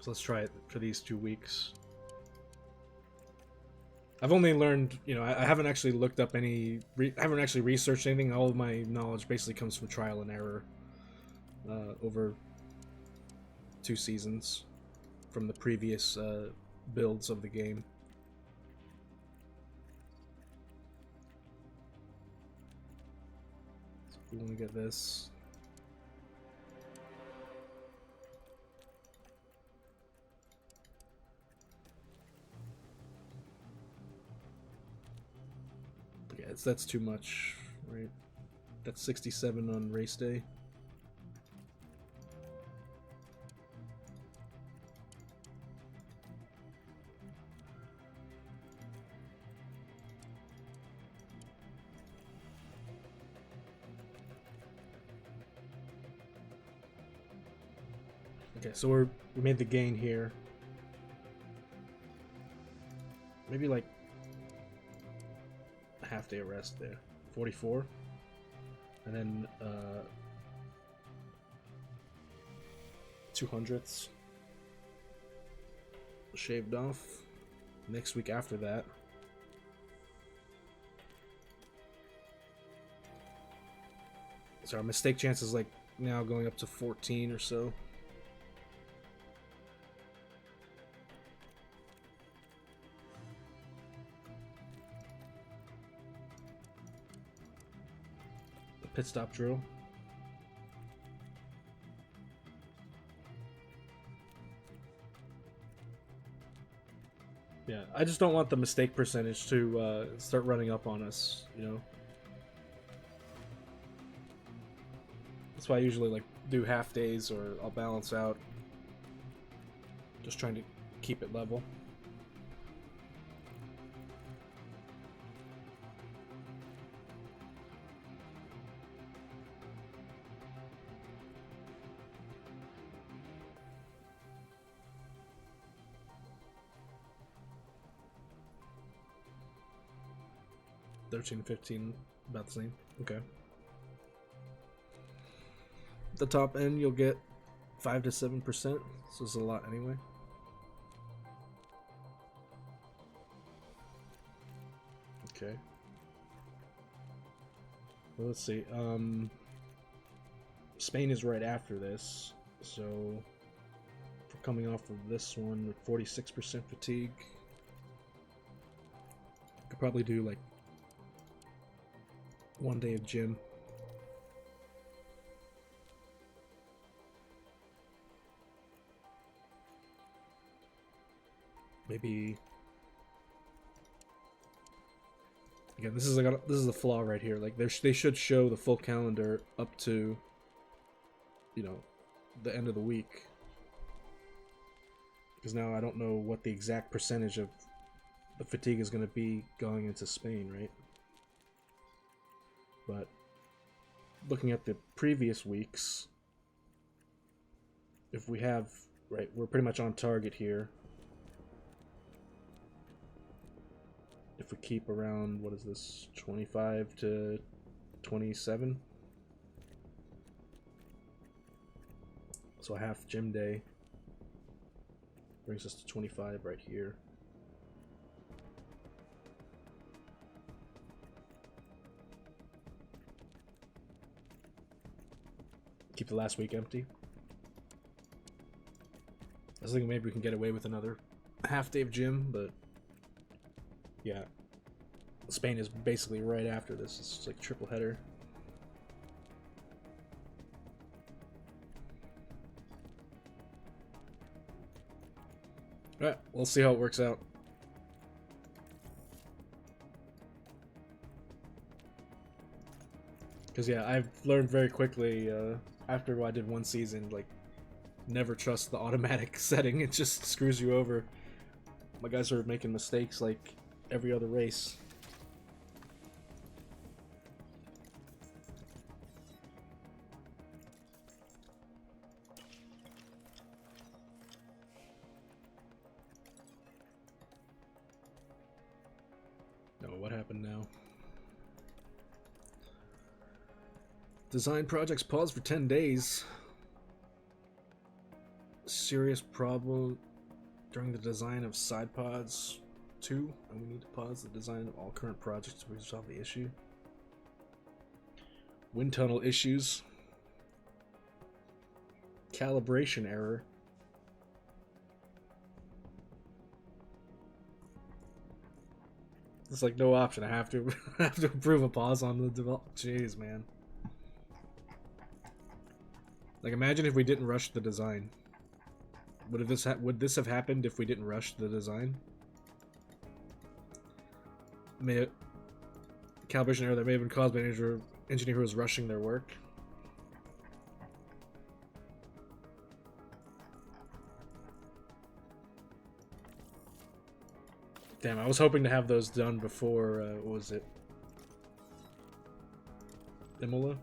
So let's try it for these 2 weeks. I've only learned, I haven't actually looked up I haven't actually researched anything. All of my knowledge basically comes from trial and error over 2 seasons from the previous builds of the game. So if we want to get this. Yeah, that's too much, right? That's 67 on race day. Okay, so we made the gain here. Maybe like a half day of rest there. 44. And then 200ths shaved off. Next week after that. So our mistake chance is like now going up to 14 or so. The pit stop drill. Yeah, I just don't want the mistake percentage to start running up on us, you know. That's why I usually like do half days, or I'll balance out. Just trying to keep it level. $13, $15, about the same. Okay. At the top end, you'll get 5 to 7%, so it's a lot anyway. Okay. Well, let's see. Spain is right after this, so if we're coming off of this one with 46% fatigue, could probably do like 1 day of gym. Maybe again, this is a flaw right here. Like they should show the full calendar up to, you know, the end of the week. Because now I don't know what the exact percentage of the fatigue is going to be going into Spain, right? But looking at the previous weeks, if we have, right, we're pretty much on target here. If we keep around, what is this, 25 to 27? So a half gym day brings us to 25 right here. Keep the last week empty. I was thinking maybe we can get away with another half day of gym, but yeah, Spain is basically right after this. It's like triple header. Alright, we'll see how it works out. Because yeah, I've learned very quickly after I did one season, like, never trust the automatic setting. It just screws you over. My guys are making mistakes like every other race. Oh, what happened now? Design projects paused for 10 days. Serious problem during the design of side pods 2, and we need to pause the design of all current projects to resolve the issue. Wind tunnel issues. Calibration error. It's like no option. I have to have to approve a pause on the develop. Jeez, man. Like, imagine if we didn't rush the design. Would this have happened if we didn't rush the design? Calibration error that may have been caused by an engineer who was rushing their work. Damn, I was hoping to have those done before, what was it? Imola?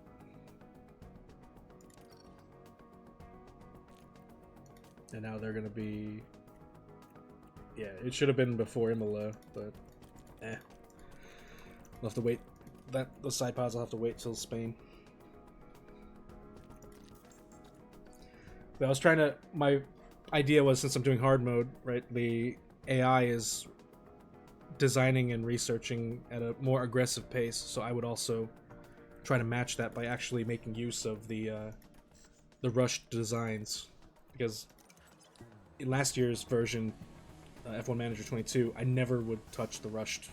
And now they're gonna be... Yeah, it should have been before Imola, but... Eh. We'll have to wait. Those side pods will have to wait till Spain. But I was trying to... My idea was, since I'm doing hard mode, right, the AI is designing and researching at a more aggressive pace, so I would also try to match that by actually making use of the rushed designs, because in last year's version, F1 Manager 22, I never would touch the rushed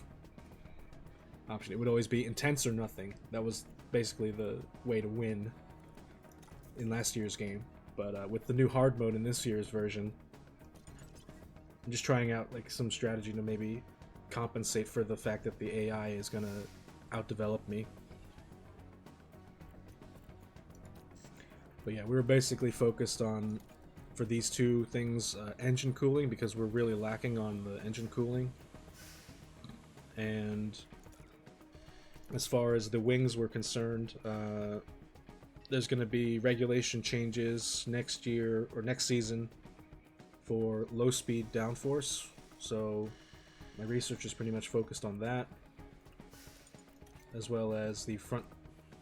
option. It would always be intense or nothing. That was basically the way to win in last year's game. But with the new hard mode in this year's version, I'm just trying out like some strategy to maybe compensate for the fact that the AI is gonna outdevelop me. But yeah, we were basically focused on, for these two things, engine cooling, because we're really lacking on the engine cooling. And as far as the wings were concerned, there's going to be regulation changes next year or next season for low speed downforce. So my research is pretty much focused on that, as well as the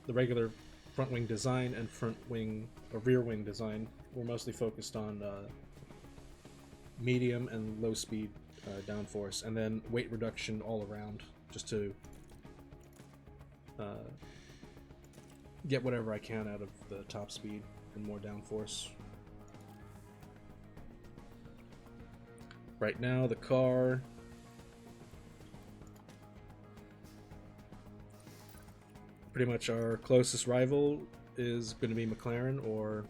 regular front wing design and front wing or rear wing design. We're mostly focused on medium and low speed downforce, and then weight reduction all around, just to get whatever I can out of the top speed and more downforce. Right now, the car pretty much our closest rival is going to be McLaren or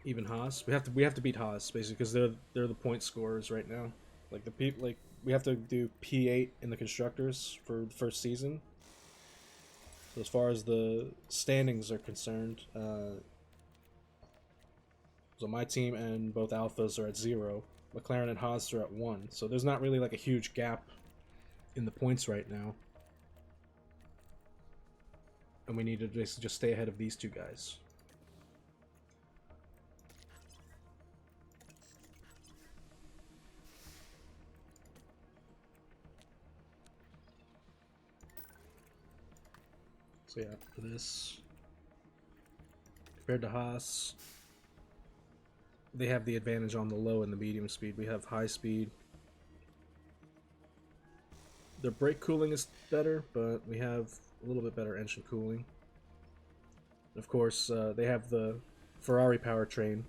even Haas. We have to beat Haas basically, because they're the point scorers right now. Like we have to do P8 in the constructors for the first season. So as far as the standings are concerned, so my team and both Alphas are at 0. McLaren and Haas are at 1. So there's not really like a huge gap in the points right now. And we need to just stay ahead of these two guys. So yeah, for this, compared to Haas, they have the advantage on the low and the medium speed. We have high speed. Their brake cooling is better, but we have a little bit better engine cooling. Of course, they have the Ferrari powertrain.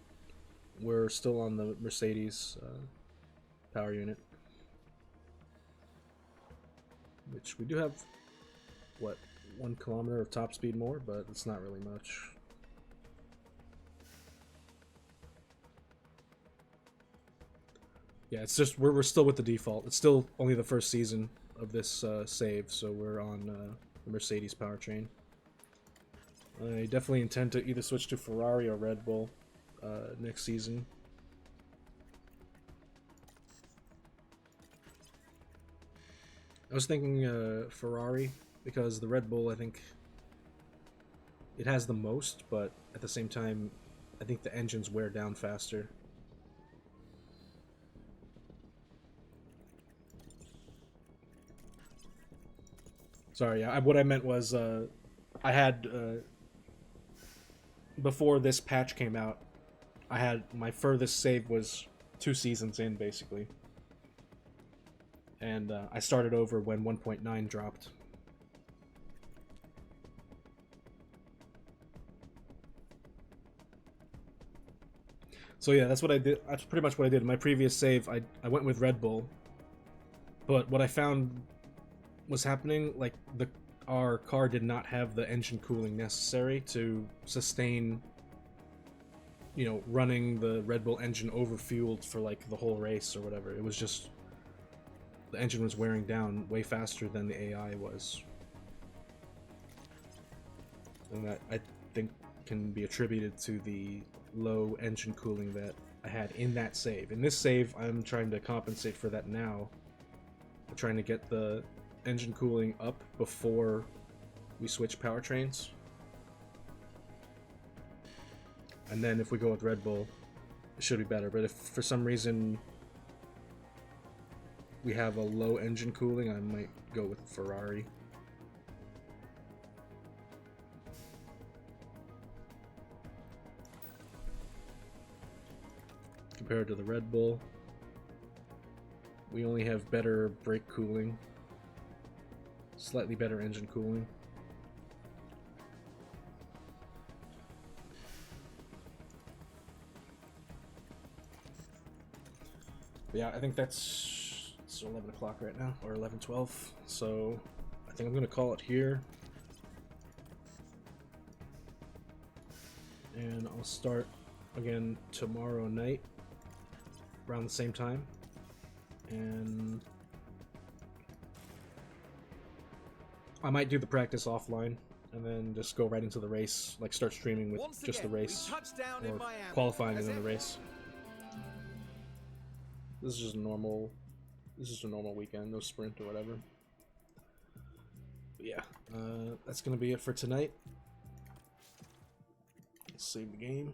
We're still on the Mercedes power unit, which we do have, what, 1 kilometer of top speed more, but it's not really much. Yeah, it's just we're still with the default. It's still only the first season of this save, so we're on the Mercedes powertrain. I definitely intend to either switch to Ferrari or Red Bull next season. I was thinking Ferrari, because the Red Bull, I think it has the most, but at the same time, I think the engines wear down faster. Sorry, yeah, what I meant was I had, before this patch came out, I had my furthest save was 2 seasons in, basically. And I started over when 1.9 dropped. So yeah, that's what I did. That's pretty much what I did in my previous save. I went with Red Bull, but what I found was happening, like our car did not have the engine cooling necessary to sustain, you know, running the Red Bull engine overfueled for like the whole race or whatever. It was just the engine was wearing down way faster than the AI was, and that I think can be attributed to the low engine cooling that I had in that save. In this save, I'm trying to compensate for that now. I'm trying to get the engine cooling up before we switch powertrains. And then if we go with Red Bull, it should be better. But if for some reason we have a low engine cooling, I might go with Ferrari. Compared to the Red Bull, we only have better brake cooling, slightly better engine cooling. But yeah, I think it's 11 o'clock right now, or 11:12, so I think I'm going to call it here. And I'll start again tomorrow night around the same time, and I might do the practice offline and then just go right into the race, like start streaming with just the race or qualifying and then the race. This is just a normal weekend, no sprint or whatever. But yeah, that's gonna be it for tonight. Let's save the game.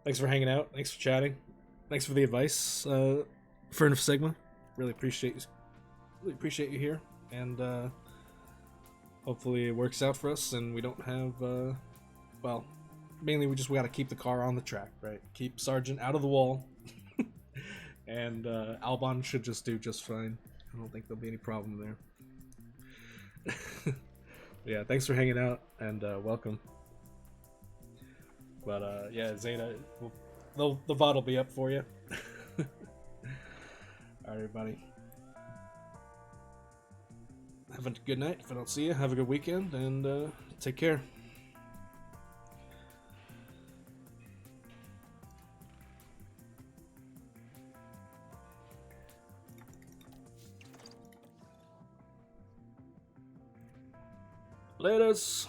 Thanks for hanging out. Thanks for chatting. Thanks for the advice, Furnace Sigma. Really appreciate you here, and hopefully it works out for us, and we don't have well, mainly we got to keep the car on the track, right? Keep Sargent out of the wall, and Albon should just do just fine. I don't think there'll be any problem there. Yeah, thanks for hanging out, and welcome. But yeah, Zeta, the VOD will be up for you. Alright, everybody. Have a good night. If I don't see you, have a good weekend, and take care. Laters.